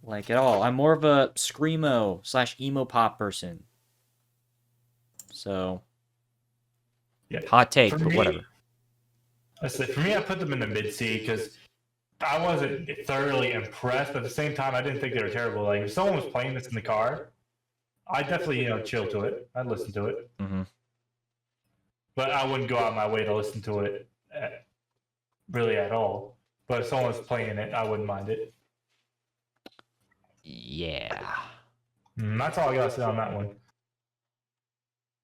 Like at all. I'm more of a screamo / emo pop person. So Yeah. hot take, For but me, whatever. I say for me, I put them in the mid C because I wasn't thoroughly impressed, but at the same time, I didn't think they were terrible. Like if someone was playing this in the car, I'd definitely chill to it. I'd listen to it, but I wouldn't go out my way to listen to it really at all. But if someone was playing it, I wouldn't mind it. Yeah. That's all I gotta say on that one.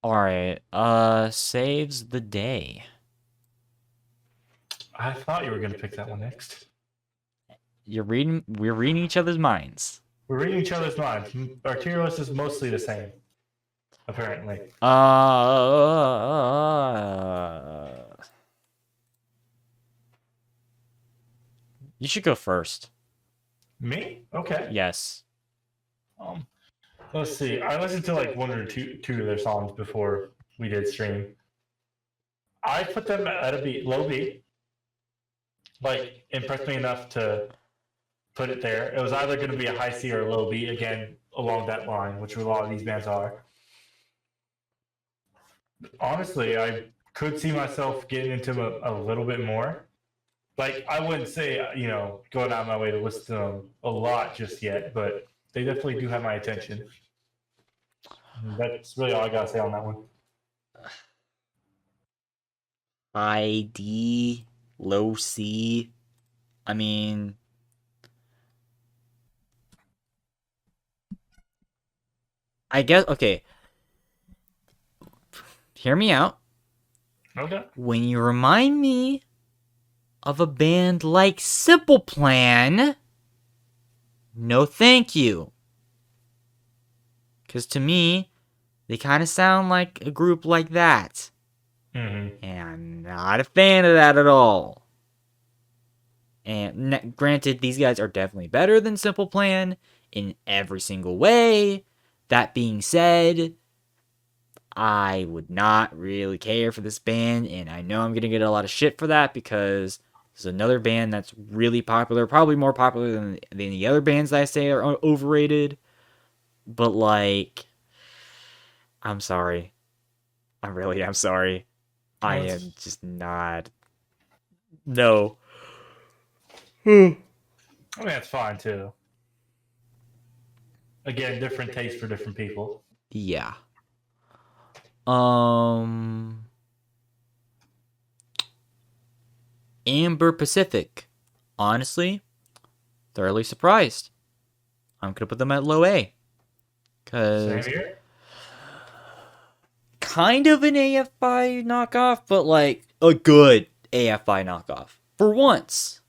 All right. Saves the day. I thought you were gonna pick that one next. We're reading each other's minds. We're reading each other's minds. Our tier list is mostly the same, apparently. You should go first. Me? Okay. Yes. Let's see. I listened to like one or two of their songs before we did stream. I put them at a B, low B. Like, impressed me enough to put it there. It was either going to be a high C or a low B, again, along that line, which a lot of these bands are. Honestly, I could see myself getting into them a little bit more. Like, I wouldn't say, going out of my way to listen to them a lot just yet, but they definitely do have my attention. That's really all I got to say on that one. High D, low C. I mean, I guess, okay. Hear me out. Okay. When you remind me of a band like Simple Plan, no thank you. Because to me, they kind of sound like a group like that. Mm-hmm. And I'm not a fan of that at all. And granted, these guys are definitely better than Simple Plan in every single way. That being said, I would not really care for this band, and I know I'm going to get a lot of shit for that because there's another band that's really popular, probably more popular than the other bands that I say are overrated. But, like, I'm sorry. I really am sorry. I am just not. No. I mean, that's fine, too. Again, different taste for different people. Yeah. Amber Pacific. Honestly, thoroughly surprised. I'm gonna put them at low A. Cause Same here. kind of an AFI knockoff, but like a good AFI knockoff. For once.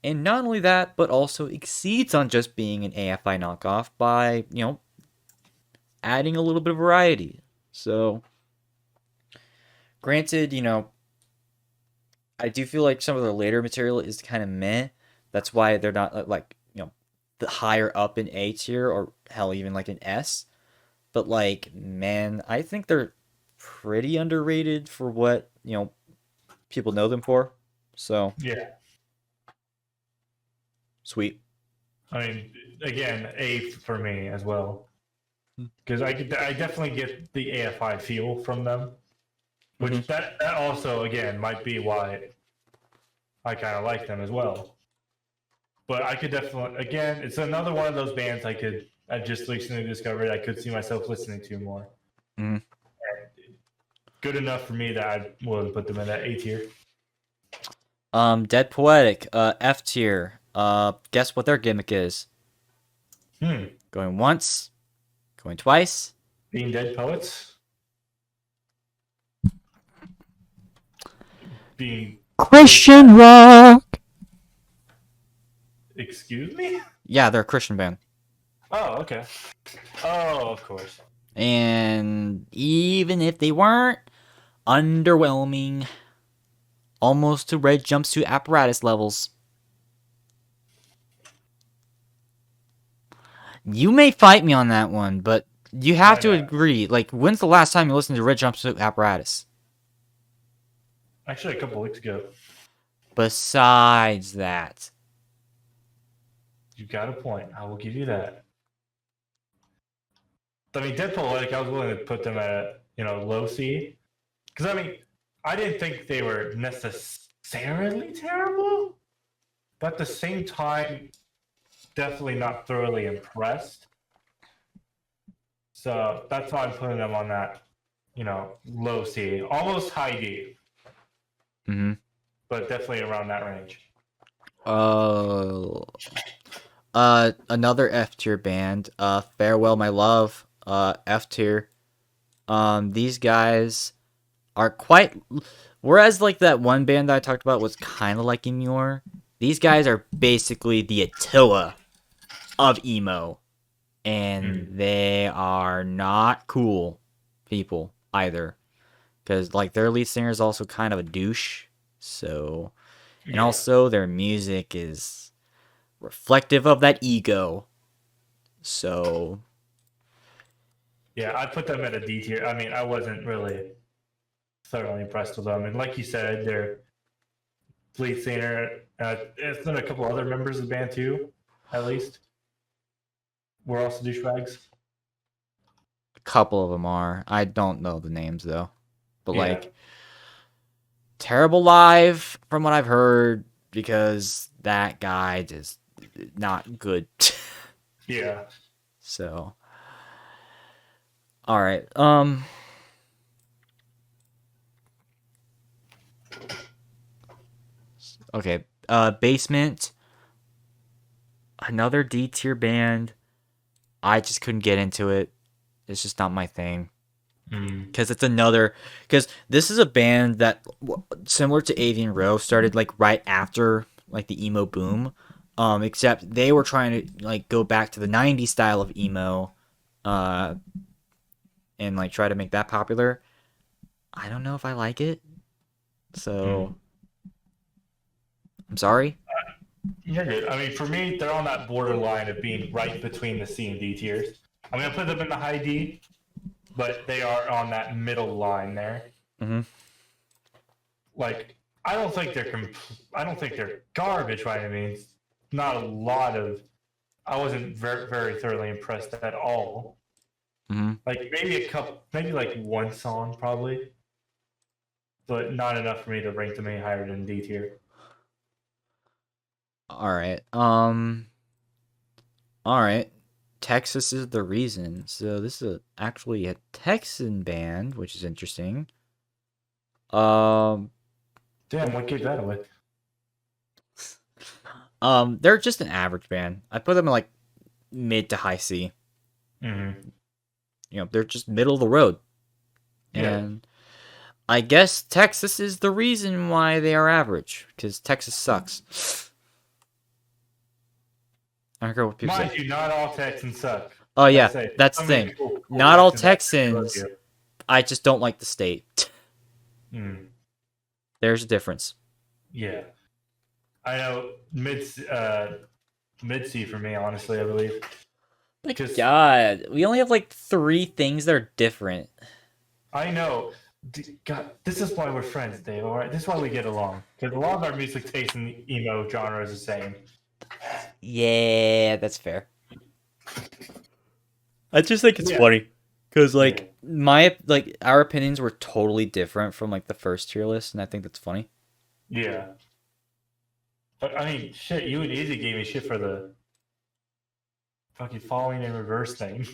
And not only that, but also exceeds on just being an AFI knockoff by, adding a little bit of variety. So, granted, I do feel like some of their later material is kind of meh. That's why they're not like, the higher up in A tier or hell, even like an S. But like, man, I think they're pretty underrated for what, people know them for. So, Yeah. sweet. I mean, again, A for me as well. Because I definitely get the AFI feel from them. Which that also, again, might be why I kind of like them as well. But I could definitely, again, it's another one of those bands I just recently discovered I could see myself listening to more. Mhm. And good enough for me that I would put them in that A tier. Dead Poetic, F tier. Guess what their gimmick is? Going once, going twice. Being Dead Poets? Being Christian rock. Excuse me? Yeah, they're a Christian band. Oh, okay. Oh, of course. And even if they weren't, underwhelming. Almost to red jumpsuit apparatus levels. You may fight me on that one, but you have to agree. Like, when's the last time you listened to red jumpsuit apparatus? Actually, a couple weeks ago. Besides that. You got a point. I will give you that. I mean, Dead Poetic, I was willing to put them at, low C. Because, I mean, I didn't think they were necessarily terrible. But at the same time, definitely not thoroughly impressed. So that's why I'm putting them on that, low C. Almost high D. Mm-hmm. But definitely around that range. Another F tier band, Farewell My Love, F tier. These guys are quite, whereas like that one band that I talked about was kind of like Emmure, these guys are basically the Attila of emo, and they are not cool people either, because like their lead singer is also kind of a douche, so, and Yeah. also their music is reflective of that ego, so Yeah, I put them at a D tier. I mean, I wasn't really thoroughly impressed with them. And like you said, their lead singer, it's been a couple other members of the band too, at least. We're also douchebags. a couple of them are. I don't know the names though, but Yeah. like terrible live from what I've heard, because that guy just not good. Yeah. So, all right. Okay. Basement. Another D tier band. I just couldn't get into it. It's just not my thing. Because it's another. Because this is a band that, similar to Avian Row, started like right after like the emo boom. Except they were trying to like go back to the '90s style of emo, and like try to make that popular. I don't know if I like it, so I'm sorry. You're good. I mean, for me, they're on that borderline of being right between the C and D tiers. I'm gonna put them in the high D, but they are on that middle line there. Mhm. Like, I don't think they're garbage by any means. Not a lot of. I wasn't very, very thoroughly impressed at all. Mhm. Like maybe like one song probably, but not enough for me to rank them any higher than D tier. All right. All right. Texas is the reason. So this is actually a Texan band, which is interesting. Damn, what gave that away? They're just an average band. I put them in like mid to high C. Mm-hmm. You know, they're just middle of the road. Yeah. And I guess Texas is the reason why they are average, because Texas sucks. I don't care what people Mind say. you, not all Texans suck. Oh yeah, Say, that's the some of thing. cool Not all Texans love Texans. I just don't like the state. you. Mm, There's a difference. yeah, I know mid C for me, honestly. I believe. My Just- God, we only have like 3 things that are different. I know. God, this is why we're friends, Dave. All right, this is why we get along, because a lot of our music taste in the emo genre is the same. Yeah, that's fair. I just think it's Yeah. funny because like our opinions were totally different from like the first tier list, and I think that's funny. Yeah. But I mean, shit, you and Easy gave me shit for the fucking falling in reverse thing.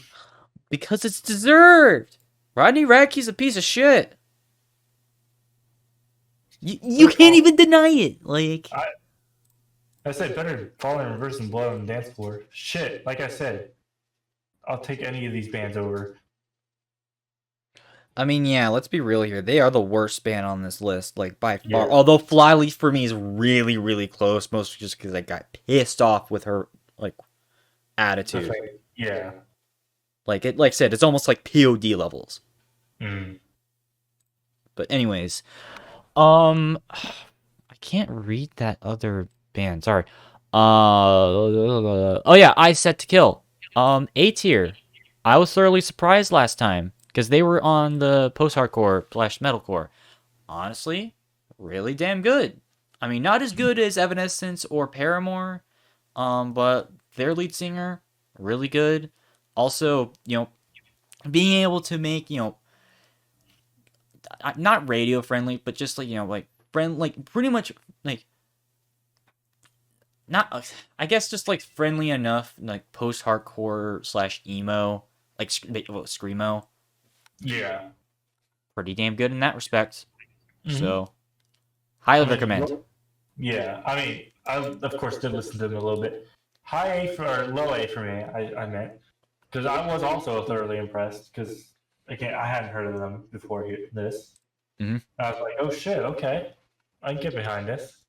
Because it's deserved. Rodney Radke's a piece of shit. You can't even deny it. Like, I said better fall in reverse than blood on the dance floor. Shit, like I said, I'll take any of these bands over. I mean, yeah, let's be real here. They are the worst band on this list, like by far. Yeah. Although Flyleaf for me is really, really close, mostly just because I got pissed off with her like attitude. Yeah. Like I said, it's almost like POD levels. Mm. But anyways, I can't read that other band. Sorry. Oh yeah, I Set to Kill. A tier. I was thoroughly surprised last time because they were on the post-hardcore / metalcore. Honestly, really damn good. I mean, not as good as Evanescence or Paramore, but their lead singer really good. Also, you know, being able to make, you know, not radio friendly, but just like, you know, like pretty much like not, I guess just like friendly enough, like post hardcore / emo, like screamo. Yeah. Pretty damn good in that respect. Mhm. So highly I mean, recommend. Yeah, I mean, I of course did listen to them a little bit. high A for or low A for me. I meant because I was also thoroughly impressed because again I hadn't heard of them before this. Mhm. I was like, oh shit, okay, I can get behind this.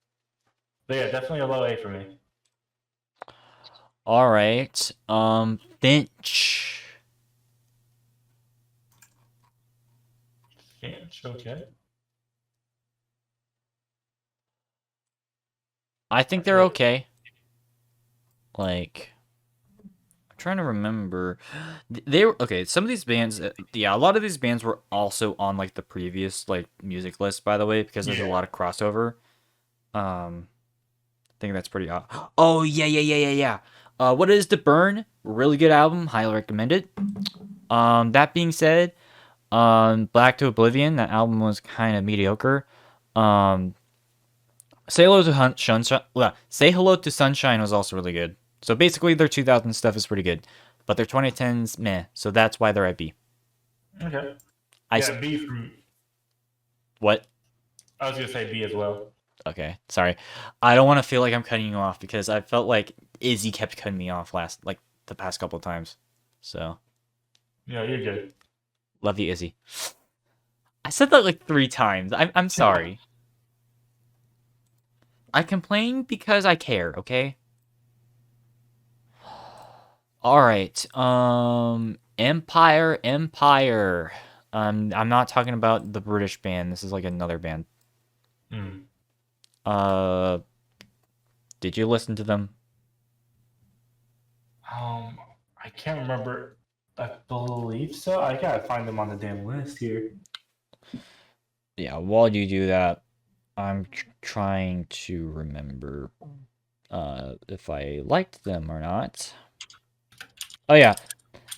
But yeah, definitely a low A for me. All right. Finch. Okay. I think they're okay. Like, I'm trying to remember. They were okay. Some of these bands, yeah, a lot of these bands were also on like the previous like music list, by the way, because there's a Yeah. lot of crossover. I think that's pretty odd. Oh yeah. What is the Burn? Really good album. Highly recommended. That being said, Black to Oblivion. That album was kind of mediocre. Say Hello to Sunshine. Say Hello to Sunshine was also really good. So basically, their 2000 stuff is pretty good, but their 2010s meh. So that's why they're at B. Okay. I Yeah, B from. What? I was gonna say B as well. Okay, sorry. I don't want to feel like I'm cutting you off because I felt like Izzy kept cutting me off the past couple of times. So Yeah, you're good. love you, Izzy. I said that like 3 times. I'm sorry. I complain because I care. Okay. All right. Empire. I'm not talking about the British band. This is like another band. Mm. Did you listen to them? I can't remember. I believe so. I gotta find them on the damn list here. Yeah, while you do that, I'm trying to remember if I liked them or not. Oh yeah,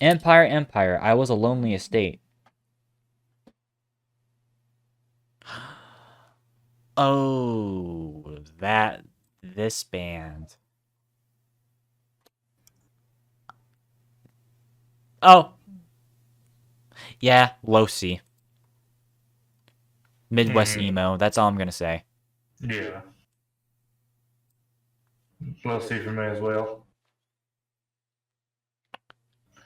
Empire. I was a lonely estate. Oh, this band. Oh, yeah, low C. Midwest Mhm. emo. That's all I'm gonna say. Yeah. We'll see for me as well.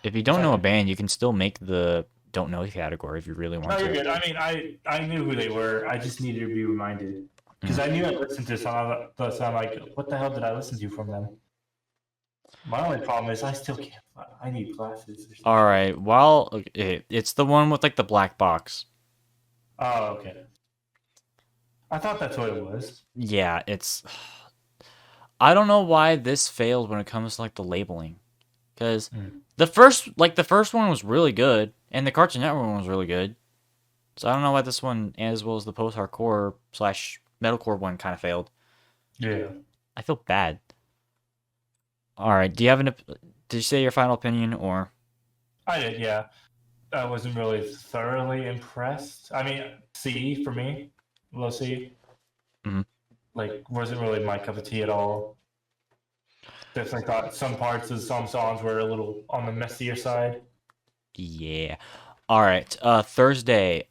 If you don't know a Sorry. band, you can still make the don't know category if you really No, want you're to. good. I mean, I knew who they were. I just needed to be reminded because I knew I listened to some of the. So I'm like, what the hell did I listen to from them? My only problem is I still can't. I need glasses. All right. Well, okay, it's the one with like the black box. Oh, okay. I thought that's what it was. Yeah, it's. I don't know why this failed when it comes to like the labeling, because the first one was really good, and the Cartoon Network one was really good. So I don't know why this one, as well as the post-hardcore / metalcore one, kind of failed. Yeah. I feel bad. All right. Do you have Did you say your final opinion or? I did. Yeah. I wasn't really thoroughly impressed. I mean, C for me, low C. Mhm. Like, wasn't really my cup of tea at all. Definitely thought some parts of some songs were a little on the messier side. Yeah. All right. Thursday.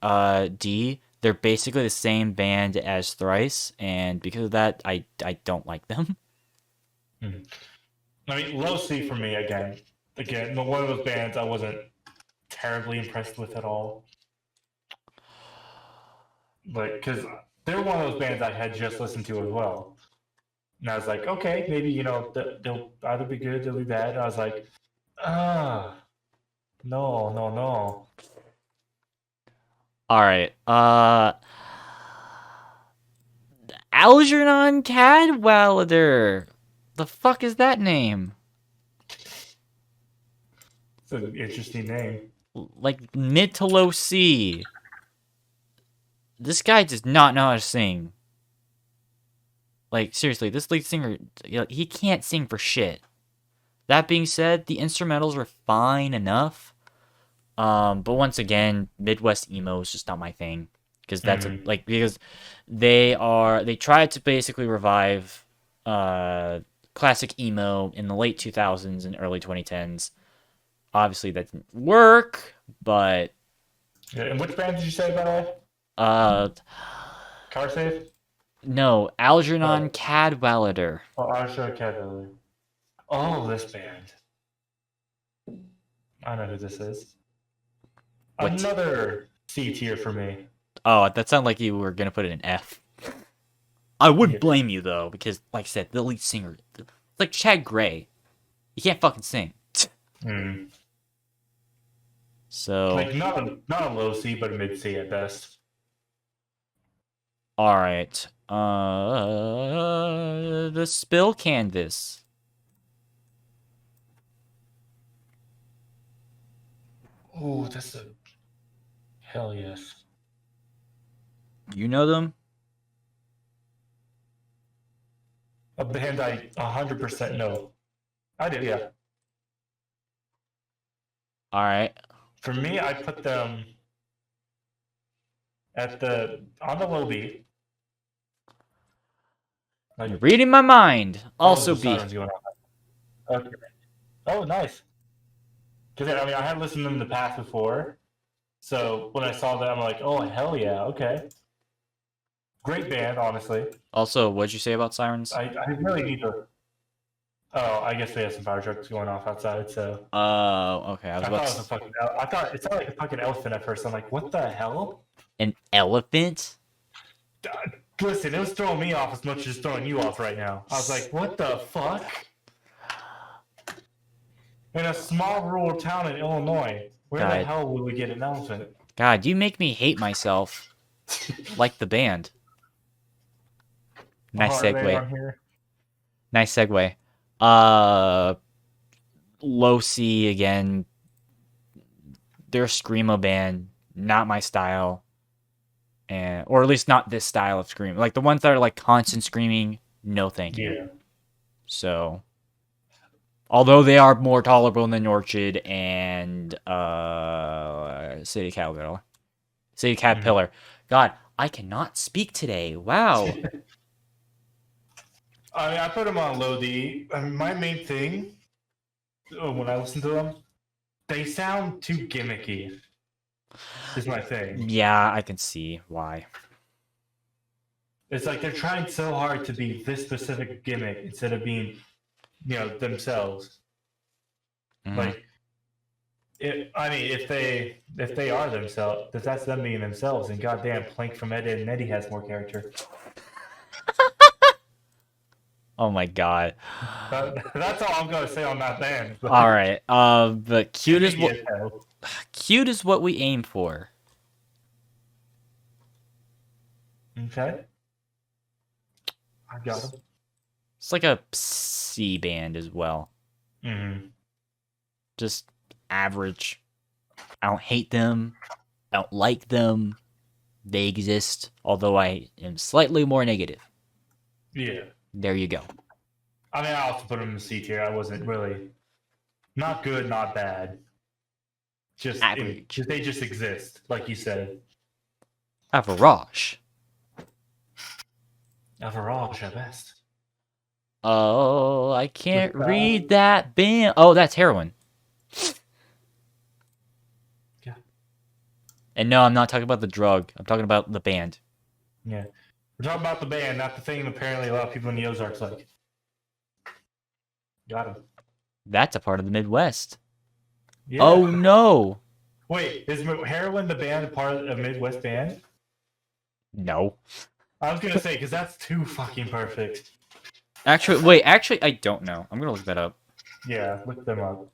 D. They're basically the same band as Thrice, and because of that, I don't like them. I mean, low C for me again. Again, one of those bands I wasn't terribly impressed with at all. Like, because they're one of those bands I had just listened to as well. And I was like, okay, maybe, they'll either be good, they'll be bad. And I was like, no. All right. Algernon Cadwallader. The fuck is that name? It's an interesting name. Like mid to low C. This guy does not know how to sing. Like seriously, this lead singer, he can't sing for shit. That being said, the instrumentals are fine enough. But once again, Midwest emo is just not my thing because because they tried to basically revive classic emo in the late 2000s and early 2010s. Obviously, that didn't work, but Yeah, and which band did you say, by the way? uh, Car Safe? no, Algernon Cadwallader. Oh, I'll show Kevin. Oh, this band. I know who this is. What? Another C tier for me. Oh, that sounded like you were gonna put it in F. I wouldn't Yeah. blame you though, because like I said, the lead singer, it's like Chad Gray. He can't fucking sing. Hmm. So, Like not a low C, but a mid C at best. all right. The spill canvas. Oh, that's a hell yes. You know them? A band I 100% know. I do, yeah. All right. For me, I put them on the low B. Like, You're reading my mind. Also the B. sirens going on. Okay. Oh, nice. Because I mean, I had listened to them in the past before, so when I saw them, I'm like, oh hell yeah, okay. Great band, honestly. Also, what'd you say about sirens? I really need to. Oh, I guess they have some fire trucks going off outside, so. Okay. I was I about thought it to was a fucking. I thought it sounded like a fucking elephant at first. I'm like, what the hell? an elephant? Listen, it was throwing me off as much as throwing you off right now. I was like, what the fuck? In a small rural town in Illinois, where the God. hell would we get an elephant? God, you make me hate myself. Like the band. Nice Heartland segue. on here. Nice segue. Low C again. They're a screamo band, not my style, or at least not this style of scream. Like the ones that are like constant screaming, no thank you. Yeah. So, although they are more tolerable than Orchid and City Caterpillar, City Caterpillar. God, I cannot speak today. Wow. I mean, I put them on low D. I mean, my main thing when I listen to them, they sound too gimmicky. Is my thing. Yeah, I can see why. It's like they're trying so hard to be this specific gimmick instead of being, themselves. Mhm. Like, I mean, if they are themselves, if that's them being themselves, then goddamn, Plank from Ed, Edd and Eddy has more character. Oh my god. That's all I'm gonna say on that band. All right. But cute is what Yeah, so, cute is what we aim for. okay. I got them. It's like a C band as well. Mm-hmm. Just average. I don't hate them. I don't like them. They exist, although I am slightly more negative. Yeah. There you go. I mean, I also put them in the C tier. I wasn't really not good, not bad. Just Average. they just exist, like you said. Average. Average at best. Oh, I can't Goodbye. read that band. Oh, that's heroin. Yeah. And no, I'm not talking about the drug. I'm talking about the band. Yeah. We're talking about the band, not the thing apparently a lot of people in the Ozarks like. Got him. That's a part of the Midwest. Yeah. Oh no. Wait, is Heroin the band part of a Midwest band? No. I was gonna say because that's too fucking perfect. Actually, I don't know. I'm gonna look that up. Yeah, look them up.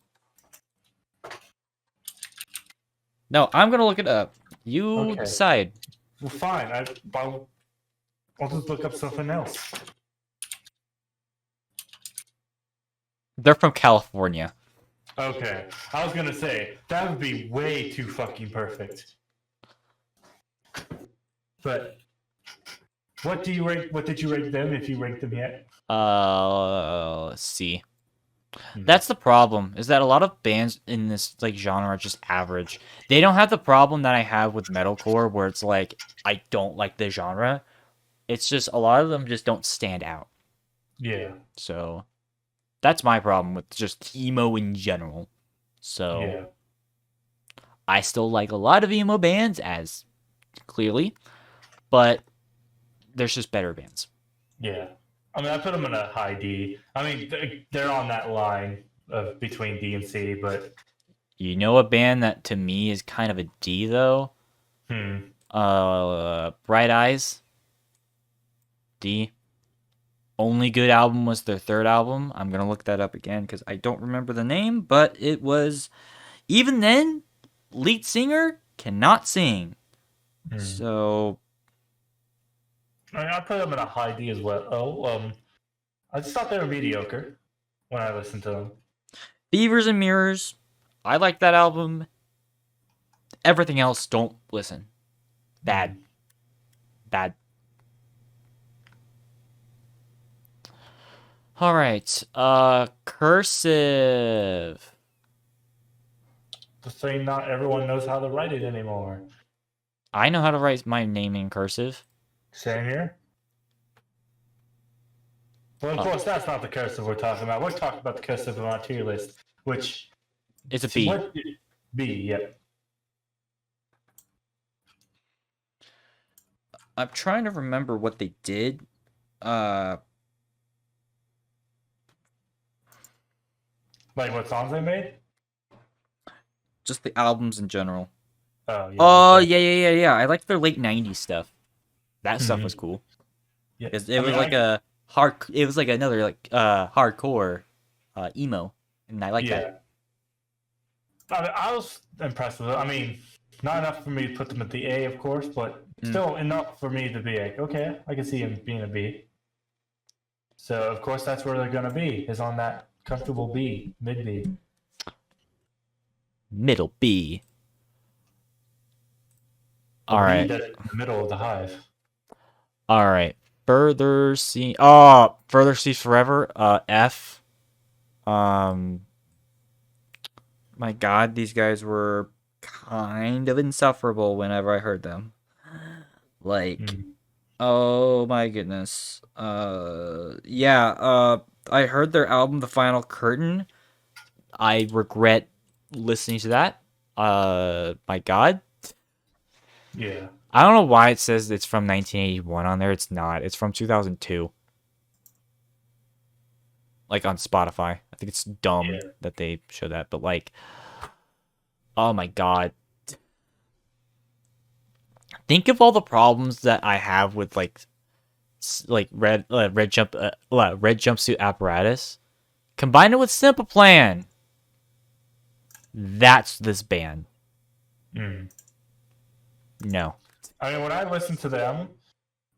No, I'm gonna look it up. You Okay. decide. Well, fine. I'll just look up something else. They're from California. Okay, I was gonna say that would be way too fucking perfect. But what do you rate? What did you rate them? If you ranked them yet? Let's see. That's the problem, is that a lot of bands in this like genre are just average. They don't have the problem that I have with metalcore, where it's like I don't like the genre. It's just a lot of them just don't stand out. Yeah. So that's my problem with just emo in general. So Yeah. I still like a lot of emo bands, as clearly, but there's just better bands. Yeah. I mean, I put them in a high D. I mean, they're on that line of between D and C, but You know a band that to me is kind of a D though? Bright Eyes. D. Only good album was their third album. I'm gonna look that up again because I don't remember the name, but it was even then, lead singer cannot sing. So I mean, I put them in a high D as well. I just thought they were mediocre when I listened to them. Beavers and Mirrors, I like that album. Everything else, don't listen. Bad. Bad. All right. Cursive. The thing, not everyone knows how to write it anymore. I know how to write my name in cursive. Same here. Well, of course, that's not the cursive we're talking about. We're talking about the cursive on our tier list, which It's a B. What, B, yep. I'm trying to remember what they did. Like what songs they made? Just the albums in general. Oh, yeah. Oh, yeah. I liked their late 90s stuff. That stuff was cool. Yeah. It was like a hard. It was like another like hardcore emo, and I like that. I mean, I was impressed with it. I mean, not enough for me to put them at the A, of course, but still enough for me to be like, okay, I can see him being a B. So, of course, that's where they're going to be, is on that comfortable B, mid B. Middle B. The All B right. that's in the middle of the hive. All right. Further Sea Forever. F. My God, these guys were kind of insufferable whenever I heard them. Like, oh my goodness. I heard their album, The Final Curtain. I regret listening to that. My God. Yeah. I don't know why it says it's from 1981 on there. It's not. It's from 2002. Like on Spotify. I think it's dumb that they show that, but like, oh my God. Think of all the problems that I have with like red jumpsuit apparatus. Combine it with Simple Plan. That's this band. No. I mean, when I listen to them,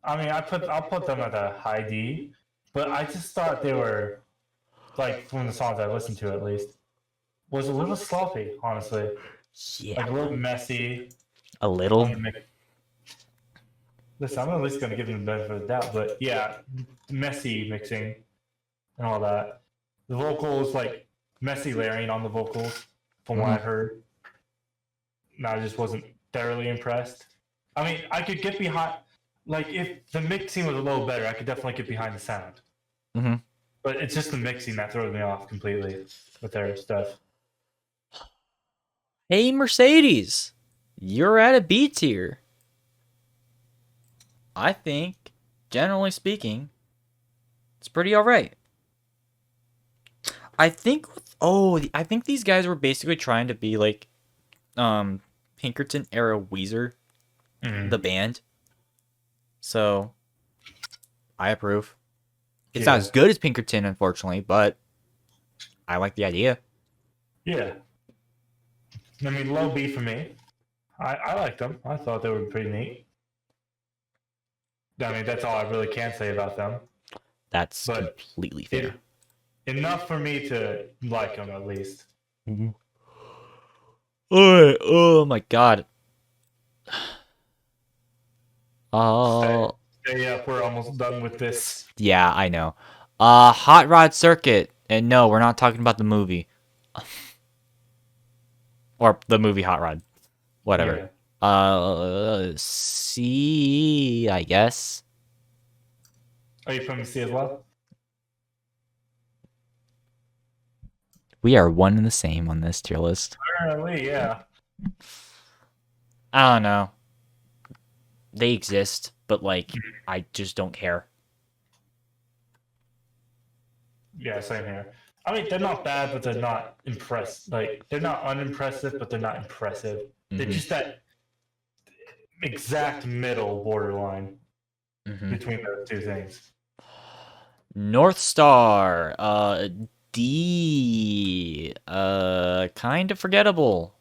I mean, I'll put them at a high D, but I just thought they were, like, from the songs I listened to at least, was a little sloppy, honestly. Yeah. Like a little messy. A little. Listen, I'm at least going to give them the benefit of the doubt, but yeah, messy mixing and all that. The vocals, like, messy layering on the vocals, from what I've heard. And I just wasn't thoroughly impressed. I mean, I could get behind, like, if the mixing was a little better, I could definitely get behind the sound. But it's just the mixing that throws me off completely with their stuff. Hey, Mercedes, you're at a B tier. I think, generally speaking, it's pretty alright. I think these guys were basically trying to be like, Pinkerton era Weezer, the band. So, I approve. It's not as good as Pinkerton, unfortunately, but I like the idea. Yeah. I mean, low B for me. I liked them. I thought they were pretty neat. I mean, that's all I really can say about them. That's completely fair. Enough for me to like them, at least. Alright, oh my God. Oh. Stay up, we're almost done with this. Yeah, I know. Hot Rod Circuit. And no, we're not talking about the movie. Or the movie Hot Rod. Whatever. C, I guess. Are you from C as well? We are one and the same on this tier list. Apparently, yeah. I don't know. They exist, but like, I just don't care. Yeah, same here. I mean, they're not bad, but they're not impressed. Like, they're not unimpressive, but they're not impressive. They're just that exact middle borderline between those two things. North Star, D, kind of forgettable.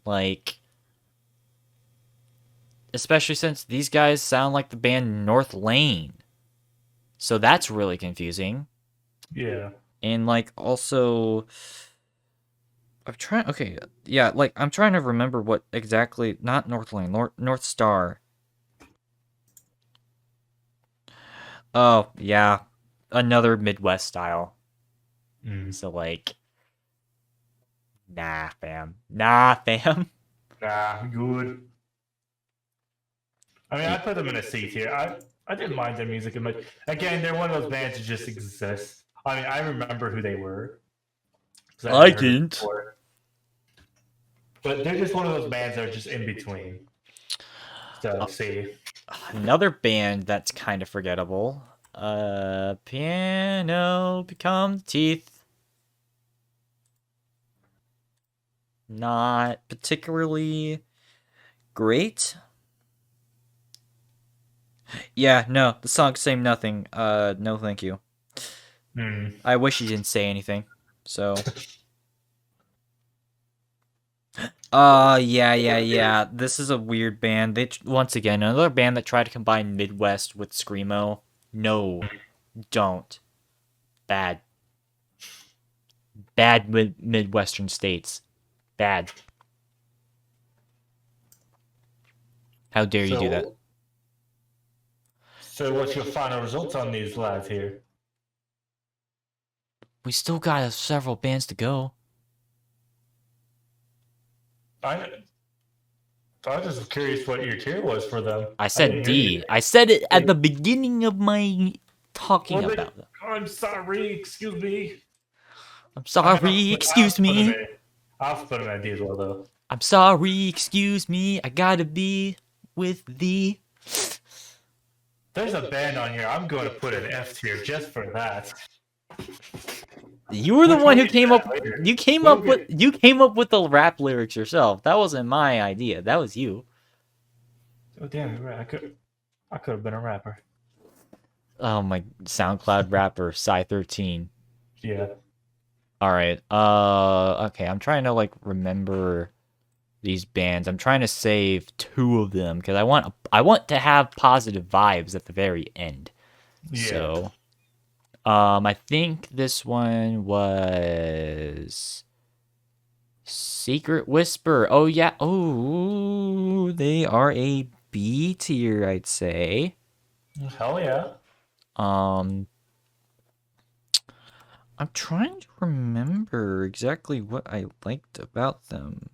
Like, especially since these guys sound like the band North Lane. So that's really confusing. Yeah. And like also I'm trying I'm trying to remember what exactly, not North Lane, North Star. Oh, yeah. Another Midwest style. So like nah, fam. Nah, fam. Nah, good. I mean, I put them in a C tier. I didn't mind their music as much. Again, they're one of those bands that just exist. I mean, I remember who they were. I didn't. But they're just one of those bands that are just in between. So, C. Another band that's kind of forgettable. Piano Become Teeth. Not particularly great. Yeah, no, the song's Same Nothing. No thank you. I wish he didn't say anything. So yeah. This is a weird band. They once again another band that tried to combine Midwest with screamo. No, don't. Bad. Bad Midwestern states. Bad. How dare you do that? So what's your final results on these lads here? We still got several bands to go. I just was curious what your tier was for them. I said D. I said it at the beginning of my talking Well, about them. I'm sorry, excuse me. I'm sorry, excuse me. I'll put them at D as well, though. I'm sorry, excuse me. I gotta be with thee. There's a band on here. I'm going to put an F tier just for that. You were the one who came up. You came up with the rap lyrics yourself. That wasn't my idea. That was you. Oh damn! You're right. I could have been a rapper. Oh my SoundCloud rapper Psy13. Yeah. All right. Okay. I'm trying to like remember these bands. I'm trying to save two of them because I want to have positive vibes at the very end. Yeah. So, I think this one was Secret Whisper. Oh yeah. Oh, they are a B tier, I'd say. Hell yeah. I'm trying to remember exactly what I liked about them.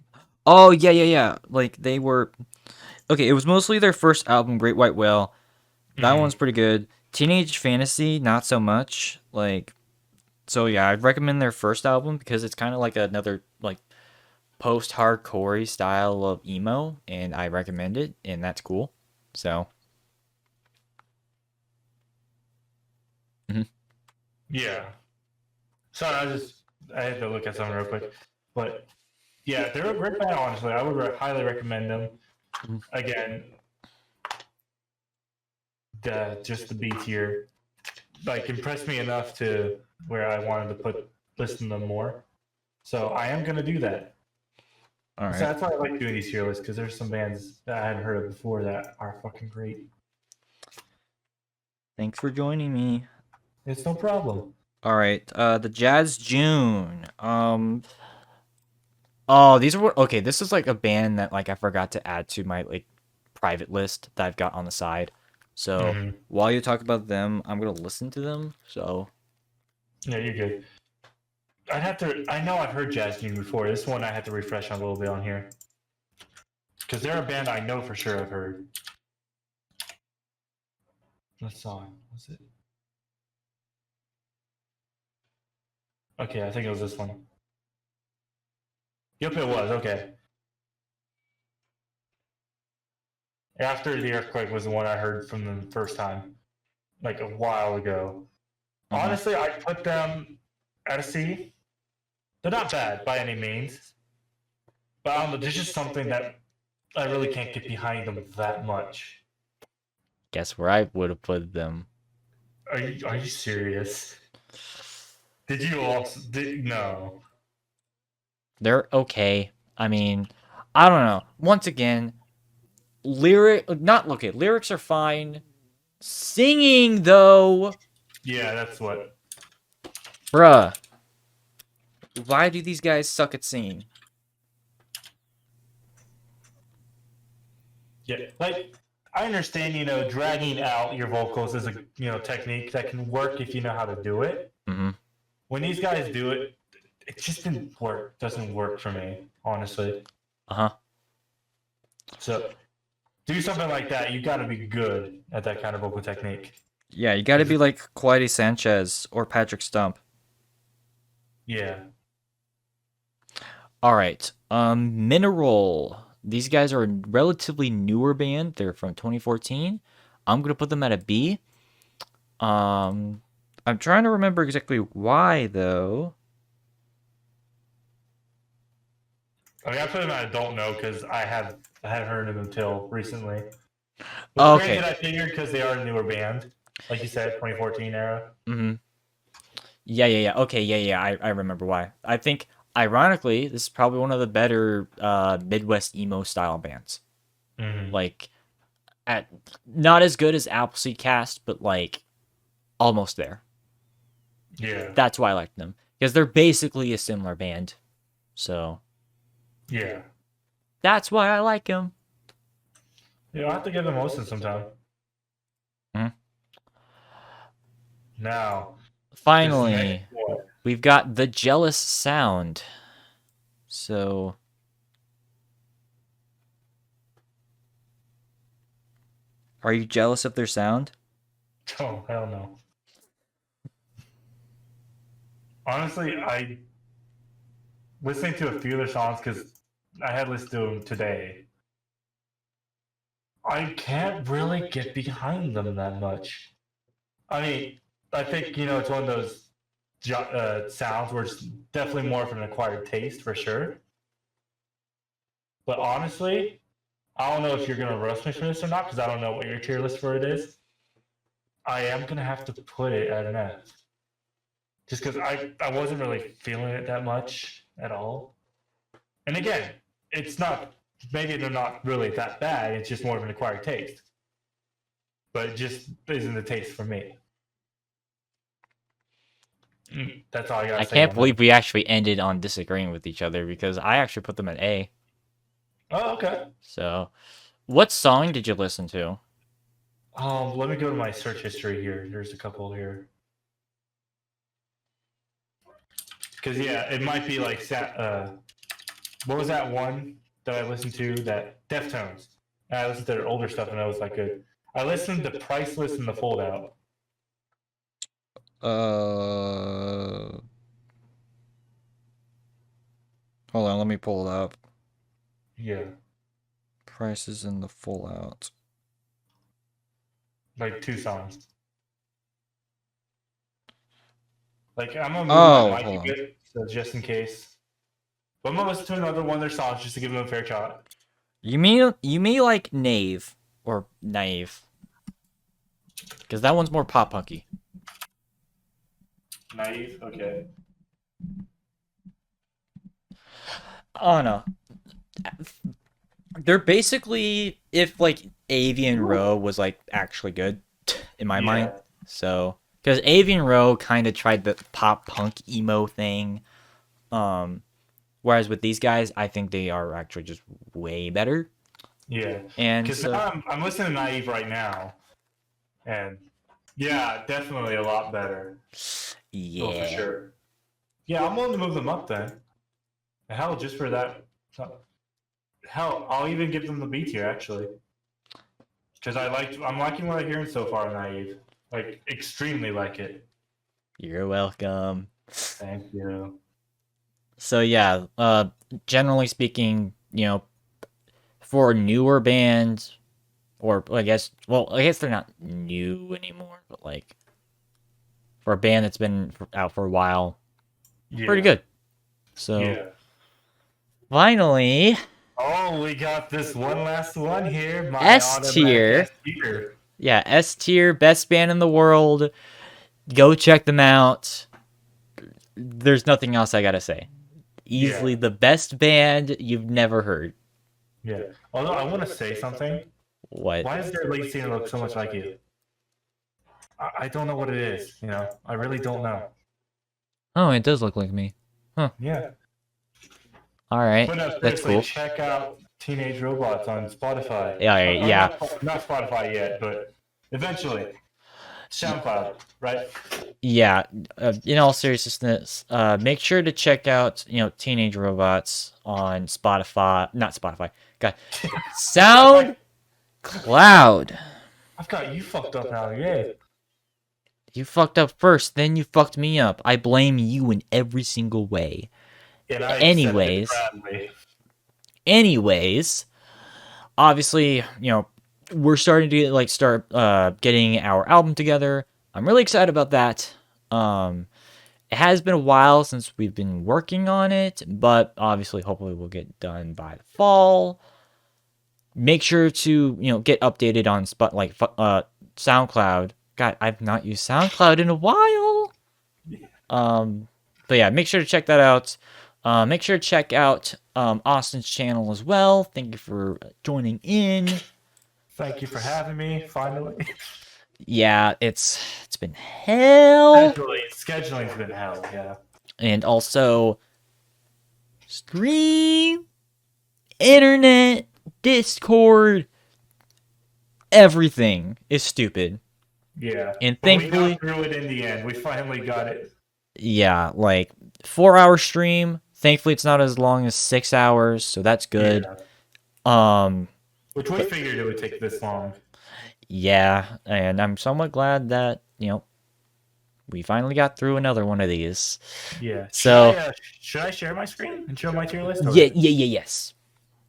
Oh, yeah. Like, they were... Okay, it was mostly their first album, Great White Whale. That one's pretty good. Teenage Fantasy, not so much. Like, so yeah, I'd recommend their first album because it's kind of like another, like, post-hardcore style of emo, and I recommend it, and that's cool. So... Yeah. Sorry, I had to look at something real quick. But yeah, they're a great band, honestly. I would highly recommend them. Again, just the B tier, like, impressed me enough to where I wanted to listen to them more. So I am gonna do that. All right. So that's why I like doing these tier lists, because there's some bands that I hadn't heard of before that are fucking great. Thanks for joining me. It's no problem. All right, the Jazz June. Oh, these are okay. This is like a band that like I forgot to add to my like private list that I've got on the side. So while you talk about them, I'm gonna listen to them. So yeah, you're good. I know I've heard Jazz June before. This one I had to refresh on a little bit on here because they're a band I know for sure I've heard. What song was it? Okay, I think it was this one. Yep, it was. Okay. After the Earthquake was the one I heard from them the first time, like a while ago. Honestly, I put them out of C. They're not bad by any means, but I don't know. There's just something that I really can't get behind them that much. Guess where I would have put them. Are you serious? Did you also? No. They're okay. I mean, I don't know. Once again, lyrics are fine. Singing though, Yeah, that's what. bruh. Why do these guys suck at singing? Yeah, like I understand, dragging out your vocals is a technique that can work if you know how to do it. Mm-hmm. When these guys do it, it just didn't work. Doesn't work for me, honestly. Uh-huh. So do something like that. You got to be good at that kind of vocal technique. Yeah, you gotta be like Quaidi Sanchez or Patrick Stump. Yeah. Alright. Mineral. These guys are a relatively newer band. They're from 2014. I'm gonna put them at a B. I'm trying to remember exactly why though. I mean, I put them at I don't know because I hadn't heard of them until recently. Oh, But okay. granted, I figured because they are a newer band, like you said, 2014 era. Mm-hmm. Yeah. Okay, yeah. I remember why. I think, ironically, this is probably one of the better Midwest emo style bands. Mm-hmm. Like, not as good as Appleseed Cast, but like almost there. Yeah. That's why I like them, because they're basically a similar band. So Yeah. that's why I like them. Yeah, I'll have to give them a listen sometime. Mhm. Now, Finally, we've got the Jealous Sound. So, are you jealous of their sound? oh, hell no. Honestly, I listening to a few of their songs because I had listened to them today. I can't really get behind them that much. I mean, I think it's one of those sounds where it's definitely more of an acquired taste for sure. But honestly, I don't know if you're gonna roast me for this or not because I don't know what your tier list for it is. I am gonna have to put it at an F, just because I wasn't really feeling it that much at all. And again, it's not. Maybe they're not really that bad. It's just more of an acquired taste. But it just isn't the taste for me. That's all I got. I can't believe we actually ended on disagreeing with each other, because I actually put them at A. Oh, okay. So, what song did you listen to? Let me go to my search history here. There's a couple here. Because yeah, it might be like what was that one that I listened to? That Deftones. And I listened to their older stuff and that was like good. I listened to Priceless and The Foldout. Hold on, let me pull it up. Yeah. Prices in the Fallout. Like 2 songs. Like I'm gonna move my mic a bit, so just in case. But I'm gonna listen to another one of their songs just to give them a fair shot. You mean like Naive or Naive? Because that one's more pop punky. Naive, okay. Oh no. They're basically, if like Avian Row was like actually good in my mind. So, because Avian Row kind of tried the pop punk emo thing, whereas with these guys, I think they are actually just way better. Yeah, and because I'm listening to Naive right now, and yeah, definitely a lot better. Yeah, oh, for sure. Yeah, I'm willing to move them up then. Hell, just for that. Hell, I'll even give them the B tier actually, because I'm liking what I'm hearing so far. Naive, like extremely like it. You're welcome. Thank you. So yeah, generally speaking, for a newer band, or I guess they're not new anymore, but like for a band that's been out for a while, pretty good. So Yeah. finally, Oh, we got this one last one here. My S automatic tier. S tier. Yeah, S tier, best band in the world. Go check them out. There's nothing else I gotta say. Easily Yeah. the best band you've never heard. Yeah. Although I want to say something. What? Why does their lead singer look so much like you? I don't know what it is. You know, I really don't know. Oh, it does look like me. Yeah. All right, But no, that's seriously, cool. check out Teenage Robots on Spotify. Yeah, yeah. Not Spotify yet, but eventually. SoundCloud, right? Yeah, in all seriousness, make sure to check out, Teenage Robots on Spotify. Not Spotify. God, SoundCloud. I've got you fucked up now, yeah. You fucked up first, then you fucked me up. I blame you in every single way. And I Anyways. accept it proudly. Anyways, obviously, we're starting to start getting our album together. I'm really excited about that. It has been a while since we've been working on it, but obviously, hopefully, we'll get done by the fall. Make sure to get updated on SoundCloud. God, I've not used SoundCloud in a while. But yeah, make sure to check that out. Make sure to check out Austin's channel as well. Thank you for joining in. Thank you for having me, finally. Yeah, it's been hell. Scheduling's been hell, yeah. And also, stream, internet, Discord, everything is stupid. Yeah. And But we thankfully, got through it in the end. We finally got it. yeah, 4-hour stream. Thankfully, it's not as long as 6 hours, so that's good. Yeah. Which we figured it would take this long. Yeah, and I'm somewhat glad that, we finally got through another one of these. Yeah. So, should I share my screen and show my tier list? yes.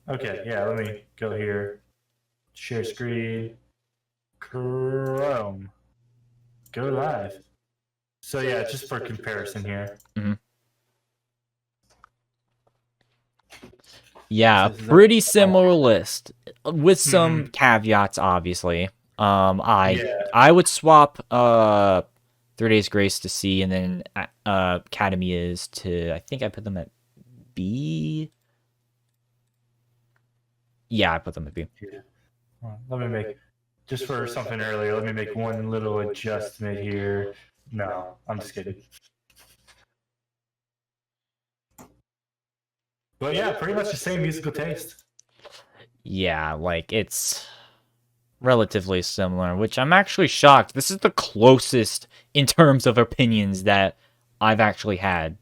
Okay, yeah, let me go here. Share screen. Chrome. Go live. So yeah, just for comparison here. Yeah, pretty similar list with some caveats, obviously. I would swap 3 Days Grace to C, and then Academy is to, I think I put them at B. Yeah, I put them at B. Yeah. Let me make, just for something earlier, let me make one little adjustment here. No, I'm just kidding. But yeah, pretty much the same musical taste. Yeah, it's relatively similar, which I'm actually shocked. This is the closest in terms of opinions that I've actually had.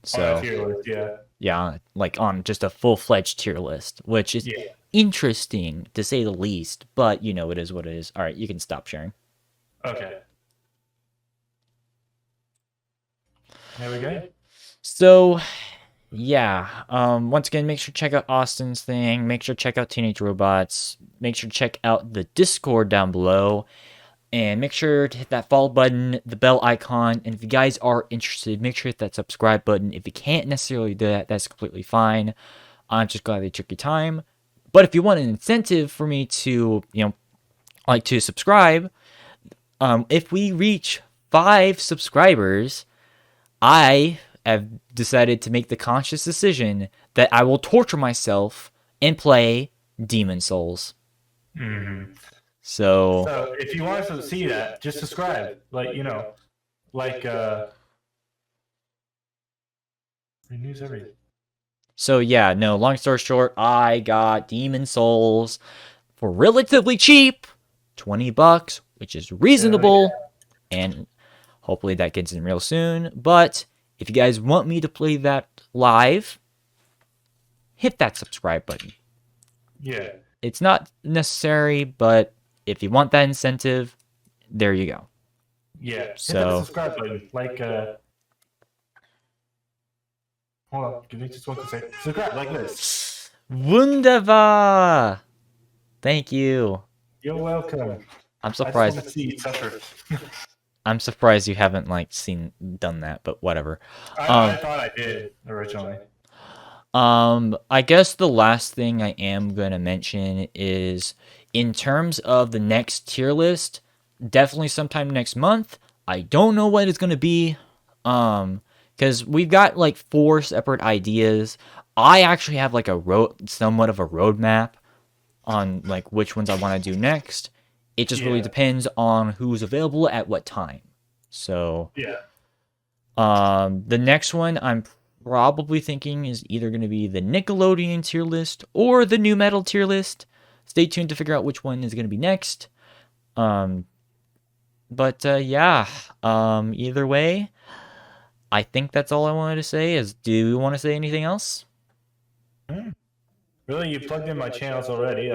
So, On a tier list, yeah. Yeah, on just a full-fledged tier list, which is interesting to say the least, but it is what it is. All right, you can stop sharing. Okay. There we go. So, yeah, once again, make sure to check out Austin's thing. Make sure to check out Teenage Robots. Make sure to check out the Discord down below. And make sure to hit that follow button, the bell icon. And if you guys are interested, make sure to hit that subscribe button. If you can't necessarily do that, that's completely fine. I'm just glad they took your time. But if you want an incentive for me to, to subscribe, if we reach 5 subscribers, I have decided to make the conscious decision that I will torture myself and play Demon Souls. So if you want us to see that, just subscribe. Renews everything. So yeah, no, long story short, I got Demon Souls for relatively cheap, $20, which is reasonable, and hopefully that gets in real soon. But if you guys want me to play that live, hit that subscribe button. Yeah. It's not necessary, but if you want that incentive, there you go. Yeah. So, hit that subscribe button. Hold on, give me just one second. Subscribe like this. Wunderbar! Thank you. You're welcome. I'm I just surprised. want to see you suffer. I'm surprised you haven't like done that, but whatever. I thought I did originally. I guess the last thing I am gonna mention is in terms of the next tier list, definitely sometime next month. I don't know what it's gonna be. Because we've got like 4 separate ideas. I actually have like somewhat of a roadmap on like which ones I want to do next. It just really depends on who's available at what time. So yeah, the next one I'm probably thinking is either going to be the Nickelodeon tier list or the new metal tier list. Stay tuned to figure out which one is going to be next. Yeah. Either way, I think that's all I wanted to say. Do you want to say anything else? Really, you plugged in my channels already.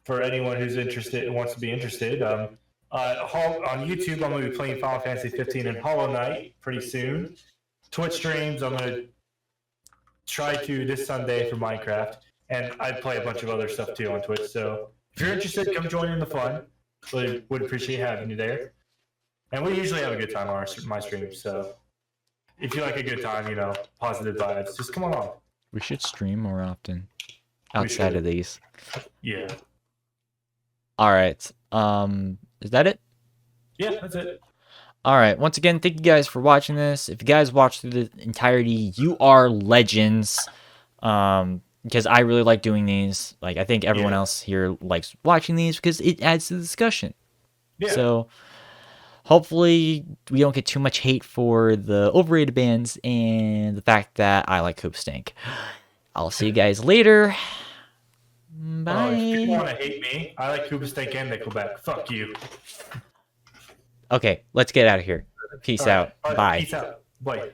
For anyone who's interested, wants to be interested, on YouTube, I'm going to be playing Final Fantasy 15 and Hollow Knight pretty soon. Twitch streams, I'm going to try to this Sunday for Minecraft, and I play a bunch of other stuff too on Twitch. So if you're interested, come join in the fun. Really would appreciate having you there. And we usually have a good time on my streams. So if you like a good time, positive vibes, just come along. We should stream more often outside of these. Yeah. All right. Is that it? Yeah, that's it. All right. Once again, thank you guys for watching this. If you guys watched through the entirety, you are legends. Because I really like doing these. Like, I think everyone else here likes watching these because it adds to the discussion. Yeah. So hopefully we don't get too much hate for the overrated bands and the fact that I like Hoopstank. I'll see you guys later. Bye. If people want to hate me, I like Hoopstank and Nickelback. Fuck you. Okay, let's get out of here. Peace out. Bye. Bye. Peace out. Bye.